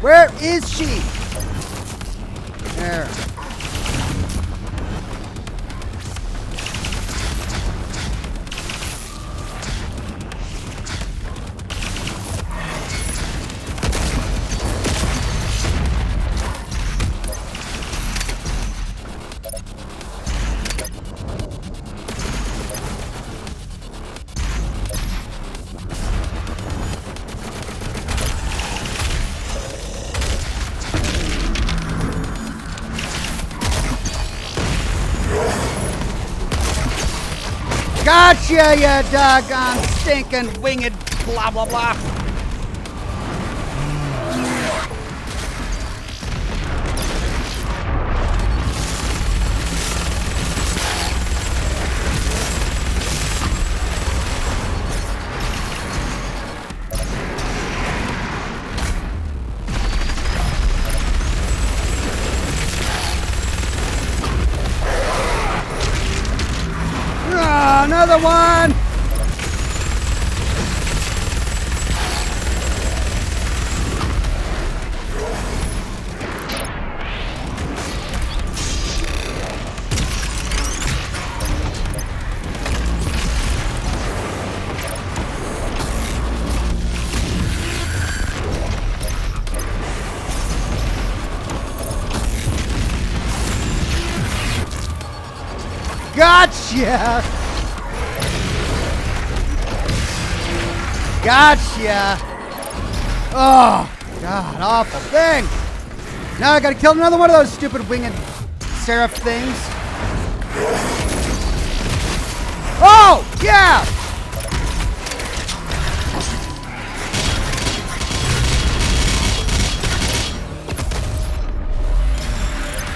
Where is she? There. Gotcha, you doggone stinking winged blah blah blah. Another one! Gotcha! Gotcha! Oh, God, awful thing! Now I gotta kill another one of those stupid winged seraph things. Oh, yeah!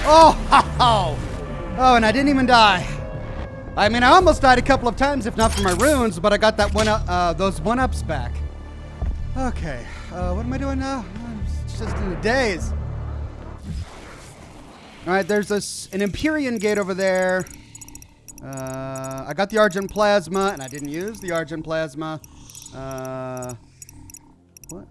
Oh, oh, and I didn't even die. I mean, I almost died a couple of times, if not for my runes, but I got that those one-ups back. Okay, what am I doing now? I'm just in a daze. All right, there's an Empyrean gate over there. I got the Argent Plasma, and I didn't use the Argent Plasma. What?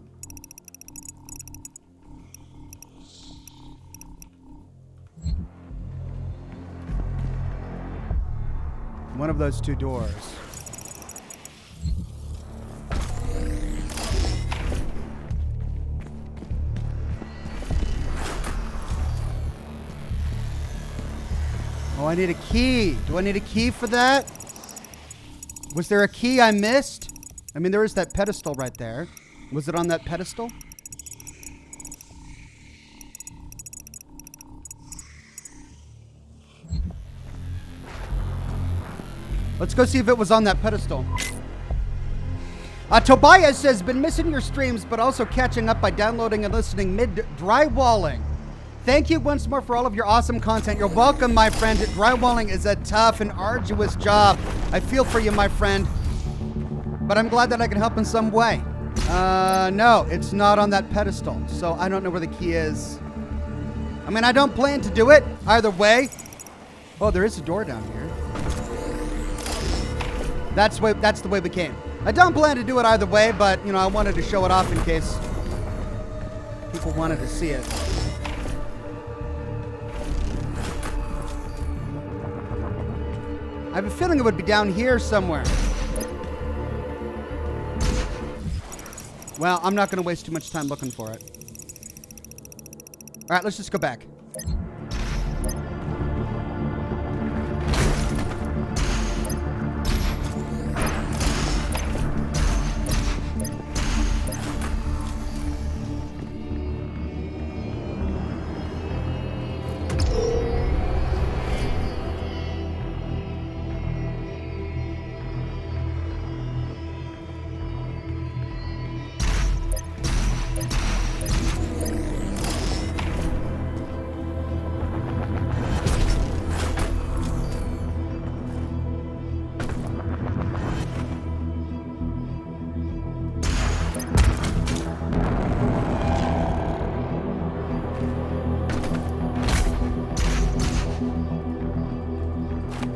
One of those two doors. Oh, I need a key. Do I need a key for that? Was there a key I missed? I mean, there is that pedestal right there. Was it on that pedestal? Let's go see if it was on that pedestal. Tobias says, been missing your streams, but also catching up by downloading and listening mid-drywalling. Thank you once more for all of your awesome content. You're welcome, my friend. Drywalling is a tough and arduous job. I feel for you, my friend. But I'm glad that I can help in some way. No, it's not on that pedestal, so I don't know where the key is. I mean, I don't plan to do it either way. Oh, there is a door down here. That's the way we came. I don't plan to do it either way, but, you know, I wanted to show it off in case people wanted to see it. I have a feeling it would be down here somewhere. Well, I'm not going to waste too much time looking for it. All right, let's just go back.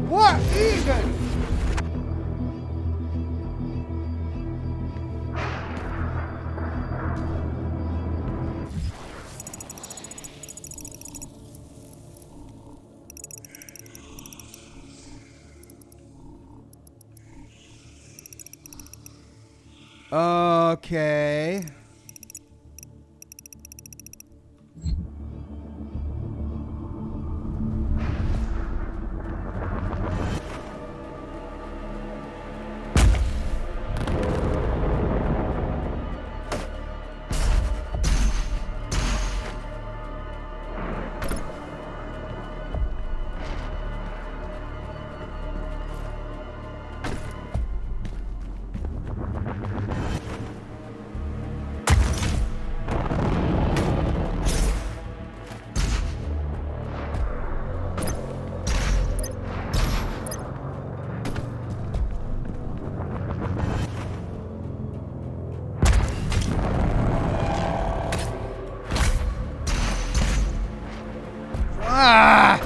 What even? Okay. Ah!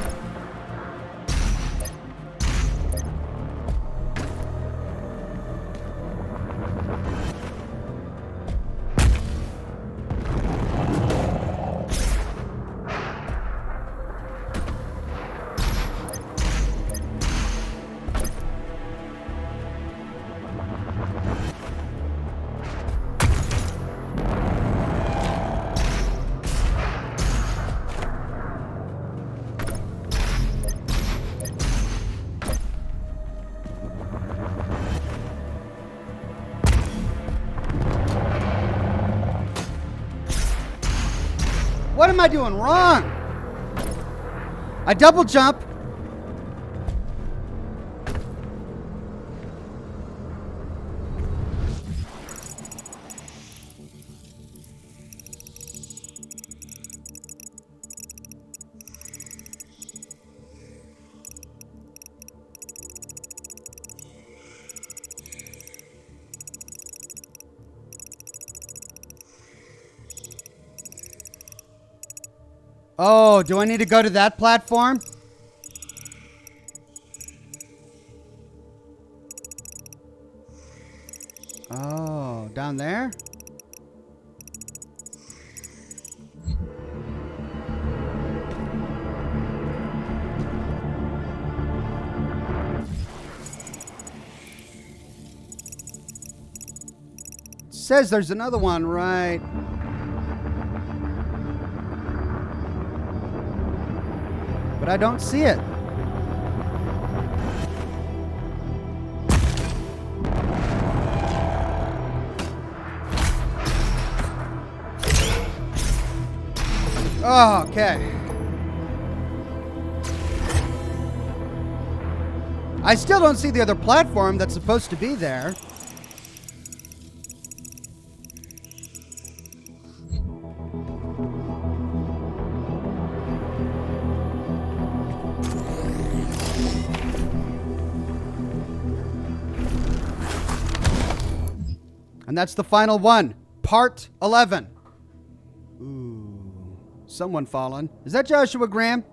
What am I doing wrong? I double jump. Oh, do I need to go to that platform? Oh, down there? It says there's another one, right? But I don't see it. Oh, okay. I still don't see the other platform that's supposed to be there. And that's the final one. Part 11. Ooh. Someone fallen. Is that Joshua Graham?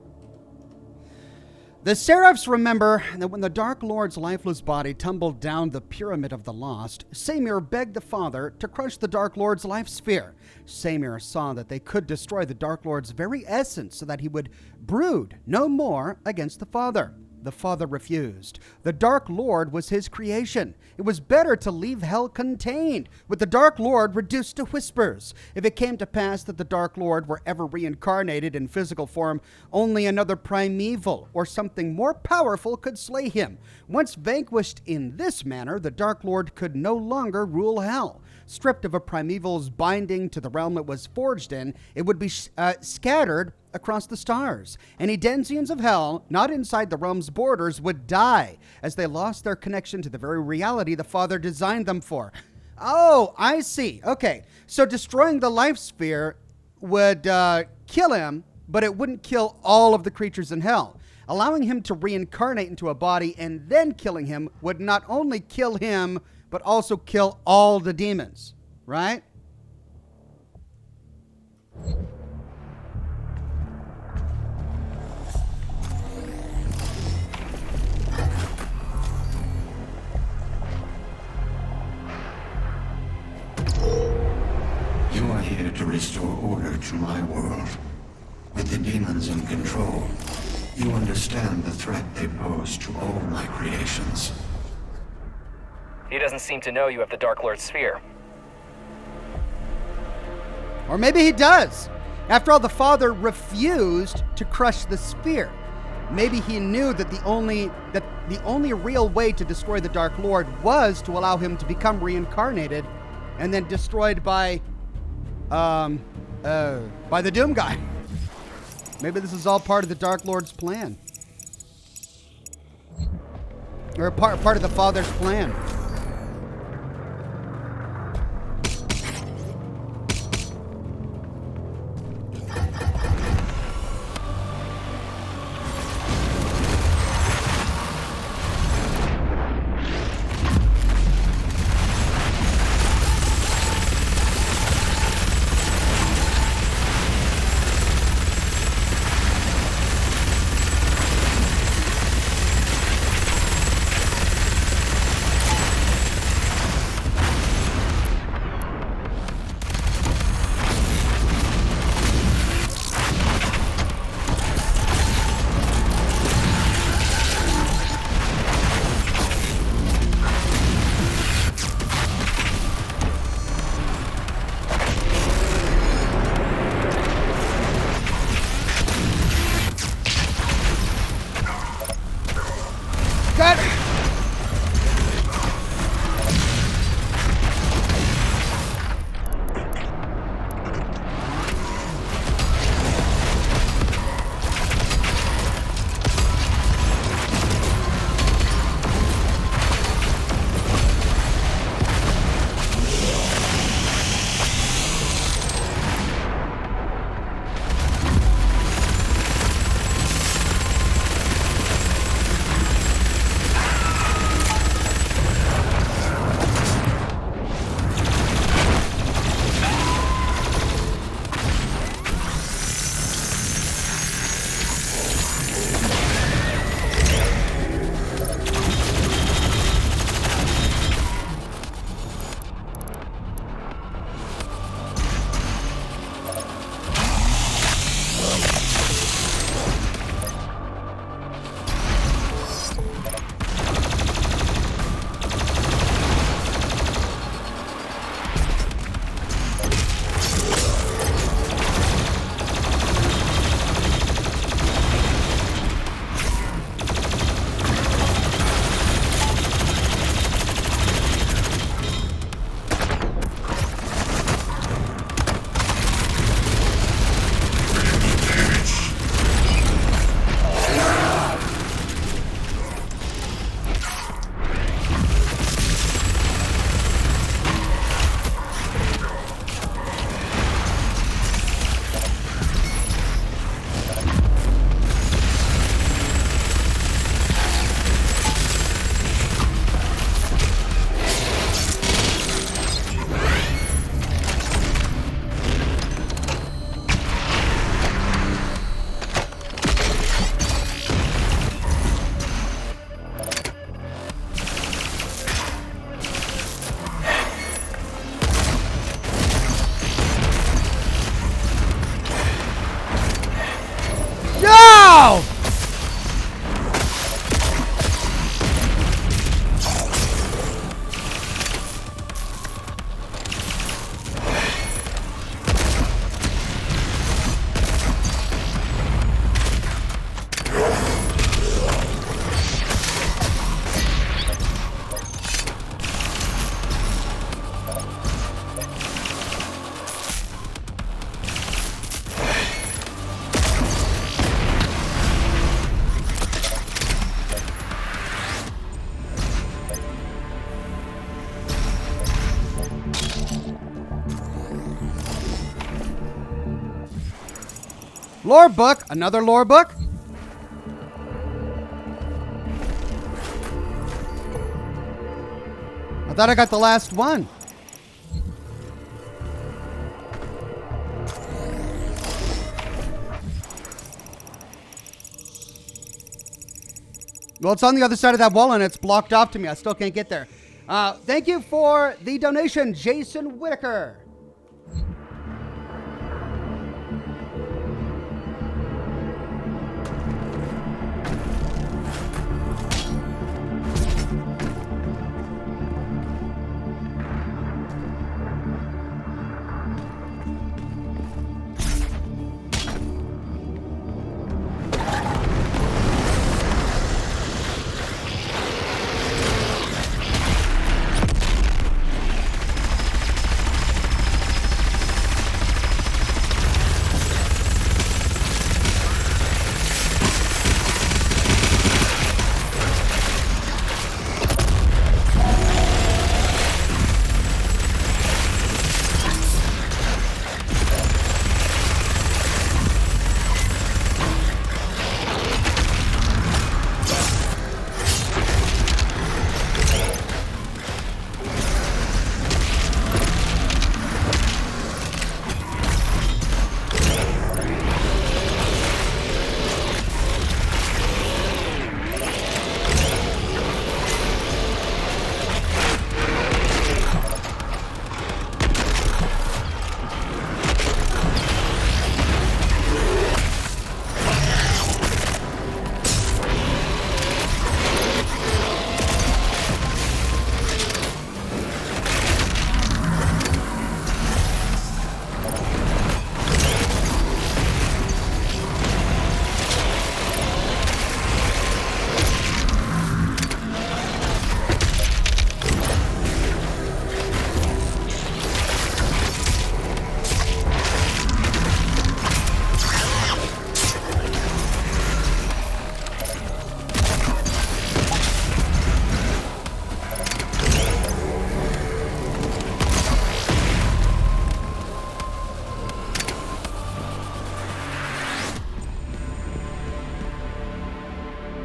The Seraphs remember that when the Dark Lord's lifeless body tumbled down the Pyramid of the Lost, Samir begged the Father to crush the Dark Lord's life sphere. Samir saw that they could destroy the Dark Lord's very essence so that he would brood no more against the Father. The Father refused. The Dark Lord was his creation. It was better to leave hell contained, with the Dark Lord reduced to whispers. If it came to pass that the Dark Lord were ever reincarnated in physical form, only another primeval or something more powerful could slay him. Once vanquished in this manner, the Dark Lord could no longer rule hell. Stripped of a primeval's binding to the realm it was forged in, it would be scattered across the stars. Any Denzians of hell, not inside the realm's borders, would die as they lost their connection to the very reality the Father designed them for. Oh, I see. Okay, so destroying the life sphere would kill him, but it wouldn't kill all of the creatures in hell. Allowing him to reincarnate into a body and then killing him would not only kill him, but also kill all the demons, right? You are here to restore order to my world. With the demons in control, you understand the threat they pose to all my creations. He doesn't seem to know you have the Dark Lord sphere. Or maybe he does. After all, the Father refused to crush the sphere. Maybe he knew that the only real way to destroy the Dark Lord was to allow him to become reincarnated and then destroyed by the Doom guy. Maybe this is all part of the Dark Lord's plan. Or part of the Father's plan. Lore book. Another lore book. I thought I got the last one. Well, it's on the other side of that wall and it's blocked off to me. I still can't get there. Thank you for the donation, Jason Whitaker.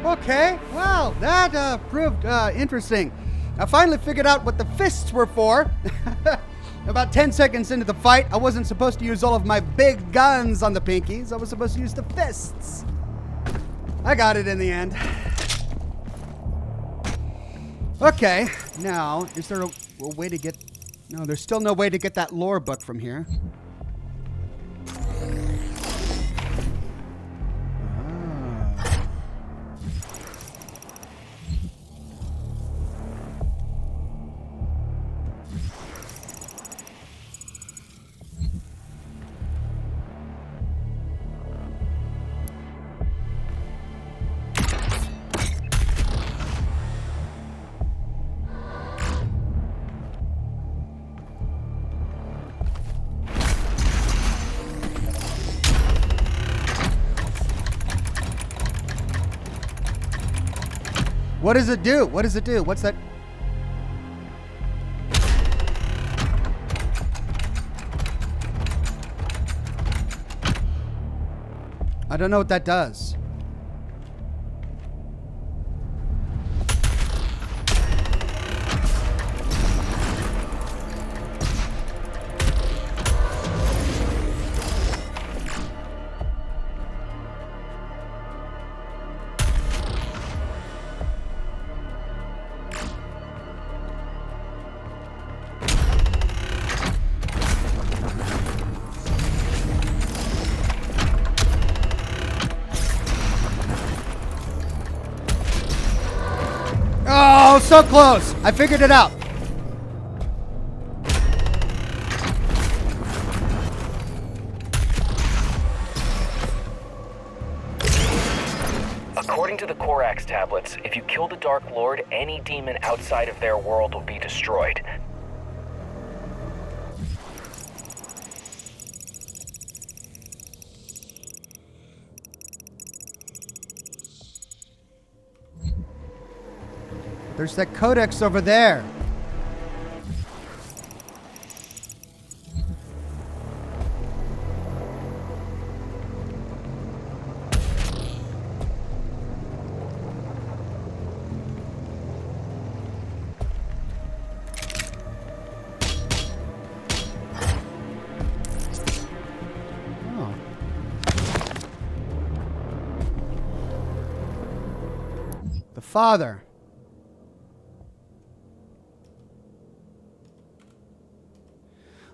Okay, well, that proved interesting. I finally figured out what the fists were for. About 10 seconds into the fight, I wasn't supposed to use all of my big guns on the pinkies. I was supposed to use the fists. I got it in the end. Okay, now, is there a way to get... No, there's still no way to get that lore book from here. What does it do? What does it do? What's that? I don't know what that does. Oh, so close. I figured it out. According to the Korax tablets, if you kill the Dark Lord, any demon outside of their world will be destroyed. There's that codex over there. Father.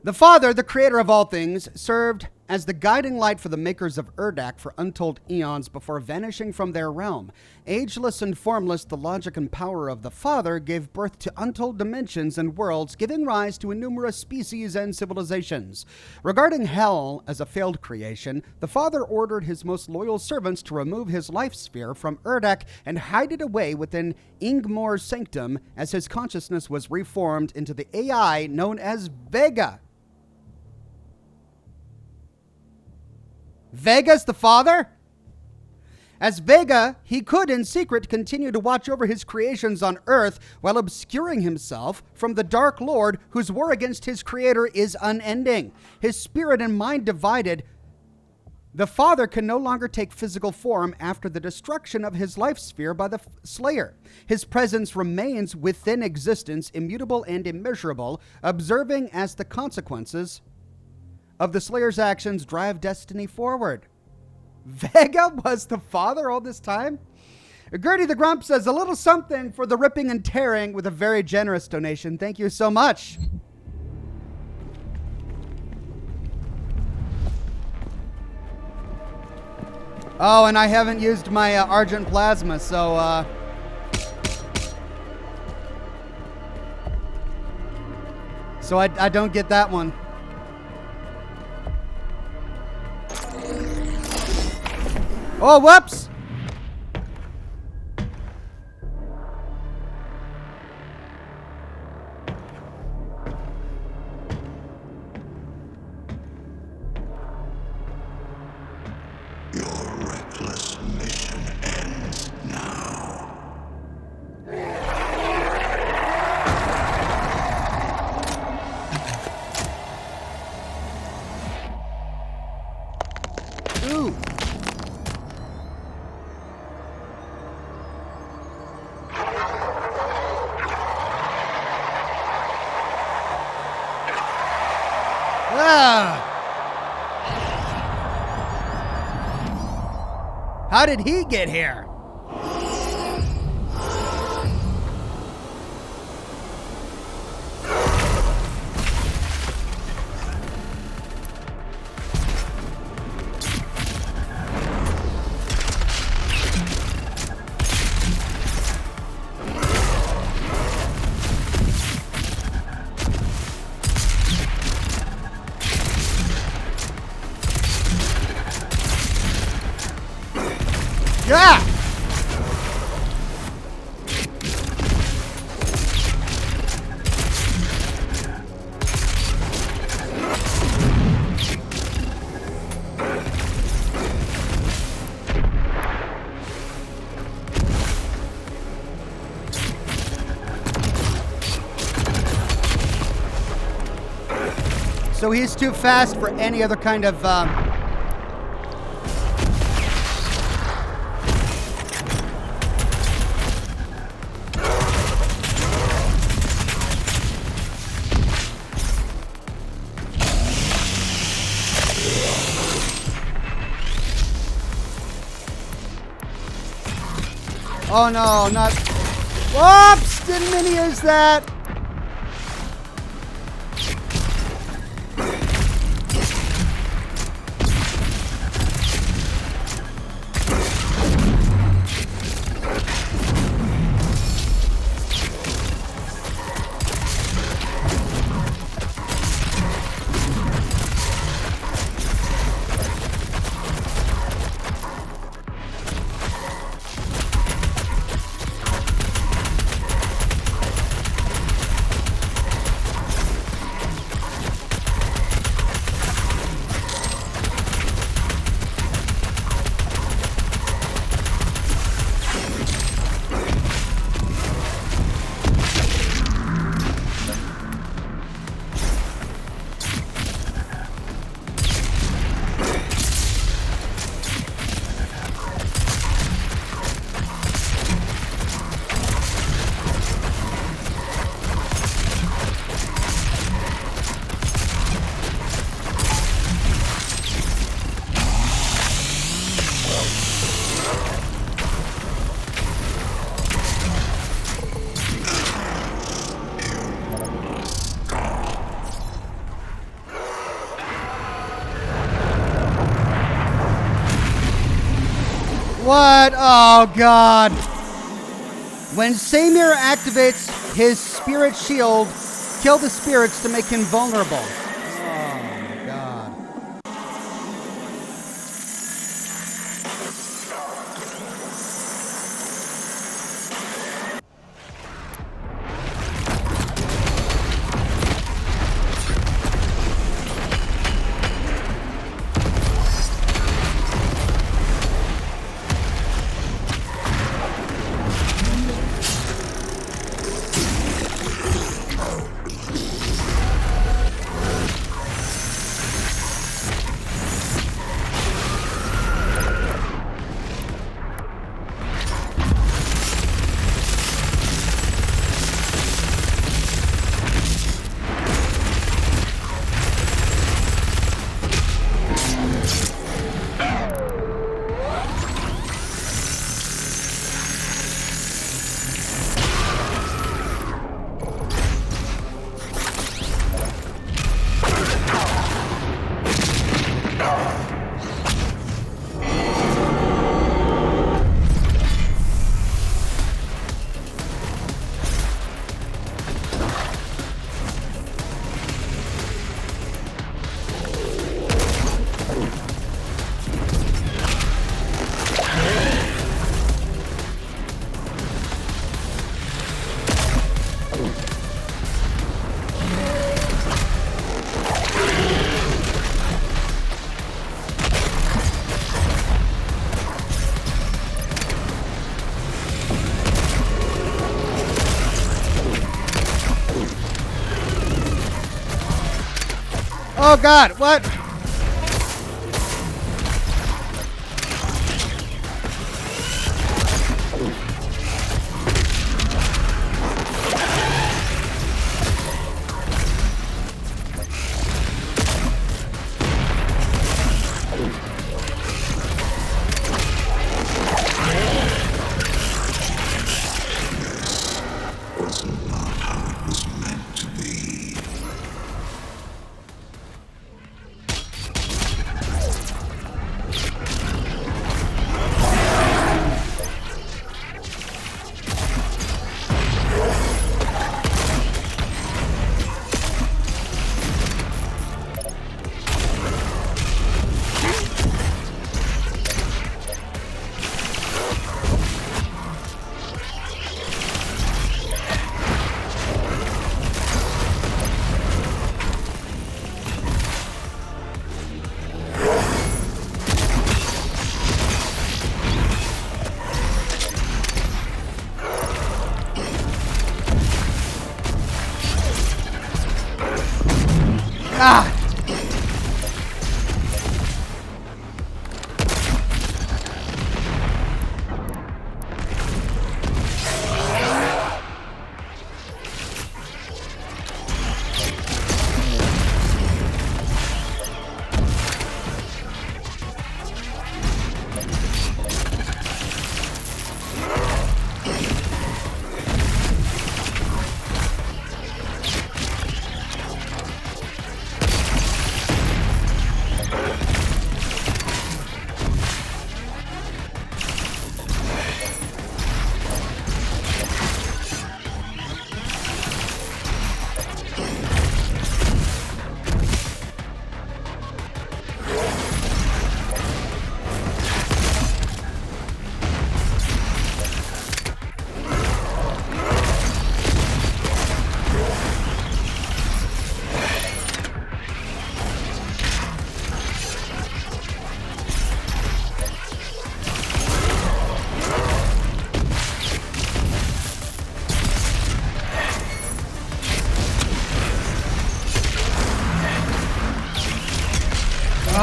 The Father, the creator of all things, served as the guiding light for the makers of Urdak for untold eons before vanishing from their realm. Ageless and formless, the logic and power of the Father gave birth to untold dimensions and worlds, giving rise to numerous species and civilizations. Regarding Hell as a failed creation, the Father ordered his most loyal servants to remove his life sphere from Urdak and hide it away within Ingmor's sanctum as his consciousness was reformed into the AI known as Vega. Vega's the Father? As Vega, he could in secret continue to watch over his creations on Earth while obscuring himself from the Dark Lord, whose war against his creator is unending. His spirit and mind divided, the Father can no longer take physical form after the destruction of his life sphere by the Slayer. His presence remains within existence, immutable and immeasurable, observing as the consequences of the Slayer's actions drive destiny forward. Vega was the Father all this time? Gertie the Grump says, a little something for the ripping and tearing with a very generous donation. Thank you so much. Oh, and I haven't used my Argent Plasma, so I don't get that one. Oh, whoops! Your reckless mission ends now. Ooh. How did he get here? Yeah! So he's too fast for any other kind of Oh no, not... Whoops! Didn't mean to use that! What? Oh, God. When Samir activates his spirit shield, kill the spirits to make him vulnerable. Oh, my God. Oh, God. What? Ah!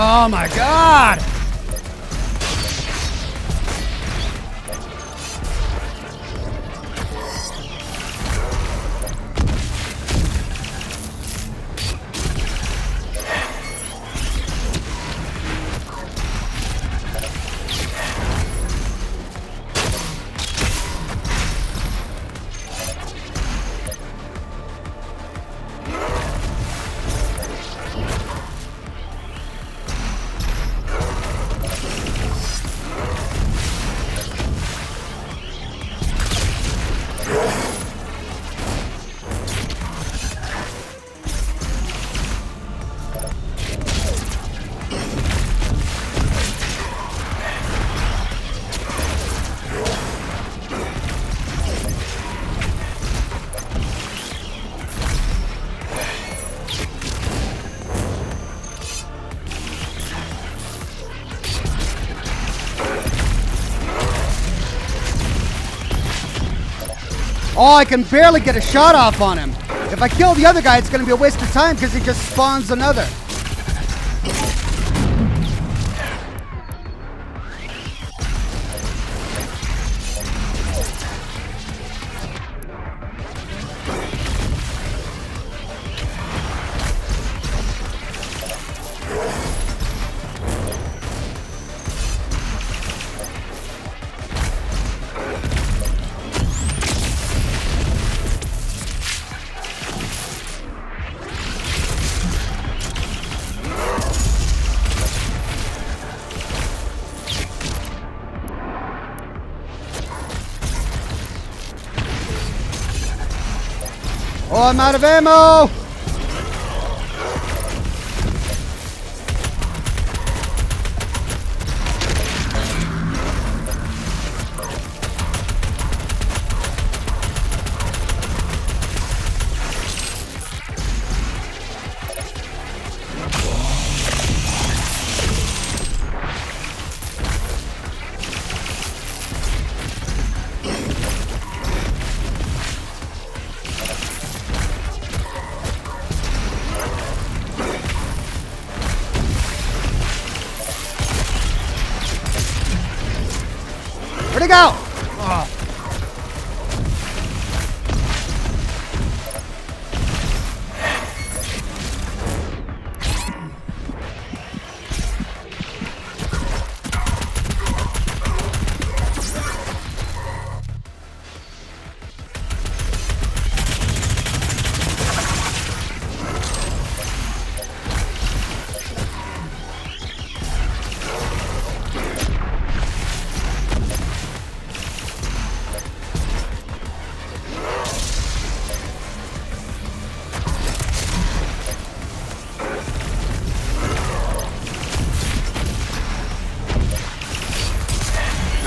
Oh my God! Oh, I can barely get a shot off on him. If I kill the other guy, it's going to be a waste of time because he just spawns another. Oh, I'm out of ammo! Where'd he go? Oh.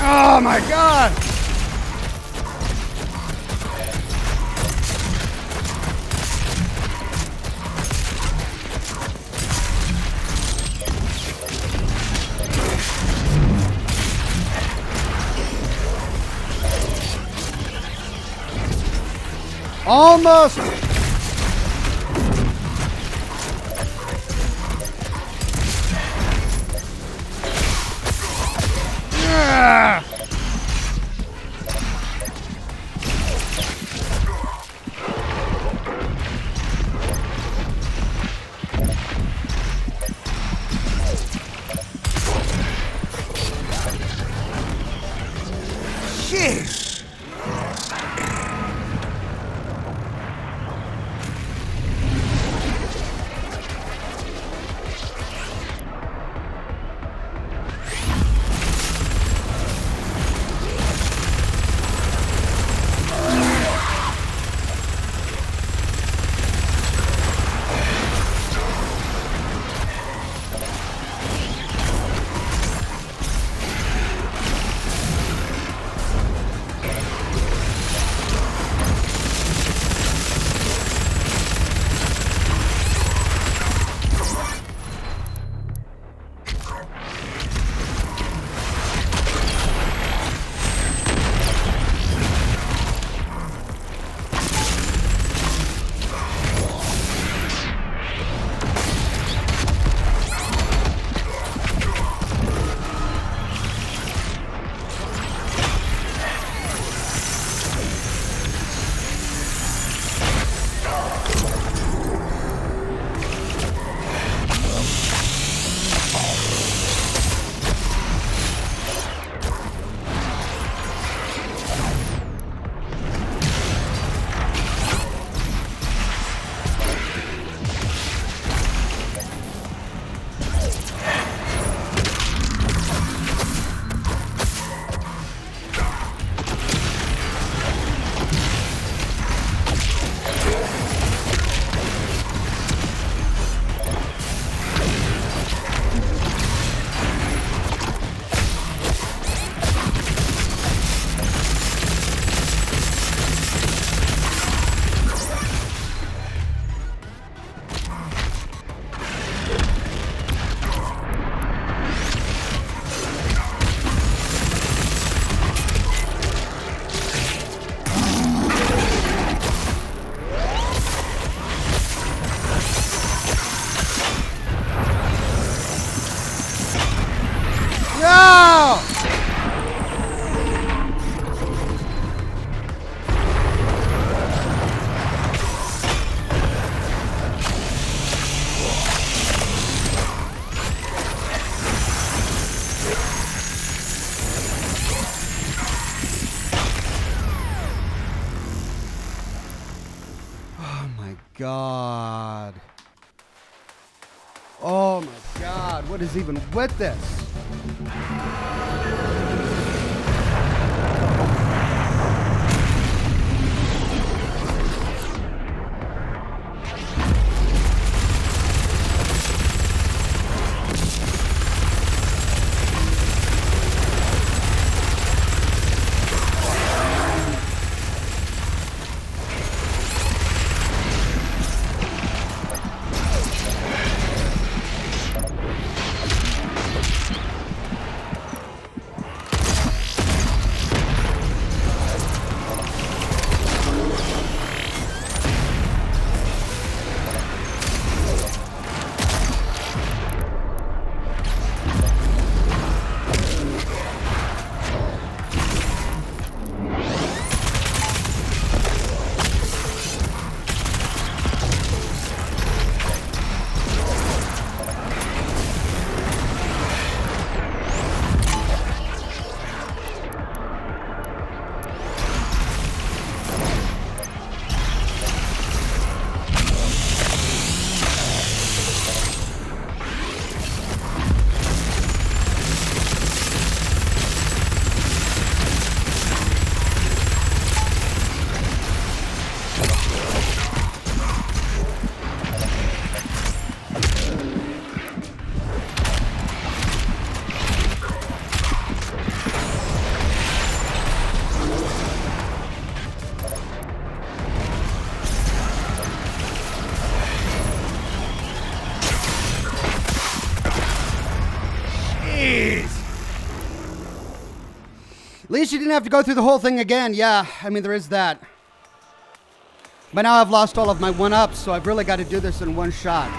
Oh my god! Almost! Yeah! Jeez. God. Oh my God. What is even with this? At least you didn't have to go through the whole thing again. Yeah, I mean, there is that. But now I've lost all of my one-ups, so I've really got to do this in one shot.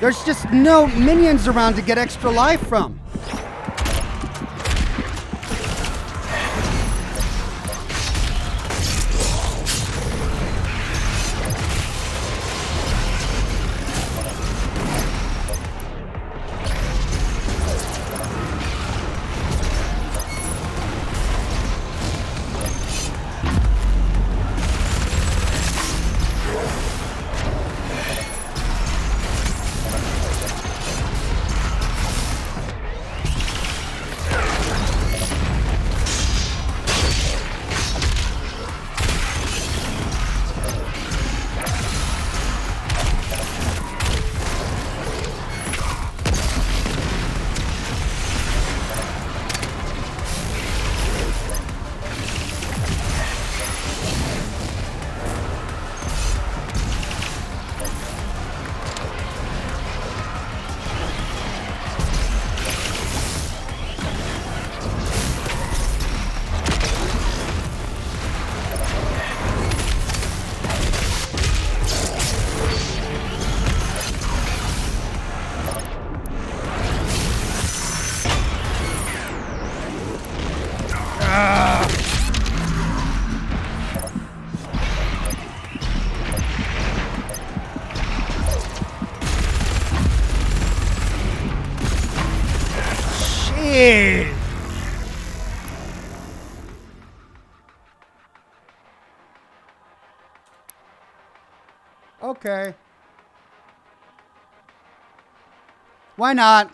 There's just no minions around to get extra life from. Shit. Okay. Why not?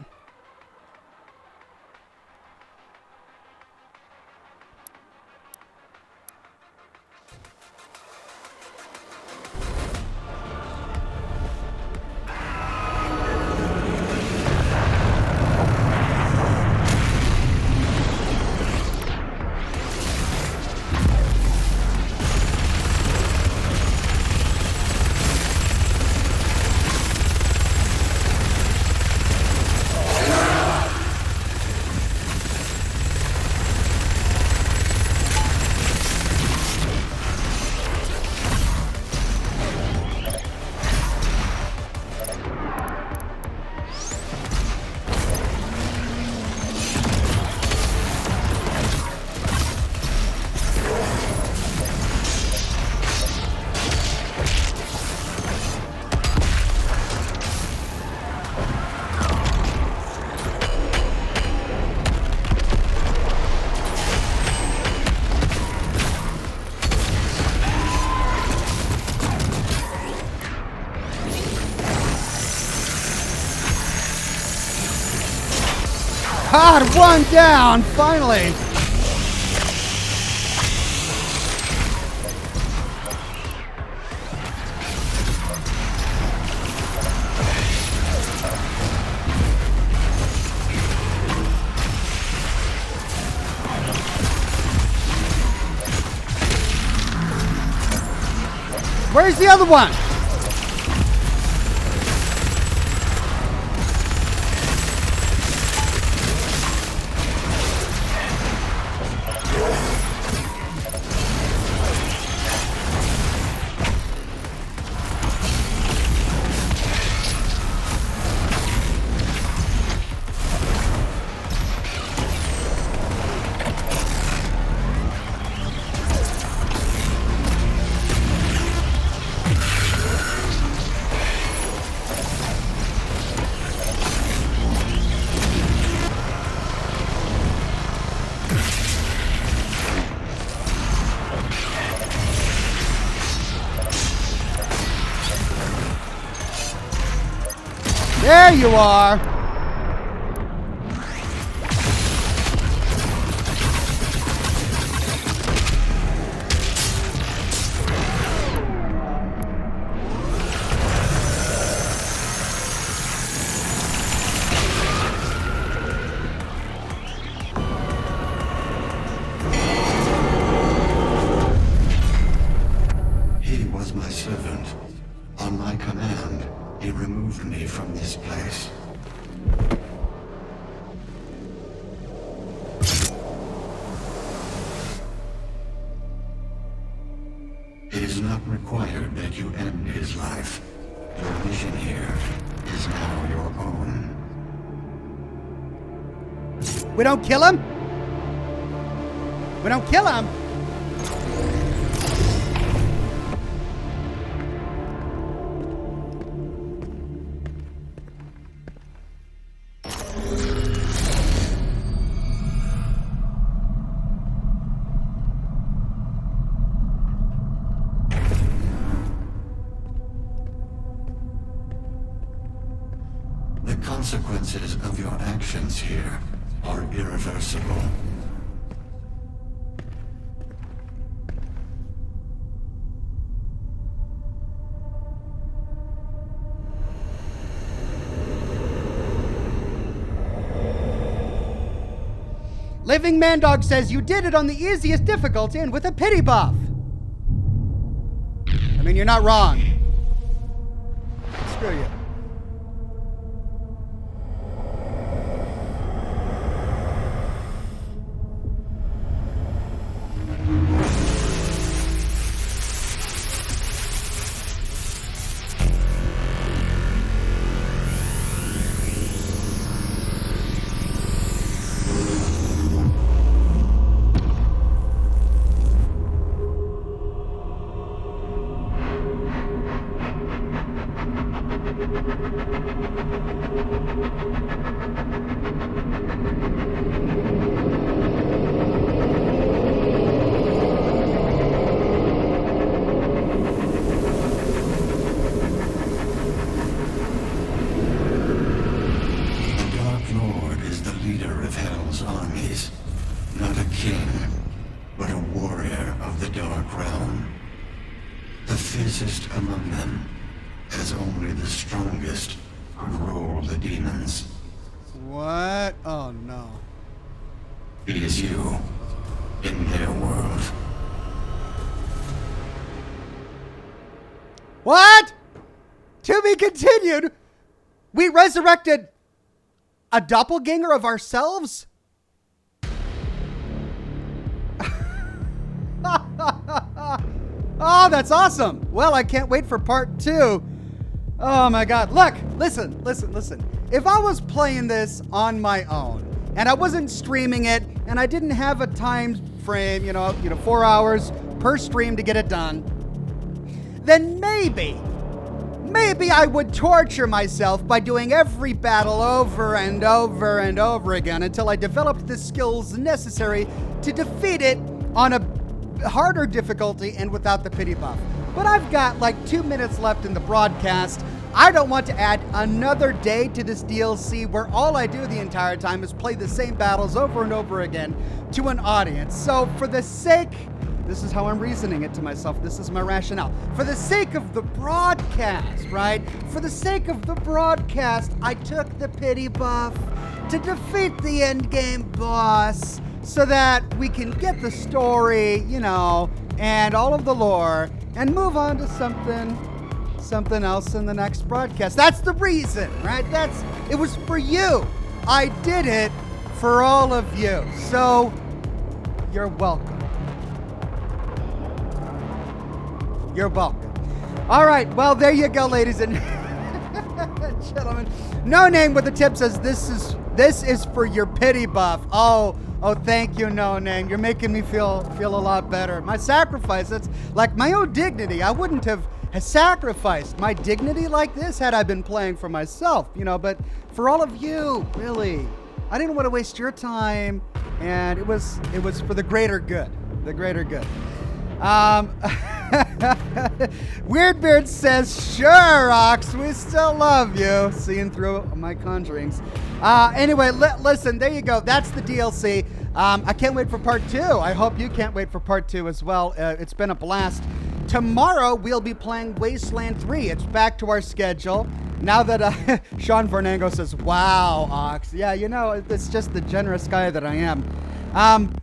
God, one down, finally. Where's the other one? There you are. He was my servant. On my command, he removed me from this place. It is not required that you end his life. Your mission here is now your own. We don't kill him? We don't kill him? The consequences of your actions here are irreversible. Living Mandog says you did it on the easiest difficulty and with a pity buff. I mean, you're not wrong. Screw you. fiercest among them, as only the strongest could rule the demons. What? Oh no. It is you, in their world. What? To be continued? We resurrected a doppelganger of ourselves? Oh, that's awesome. Well, I can't wait for part 2. Oh my god. Look, listen. If I was playing this on my own and I wasn't streaming it and I didn't have a time frame, you know, 4 hours per stream to get it done, then maybe I would torture myself by doing every battle over and over and over again until I developed the skills necessary to defeat it on a harder difficulty and without the pity buff. But I've got like 2 minutes left in the broadcast. I don't want to add another day to this DLC where all I do the entire time is play the same battles over and over again to an audience. So for the sake, this is how I'm reasoning it to myself, this is my rationale. For the sake of the broadcast, right? For the sake of the broadcast, I took the pity buff to defeat the endgame boss so that we can get the story, you know, and all of the lore and move on to something else in the next broadcast. That's the reason, right? It was for you. I did it for all of you. So you're welcome. You're welcome. All right, well, there you go, ladies and gentlemen. No Name with the tip says this is for your pity buff. Oh, thank you, No Name. You're making me feel a lot better. My sacrifice, it's like my own dignity. I wouldn't have sacrificed my dignity like this had I been playing for myself, you know, but for all of you, really. I didn't want to waste your time, and it was for the greater good. The greater good. Weirdbeard says, sure, Ox, we still love you. Seeing through my conjurings. Anyway, listen, there you go. That's the DLC. I can't wait for part 2. I hope you can't wait for part 2 as well. It's been a blast. Tomorrow, we'll be playing Wasteland 3. It's back to our schedule. Now that Sean Vernango says, wow, Ox. Yeah, you know, it's just the generous guy that I am.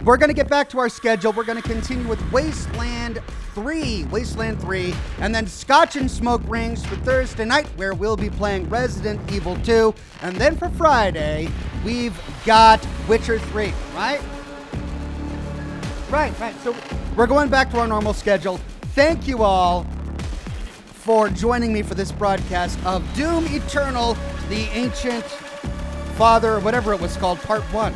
We're going to get back to our schedule. We're going to continue with Wasteland 3, and then Scotch and Smoke Rings for Thursday night, where we'll be playing Resident Evil 2. And then for Friday, we've got Witcher 3, right? Right. So we're going back to our normal schedule. Thank you all for joining me for this broadcast of Doom Eternal, the Ancient Father, whatever it was called, Part 1.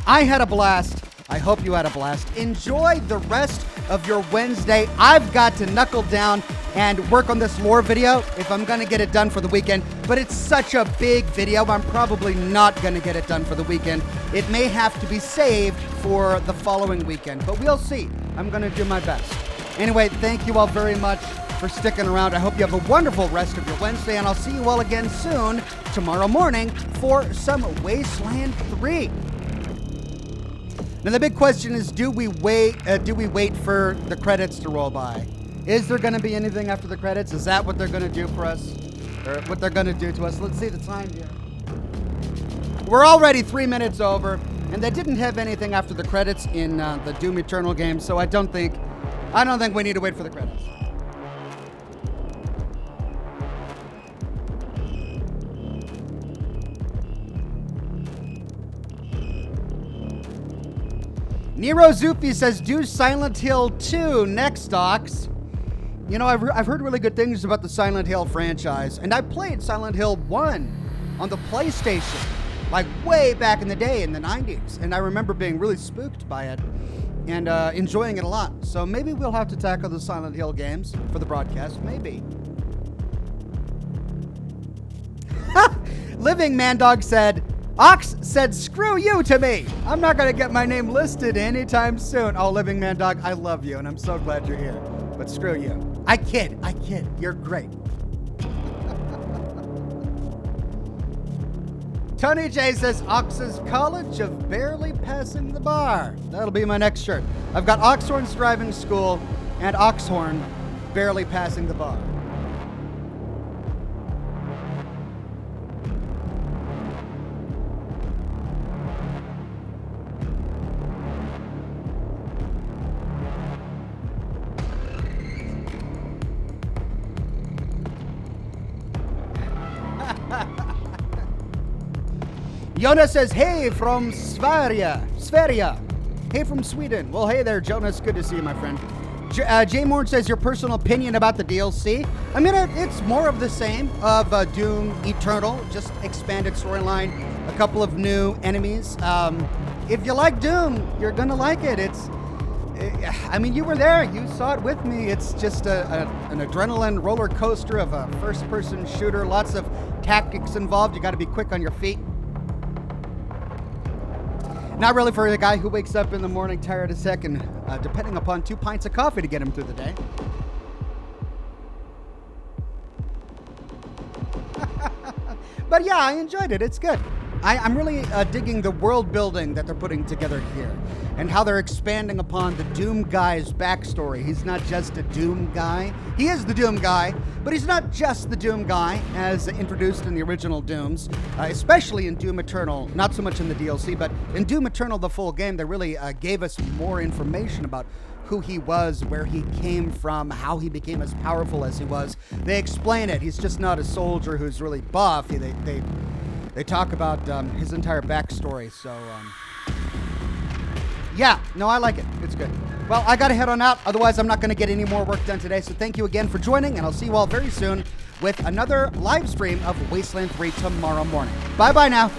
I had a blast. I hope you had a blast. Enjoy the rest of your Wednesday. I've got to knuckle down and work on this lore video if I'm going to get it done for the weekend. But it's such a big video, I'm probably not going to get it done for the weekend. It may have to be saved for the following weekend, but we'll see. I'm going to do my best. Anyway, thank you all very much for sticking around. I hope you have a wonderful rest of your Wednesday, and I'll see you all again soon, tomorrow morning, for some Wasteland 3. Now the big question is, do we wait for the credits to roll by? Is there going to be anything after the credits? Is that what they're going to do for us? Or what they're going to do to us? Let's see the time here. We're already 3 minutes over, and they didn't have anything after the credits in the Doom Eternal game, so I don't think we need to wait for the credits. Nero Zufi says, do Silent Hill 2 next, Ox. You know, I've heard really good things about the Silent Hill franchise, and I played Silent Hill 1 on the PlayStation, like way back in the day in the 90s, and I remember being really spooked by it and enjoying it a lot. So maybe we'll have to tackle the Silent Hill games for the broadcast, maybe. Living Man Dog said, Ox said, screw you to me. I'm not going to get my name listed anytime soon. Oh, Living Man Dog, I love you, and I'm so glad you're here. But screw you. I kid. You're great. Tony J says, Ox's College of Barely Passing the Bar. That'll be my next shirt. I've got Oxhorn's Driving School and Oxhorn Barely Passing the Bar. Jonas says, hey from Sverige. Hey from Sweden. Well, hey there, Jonas. Good to see you, my friend. Jay Moore says, your personal opinion about the DLC. I mean, it's more of the same of Doom Eternal, just expanded storyline, a couple of new enemies. If you like Doom, you're going to like it. I mean, you were there. You saw it with me. It's just an adrenaline roller coaster of a first-person shooter. Lots of tactics involved. You got to be quick on your feet. Not really for a guy who wakes up in the morning tired as heck and depending upon 2 pints of coffee to get him through the day. But yeah, I enjoyed it. It's good. I'm really digging the world building that they're putting together here and how they're expanding upon the Doom guy's backstory. He's not just a Doom guy. He is the Doom guy, but he's not just the Doom guy as introduced in the original Dooms, especially in Doom Eternal. Not so much in the DLC, but in Doom Eternal, the full game, they really gave us more information about who he was, where he came from, how he became as powerful as he was. They explain it. He's just not a soldier who's really buff. They talk about his entire backstory. So, yeah, no, I like it. It's good. Well, I got to head on out. Otherwise, I'm not going to get any more work done today. So thank you again for joining, and I'll see you all very soon with another live stream of Wasteland 3 tomorrow morning. Bye-bye now.